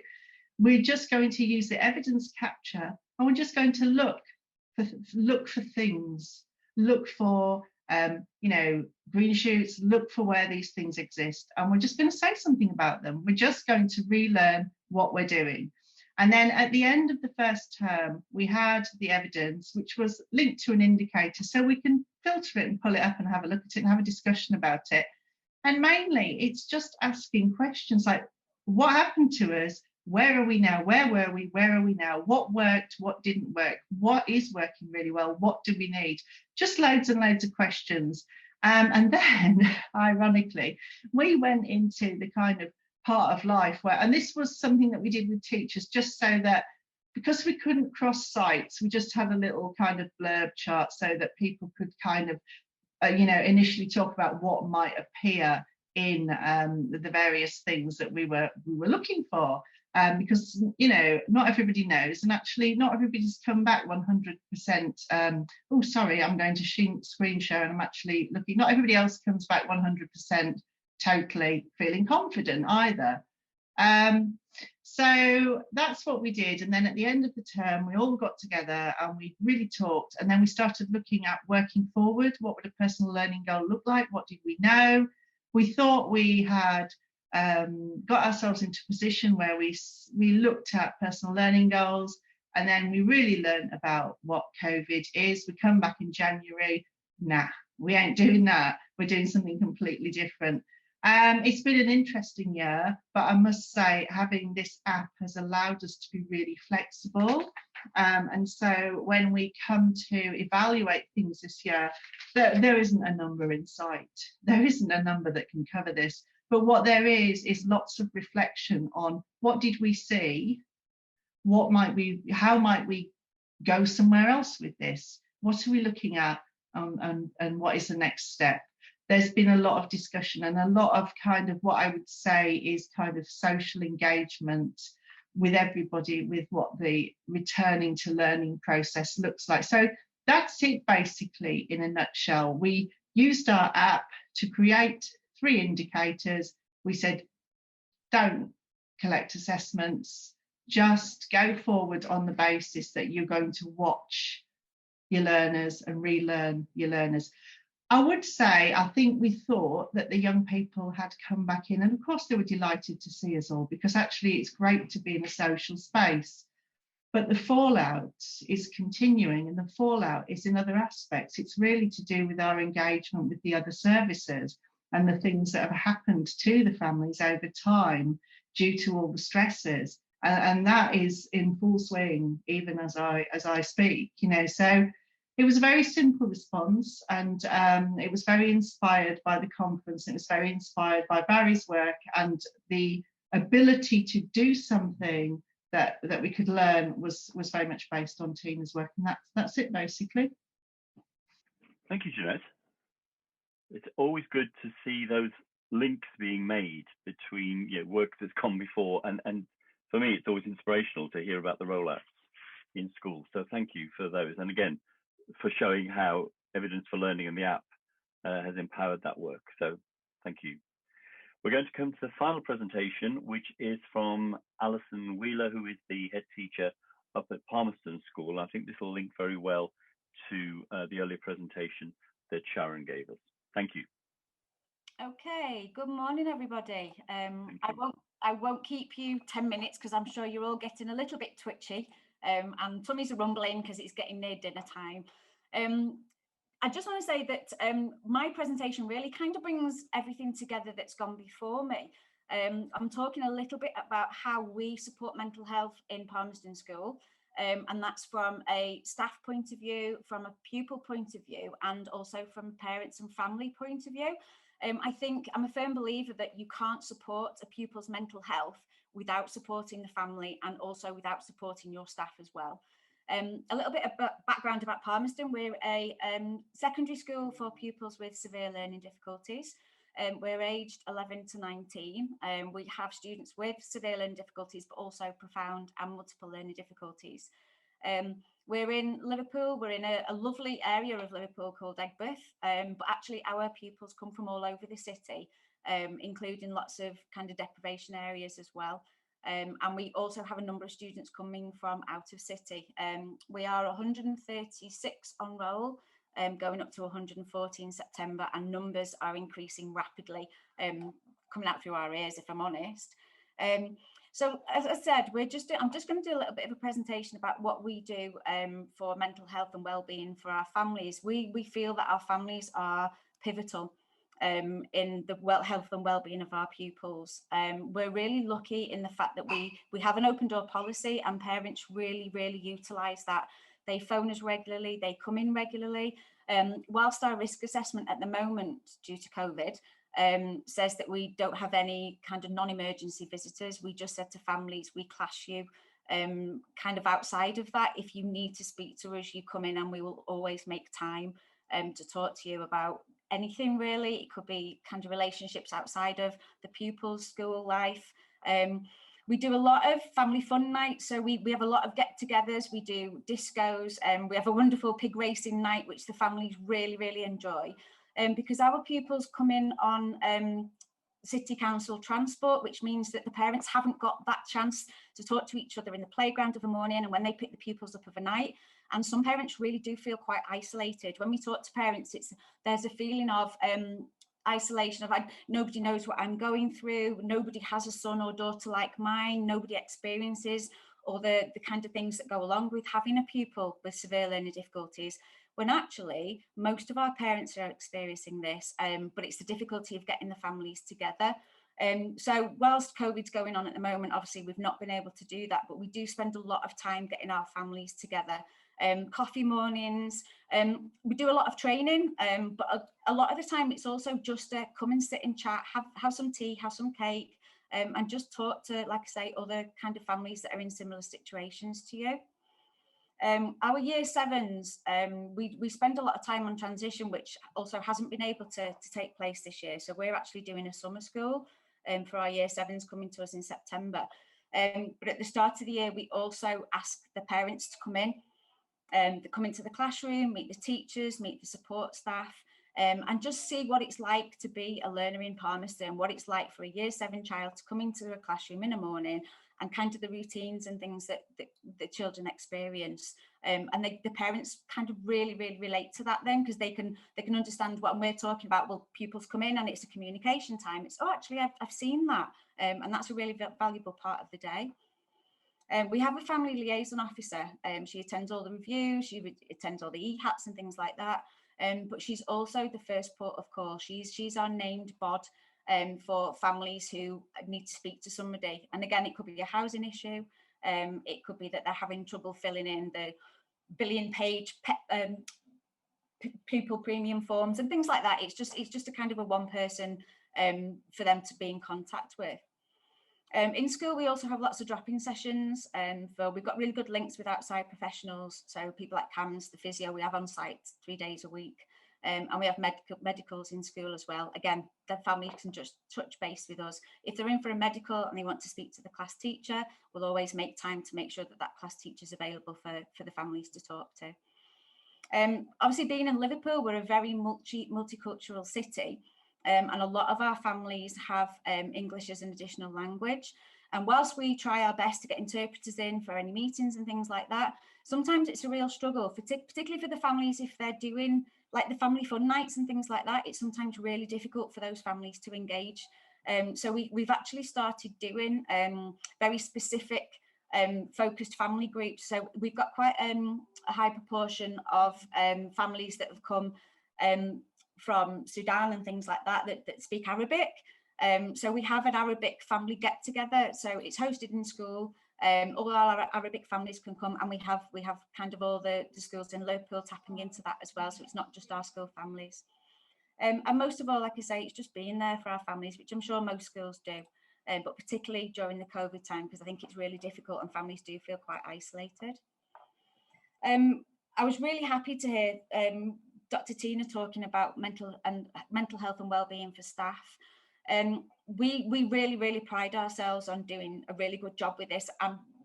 We're just going to use the evidence capture, and we're just going to look for things, look for green shoots, look for where these things exist, and we're just going to say something about them. We're just going to relearn what we're doing. And then at the end of the first term, we had the evidence, which was linked to an indicator, so we can filter it and pull it up and have a look at it and have a discussion about it. And mainly it's just asking questions like, what happened to us? Where are we now? Where were we? Where are we now? What worked? What didn't work? What is working really well? What do we need? Just loads and loads of questions. And then, ironically, we went into the kind of part of life where, and this was something that we did with teachers, just so that, because we couldn't cross sites, we just had a little kind of blurb chart so that people could kind of, initially talk about what might appear in the various things that we were looking for. Because, not everybody knows, and actually not everybody's come back 100%. Oh, sorry, I'm going to screen share and I'm actually looking. Not everybody else comes back 100% totally feeling confident either. So that's what we did. And then at the end of the term, we all got together and we really talked. And then we started looking at working forward. What would a personal learning goal look like? What did we know? We thought we had got ourselves into a position where we looked at personal learning goals, and then we really learned about what COVID is. We come back in January, nah, we ain't doing that. We're doing something completely different. It's been an interesting year, but I must say having this app has allowed us to be really flexible. And so when we come to evaluate things this year, there isn't a number in sight. There isn't a number that can cover this. But what there is lots of reflection on what did we see, how might we go somewhere else with this? What are we looking at, and what is the next step? There's been a lot of discussion and a lot of kind of what I would say is kind of social engagement with everybody with what the returning to learning process looks like. So that's it basically in a nutshell. We used our app to create 3 indicators. We said, don't collect assessments, just go forward on the basis that you're going to watch your learners and relearn your learners. I would say, I think we thought that the young people had come back in, and of course they were delighted to see us all, because actually it's great to be in a social space. But the fallout is continuing, and the fallout is in other aspects. It's really to do with our engagement with the other services and the things that have happened to the families over time due to all the stresses. And that is in full swing, even as I speak, so it was a very simple response, and it was very inspired by the conference. It was very inspired by Barry's work and the ability to do something that we could learn was very much based on Tina's work. And that's it, basically. Thank you, Jeanette. It's always good to see those links being made between work that's gone before. And for me, it's always inspirational to hear about the rollouts in schools. So thank you for those. And again, for showing how Evidence for Learning and the app has empowered that work. So thank you. We're going to come to the final presentation, which is from Alison Wheeler, who is the head teacher up at Palmerston School. I think this will link very well to the earlier presentation that Sharon gave us. Thank you. Okay, good morning, everybody. I won't keep you 10 minutes because I'm sure you're all getting a little bit twitchy. And tummies are rumbling because it's getting near dinner time. I just want to say that my presentation really kind of brings everything together that's gone before me. I'm talking a little bit about how we support mental health in Palmerston School, and that's from a staff point of view, from a pupil point of view, and also from a parents and family point of view. I think I'm a firm believer that you can't support a pupil's mental health without supporting the family and also without supporting your staff as well. A little bit of background about Palmerston. We're a secondary school for pupils with severe learning difficulties. We're aged 11 to 19. We have students with severe learning difficulties, but also profound and multiple learning difficulties. We're in Liverpool. We're in a lovely area of Liverpool called Egbert, but actually our pupils come from all over the city, including lots of kind of deprivation areas as well. And we also have a number of students coming from out of city. We are 136 on roll, going up to 140 in September, and numbers are increasing rapidly, coming out through our ears, if I'm honest. So as I said, I'm just going to do a little bit of a presentation about what we do for mental health and well-being for our families. We feel that our families are pivotal. in the health and well-being of our pupils. We're really lucky in the fact that we have an open door policy, and parents really utilise that. They phone us regularly, they come in regularly. Whilst our risk assessment at the moment, due to COVID, says that we don't have any kind of non-emergency visitors, we just said to families, we class you kind of outside of that. If you need to speak to us, you come in and we will always make time to talk to you about anything really. It could be kind of relationships outside of the pupils' school life. We do a lot of family fun nights, so we have a lot of get-togethers, we do discos, we have a wonderful pig racing night, which the families really enjoy. Because our pupils come in on city council transport, which means that the parents haven't got that chance to talk to each other in the playground of a morning and when they pick the pupils up of a night. And some parents really do feel quite isolated. When we talk to parents, there's a feeling of isolation, of nobody knows what I'm going through, nobody has a son or daughter like mine, nobody experiences all the kind of things that go along with having a pupil with severe learning difficulties, when actually most of our parents are experiencing this, but it's the difficulty of getting the families together. So whilst COVID's going on at the moment, obviously we've not been able to do that, but we do spend a lot of time getting our families together. Coffee mornings, we do a lot of training, but a lot of the time it's also just come and sit and chat, have some tea, have some cake, and just talk to, like I say, other kind of families that are in similar situations to you. Our year sevens, we spend a lot of time on transition, which also hasn't been able to take place this year. So we're actually doing a summer school for our year sevens coming to us in September. But at the start of the year, we also ask the parents to come in. They come into the classroom, meet the teachers, meet the support staff, and just see what it's like to be a learner in Palmerston, what it's like for a year 7 child to come into a classroom in the morning and kind of the routines and things that the children experience. And the parents kind of really relate to that then, because they can understand what we're talking about. Well, pupils come in and it's a communication time. It's, oh, actually, I've seen that. And that's a really valuable part of the day. We have a family liaison officer. She attends all the reviews, she attends all the EHATs and things like that. But she's also the first port of call. She's our named bod for families who need to speak to somebody. And again, it could be a housing issue. It could be that they're having trouble filling in the billion-page pupil premium forms and things like that. It's just a kind of a one person for them to be in contact with. In school, we also have lots of drop-in sessions, we've got really good links with outside professionals. So people like CAMS, the physio, we have on site 3 days a week. And we have medicals in school as well. Again, the family can just touch base with us. If they're in for a medical and they want to speak to the class teacher, we'll always make time to make sure that class teacher is available for the families to talk to. Obviously, being in Liverpool, we're a very multicultural city. And a lot of our families have English as an additional language. And whilst we try our best to get interpreters in for any meetings and things like that, sometimes it's a real struggle, particularly for the families if they're doing like the family fun nights and things like that. It's sometimes really difficult for those families to engage. So we've actually started doing very specific focused family groups. So we've got quite a high proportion of families that have come from Sudan and things like that speak Arabic. So we have an Arabic family get together. So it's hosted in school. All our Arabic families can come, and we have kind of all the schools in Liverpool tapping into that as well. So it's not just our school families. And most of all, like I say, it's just being there for our families, which I'm sure most schools do, but particularly during the COVID time, because I think it's really difficult and families do feel quite isolated. I was really happy to hear Dr. Tina talking about mental health and well-being for staff. We really pride ourselves on doing a really good job with this.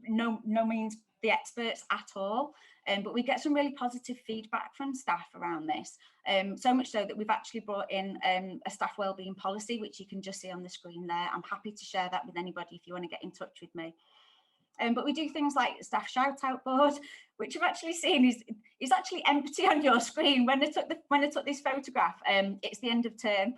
No means the experts at all, but we get some really positive feedback from staff around this. So much so that we've actually brought in a staff wellbeing policy, which you can just see on the screen there. I'm happy to share that with anybody if you want to get in touch with me. But we do things like staff shout out board, which I've actually seen is actually empty on your screen. When I took this photograph, it's the end of term,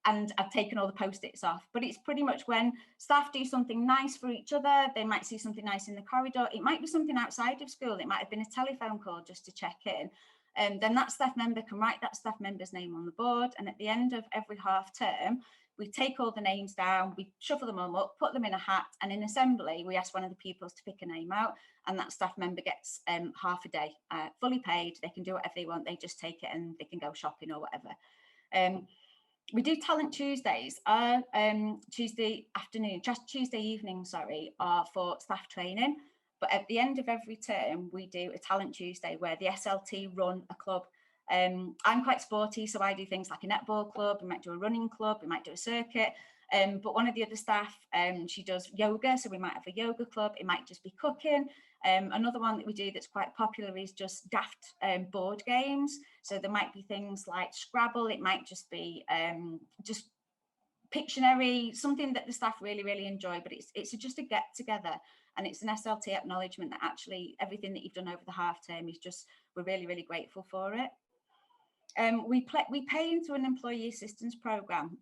and I've taken all the post-its off. But it's pretty much when staff do something nice for each other. They might see something nice in the corridor. It might be something outside of school. It might have been a telephone call just to check in. And then that staff member can write that staff member's name on the board, and at the end of every half term, we take all the names down, we shuffle them all up, put them in a hat, and in assembly, we ask one of the pupils to pick a name out, and that staff member gets half a day, fully paid. They can do whatever they want, they just take it and they can go shopping or whatever. We do Talent Tuesdays. Our Tuesday evening, sorry, are for staff training. But at the end of every term, we do a Talent Tuesday where the SLT run a club. I'm quite sporty, so I do things like a netball club, we might do a running club, we might do a circuit. But one of the other staff, she does yoga, so we might have a yoga club. It might just be cooking. Another one that we do that's quite popular is just daft board games. So there might be things like Scrabble. It might just be just Pictionary, something that the staff really, really enjoy. But it's just a get together, and it's an SLT acknowledgement that actually everything that you've done over the half term is just, we're really, really grateful for it. We pay into an employee assistance programme.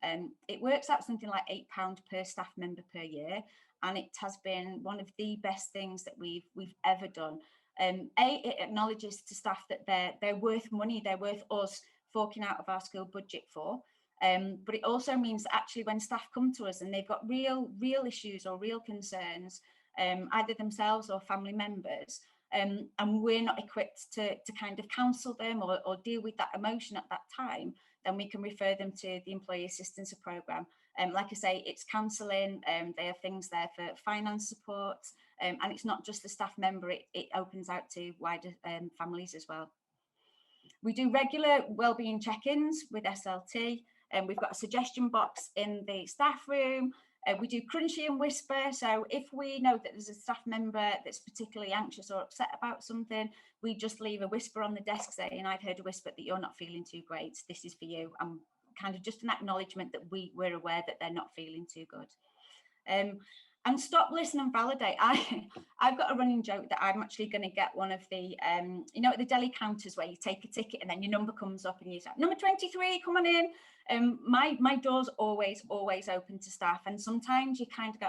It works out something like £8 per staff member per year, and it has been one of the best things that we've ever done. It acknowledges to staff that they're worth money, they're worth us forking out of our school budget for. But it also means that actually when staff come to us and they've got real issues or real concerns, either themselves or family members, and we're not equipped to kind of counsel them or deal with that emotion at that time, then we can refer them to the employee assistance programme. Like I say, it's counselling, they have things there for finance support, and it's not just the staff member, it opens out to wider families as well. We do regular wellbeing check-ins with SLT, and we've got a suggestion box in the staff room. We do crunchy and whisper, so if we know that there's a staff member that's particularly anxious or upset about something, we just leave a whisper on the desk saying, I've heard a whisper that you're not feeling too great, this is for you, and kind of just an acknowledgement that we're aware that they're not feeling too good. And stop, listen and validate. I've got a running joke that I'm actually going to get one of the, you know, at the deli counters where you take a ticket and then your number comes up and you say, number 23, come on in. My door's always open to staff, and sometimes you kind of go,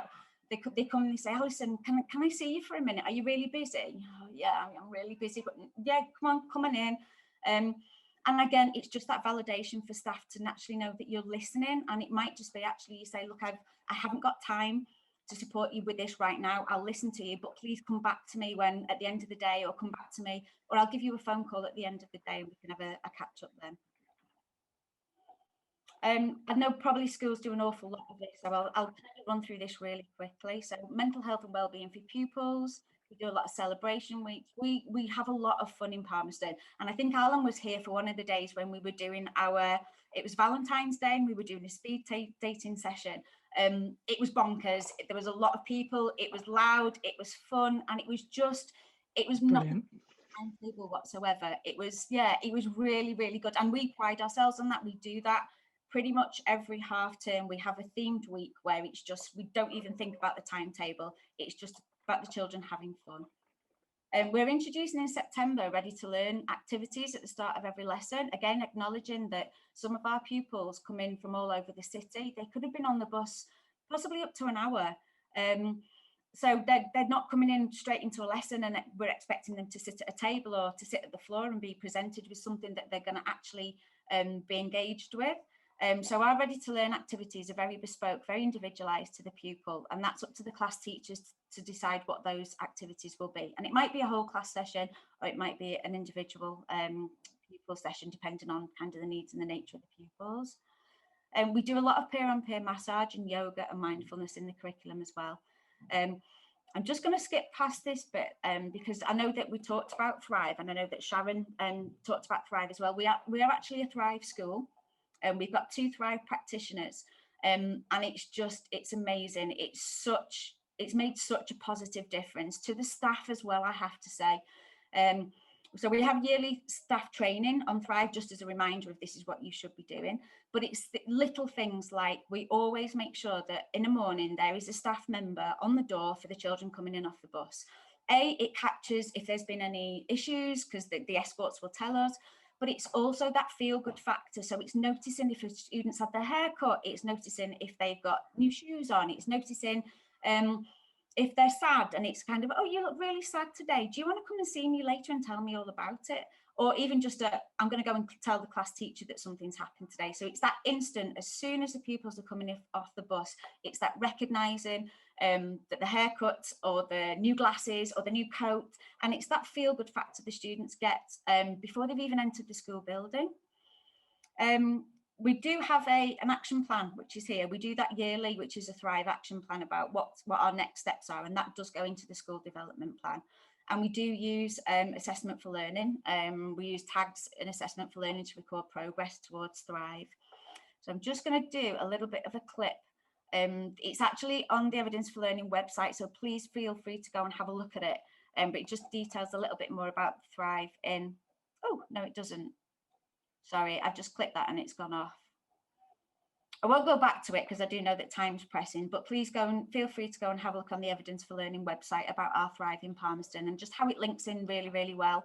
they come and they say, oh, listen, can I see you for a minute? Are you really busy? Oh, yeah, I'm really busy, but yeah, come on in. And again, it's just that validation for staff to naturally know that you're listening, and it might just be actually you say, look, I haven't got time to support you with this right now. I'll listen to you, but please come back to me when at the end of the day, or come back to me, or I'll give you a phone call at the end of the day and we can have a catch up then. I know probably schools do an awful lot of this, so I'll run through this really quickly. So mental health and wellbeing for pupils. We do a lot of celebration weeks. We have a lot of fun in Palmerston, and I think Alan was here for one of the days when we were doing it was Valentine's Day, and we were doing a speed dating session. It was bonkers. There was a lot of people. It was loud. It was fun, and it was not timetable whatsoever. It was really, really good, and we pride ourselves on that. We do that pretty much every half term. We have a themed week where it's just, we don't even think about the timetable. It's just about the children having fun. And we're introducing in September Ready to Learn activities at the start of every lesson, again acknowledging that some of our pupils come in from all over the city. They could have been on the bus possibly up to an hour, so they're not coming in straight into a lesson and we're expecting them to sit at a table or to sit at the floor and be presented with something that they're going to actually be engaged with. So our Ready to Learn activities are very bespoke, very individualised to the pupil, and that's up to the class teachers to decide what those activities will be. And it might be a whole class session, or it might be an individual pupil session, depending on kind of the needs and the nature of the pupils. We do a lot of peer-on-peer massage and yoga and mindfulness in the curriculum as well. I'm just going to skip past this bit because I know that we talked about Thrive, and I know that Sharon talked about Thrive as well. We are actually a Thrive school. And we've got 2 Thrive practitioners, and it's amazing. It's made such a positive difference to the staff as well, I have to say. So we have yearly staff training on Thrive, just as a reminder of this is what you should be doing. But it's the little things like we always make sure that in the morning there is a staff member on the door for the children coming in off the bus. It captures if there's been any issues, because the escorts will tell us. But it's also that feel-good factor. So it's noticing if a student's had their hair cut, it's noticing if they've got new shoes on, it's noticing if they're sad, and it's kind of, oh, you look really sad today. Do you want to come and see me later and tell me all about it? or even just I'm going to go and tell the class teacher that something's happened today. So it's that instant, as soon as the pupils are coming off the bus, it's that recognising that the haircut or the new glasses or the new coat, and it's that feel-good factor the students get before they've even entered the school building. We do have an action plan, which is here. We do that yearly, which is a Thrive action plan about what our next steps are, and that does go into the school development plan. And we do use assessment for learning. We use tags in assessment for learning to record progress towards Thrive. So I'm just going to do a little bit of a clip. It's actually on the Evidence for Learning website, so please feel free to go and have a look at it. But it just details a little bit more about Thrive in, oh, no, it doesn't. Sorry, I've just clicked that and it's gone off. I won't go back to it because I do know that time's pressing, but please go and feel free to go and have a look on the Evidence for Learning website about our Thrive in Palmerston and just how it links in really, really well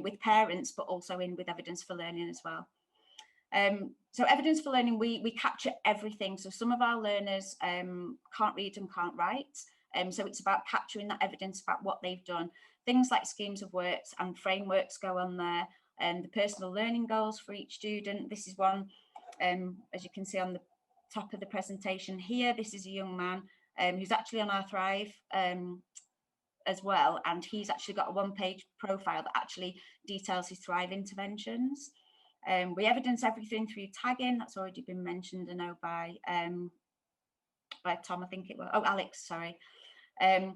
with parents, but also in with Evidence for Learning as well. So Evidence for Learning, we capture everything. So some of our learners can't read and can't write. So it's about capturing that evidence about what they've done. Things like schemes of works and frameworks go on there, and the personal learning goals for each student. This is one, as you can see on the top of the presentation here, this is a young man who's actually on our Thrive as well, and he's actually got a one-page profile that actually details his Thrive interventions. We evidence everything through tagging. That's already been mentioned, I know, by Tom, I think it was, oh, Alex, sorry. And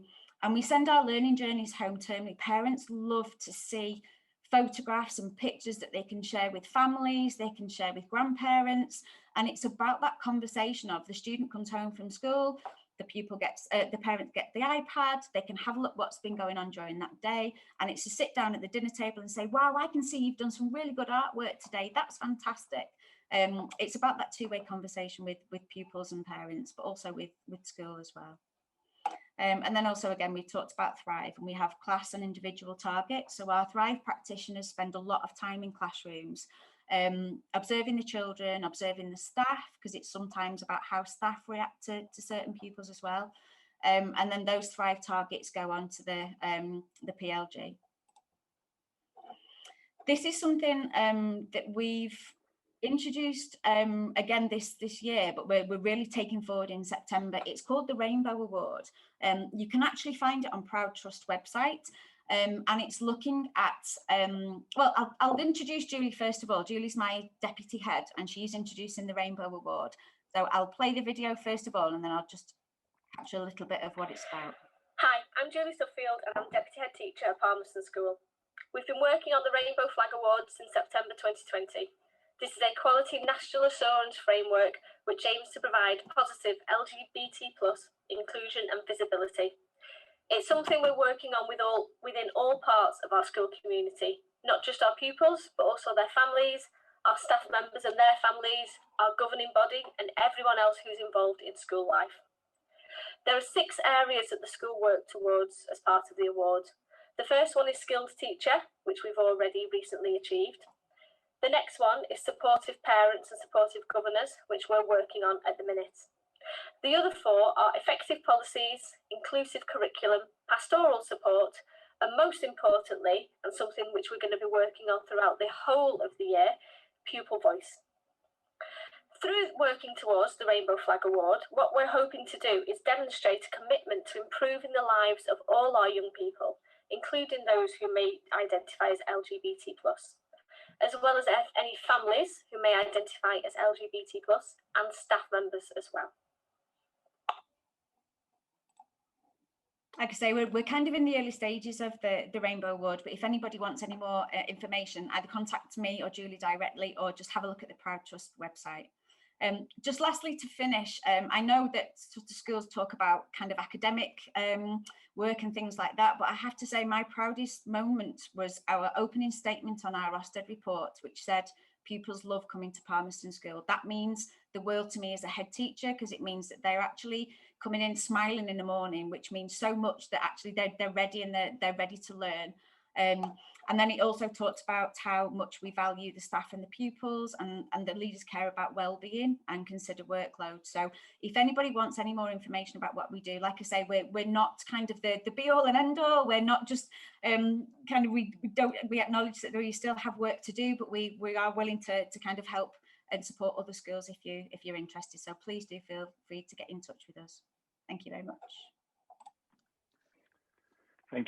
we send our learning journeys home termly. Parents love to see photographs and pictures that they can share with families, they can share with grandparents, and it's about that conversation of the student comes home from school, the pupil gets, the parents get the iPad, they can have a look what's been going on during that day, and it's to sit down at the dinner table and say, wow, I can see you've done some really good artwork today, that's fantastic. It's about that two-way conversation with pupils and parents, but also with school as well. And then also, again, we talked about Thrive, and we have class and individual targets. So our Thrive practitioners spend a lot of time in classrooms, observing the children, observing the staff, because it's sometimes about how staff react to certain pupils as well. And then those Thrive targets go on to the PLG. This is something that we've introduced again this year, but we're really taking forward in September. It's called the Rainbow Award. You can actually find it on Proud Trust website, and it's looking at well, I'll introduce Julie first of all. Julie's my deputy head, and she's introducing the Rainbow Award. So I'll play the video first of all, and then I'll just capture a little bit of what it's about. Hi, I'm Julie Suffield, and I'm deputy head teacher at Palmerston School. We've been working on the Rainbow Flag Award since September 2020. This is a quality national assurance framework which aims to provide positive LGBT+ inclusion and visibility. It's something we're working on within all parts of our school community, not just our pupils, but also their families, our staff members and their families, our governing body, and everyone else who's involved in school life. There are 6 areas that the school work towards as part of the award. The first one is skilled teacher, which we've already recently achieved. The next one is supportive parents and supportive governors, which we're working on at the minute. The other 4 are effective policies, inclusive curriculum, pastoral support, and most importantly, and something which we're going to be working on throughout the whole of the year, pupil voice. Through working towards the Rainbow Flag Award, what we're hoping to do is demonstrate a commitment to improving the lives of all our young people, including those who may identify as LGBT+. As well as any families who may identify as LGBT+, and staff members as well. Like I say, we're kind of in the early stages of the Rainbow Award, but if anybody wants any more information, either contact me or Julie directly, or just have a look at the Proud Trust website. Just lastly, to finish, I know that sort of schools talk about kind of academic work and things like that, but I have to say my proudest moment was our opening statement on our Ofsted report, which said pupils love coming to Palmerston School. That means the world to me as a head teacher, because it means that they're actually coming in smiling in the morning, which means so much that actually they're ready and they're ready to learn. And then it also talked about how much we value the staff and the pupils, and the leaders care about well-being and consider workload. So if anybody wants any more information about what we do, like I say, we're not kind of the be-all and end-all. We're not just we acknowledge that we still have work to do, but we are willing to kind of help and support other schools if you're interested. So please do feel free to get in touch with us. Thank you very much.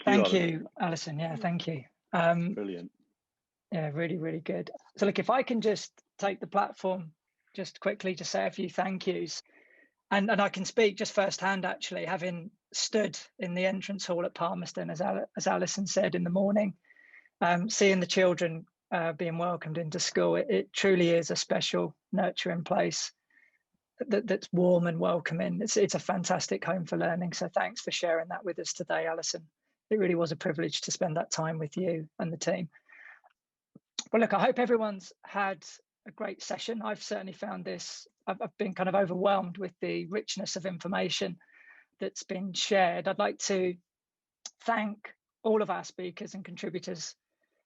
Thank you, Alison. Yeah, thank you. Brilliant. Yeah, really, really good. So look, if I can just take the platform just quickly to say a few thank yous. And I can speak just firsthand, actually, having stood in the entrance hall at Palmerston, as Alison said, in the morning, seeing the children being welcomed into school. It truly is a special, nurturing place that's warm and welcoming. It's a fantastic home for learning. So thanks for sharing that with us today, Alison. It really was a privilege to spend that time with you and the team. Well, look, I hope everyone's had a great session. I've certainly found this, I've been kind of overwhelmed with the richness of information that's been shared. I'd like to thank all of our speakers and contributors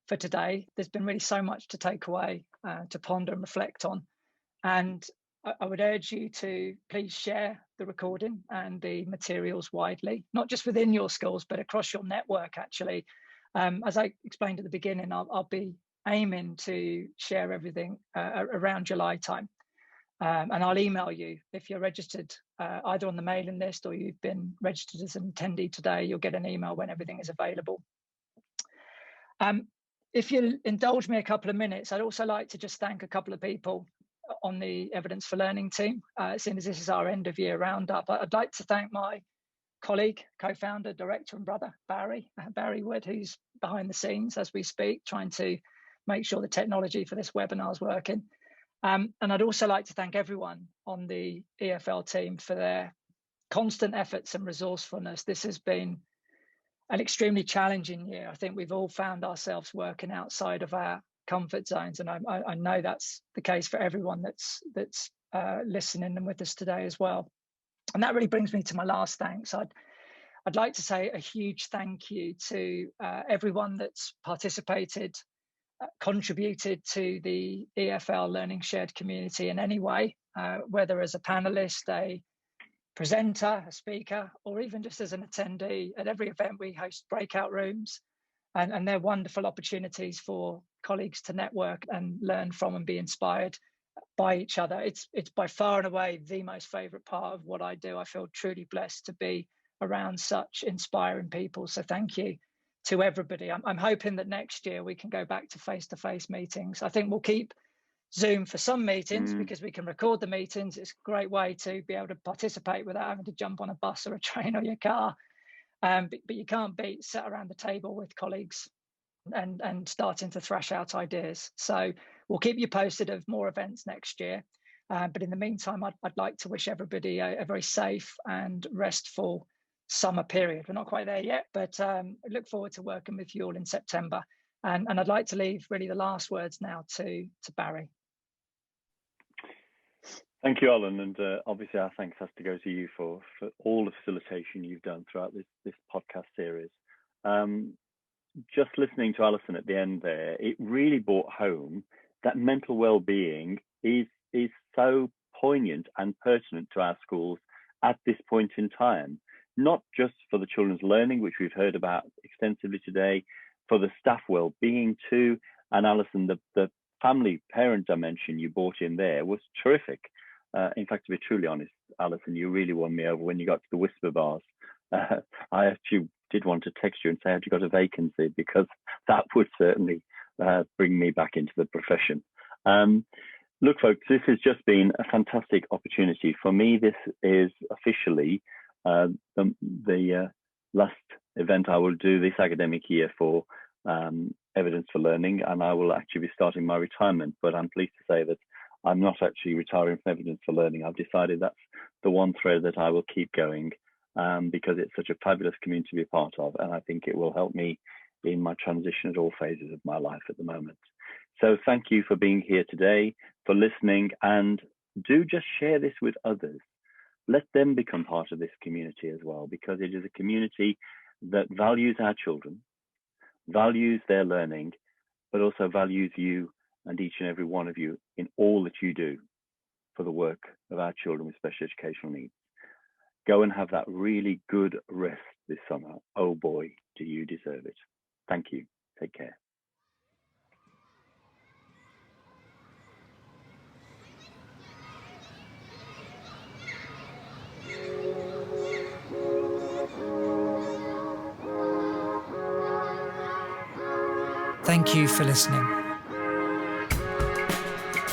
for today. There's been really so much to take away, to ponder and reflect on. And I would urge you to please share the recording and the materials widely, not just within your schools, but across your network, actually. As I explained at the beginning, I'll be aiming to share everything around July time. And I'll email you if you're registered either on the mailing list or you've been registered as an attendee today. You'll get an email when everything is available. If you'll indulge me a couple of minutes, I'd also like to just thank a couple of people on the Evidence for Learning team. Seeing as this is our end of year roundup, I'd like to thank my colleague, co-founder, director and brother, Barry Wood, who's behind the scenes as we speak, trying to make sure the technology for this webinar is working. And I'd also like to thank everyone on the EFL team for their constant efforts and resourcefulness. This has been an extremely challenging year. I think we've all found ourselves working outside of our comfort zones, and I know that's the case for everyone that's listening and with us today as well. And that really brings me to my last thanks. I'd like to say a huge thank you to everyone that's participated, contributed to the EFL LearningShared community in any way, whether as a panelist, a presenter, a speaker, or even just as an attendee. At every event we host breakout rooms, and they're wonderful opportunities for colleagues to network and learn from and be inspired by each other. It's by far and away the most favorite part of what I do. I feel truly blessed to be around such inspiring people. So thank you to everybody. I'm hoping that next year we can go back to face-to-face meetings. I think we'll keep Zoom for some meetings because we can record the meetings. It's a great way to be able to participate without having to jump on a bus or a train or your car. But you can't beat sat around the table with colleagues and starting to thrash out ideas. So we'll keep you posted of more events next year. But in the meantime, I'd like to wish everybody a very safe and restful summer period. We're not quite there yet, but I look forward to working with you all in September. And I'd like to leave really the last words now to Barry. Thank you, Alan, and obviously our thanks has to go to you for all the facilitation you've done throughout this podcast series. Just listening to Alison at the end there, it really brought home that mental well-being is so poignant and pertinent to our schools at this point in time, not just for the children's learning, which we've heard about extensively today, for the staff well-being too. And Alison, the family parent dimension you brought in there was terrific. In fact, to be truly honest, Alison, you really won me over when you got to the whisper bars. I actually did want to text you and say, have you got a vacancy? Because that would certainly bring me back into the profession. Look, folks, this has just been a fantastic opportunity. For me, this is officially the last event I will do this academic year for Evidence for Learning, and I will actually be starting my retirement. But I'm pleased to say that I'm not actually retiring from Evidence for Learning. I've decided that's the one thread that I will keep going because it's such a fabulous community to be a part of, and I think it will help me in my transition at all phases of my life at the moment. So thank you for being here today, for listening, and do just share this with others. Let them become part of this community as well, because it is a community that values our children, values their learning, but also values you and each and every one of you in all that you do for the work of our children with special educational needs. Go and have that really good rest this summer. Oh boy, do you deserve it. Thank you. Take care. Thank you for listening.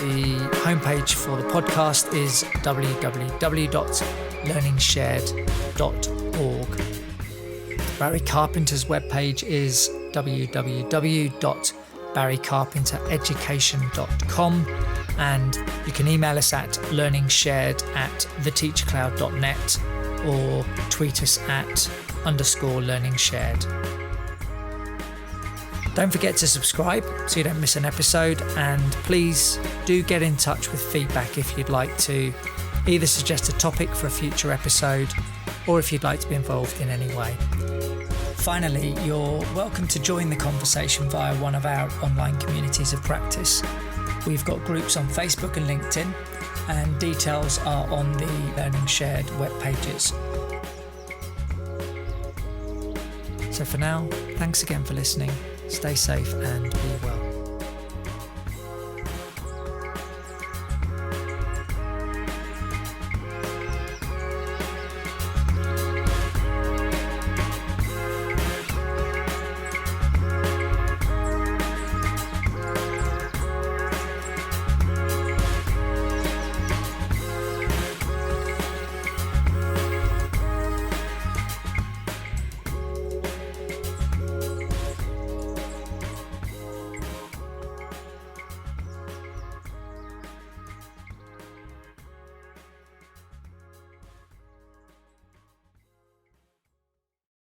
The homepage for the podcast is www.learningshared.org. Barry Carpenter's webpage is www.barrycarpentereducation.com, and you can email us at learningshared@theteachercloud.net or tweet us at _learningshared. Don't forget to subscribe so you don't miss an episode, and please do get in touch with feedback if you'd like to either suggest a topic for a future episode or if you'd like to be involved in any way. Finally, you're welcome to join the conversation via one of our online communities of practice. We've got groups on Facebook and LinkedIn, and details are on the LearningShared web pages. So for now, thanks again for listening. Stay safe and be well.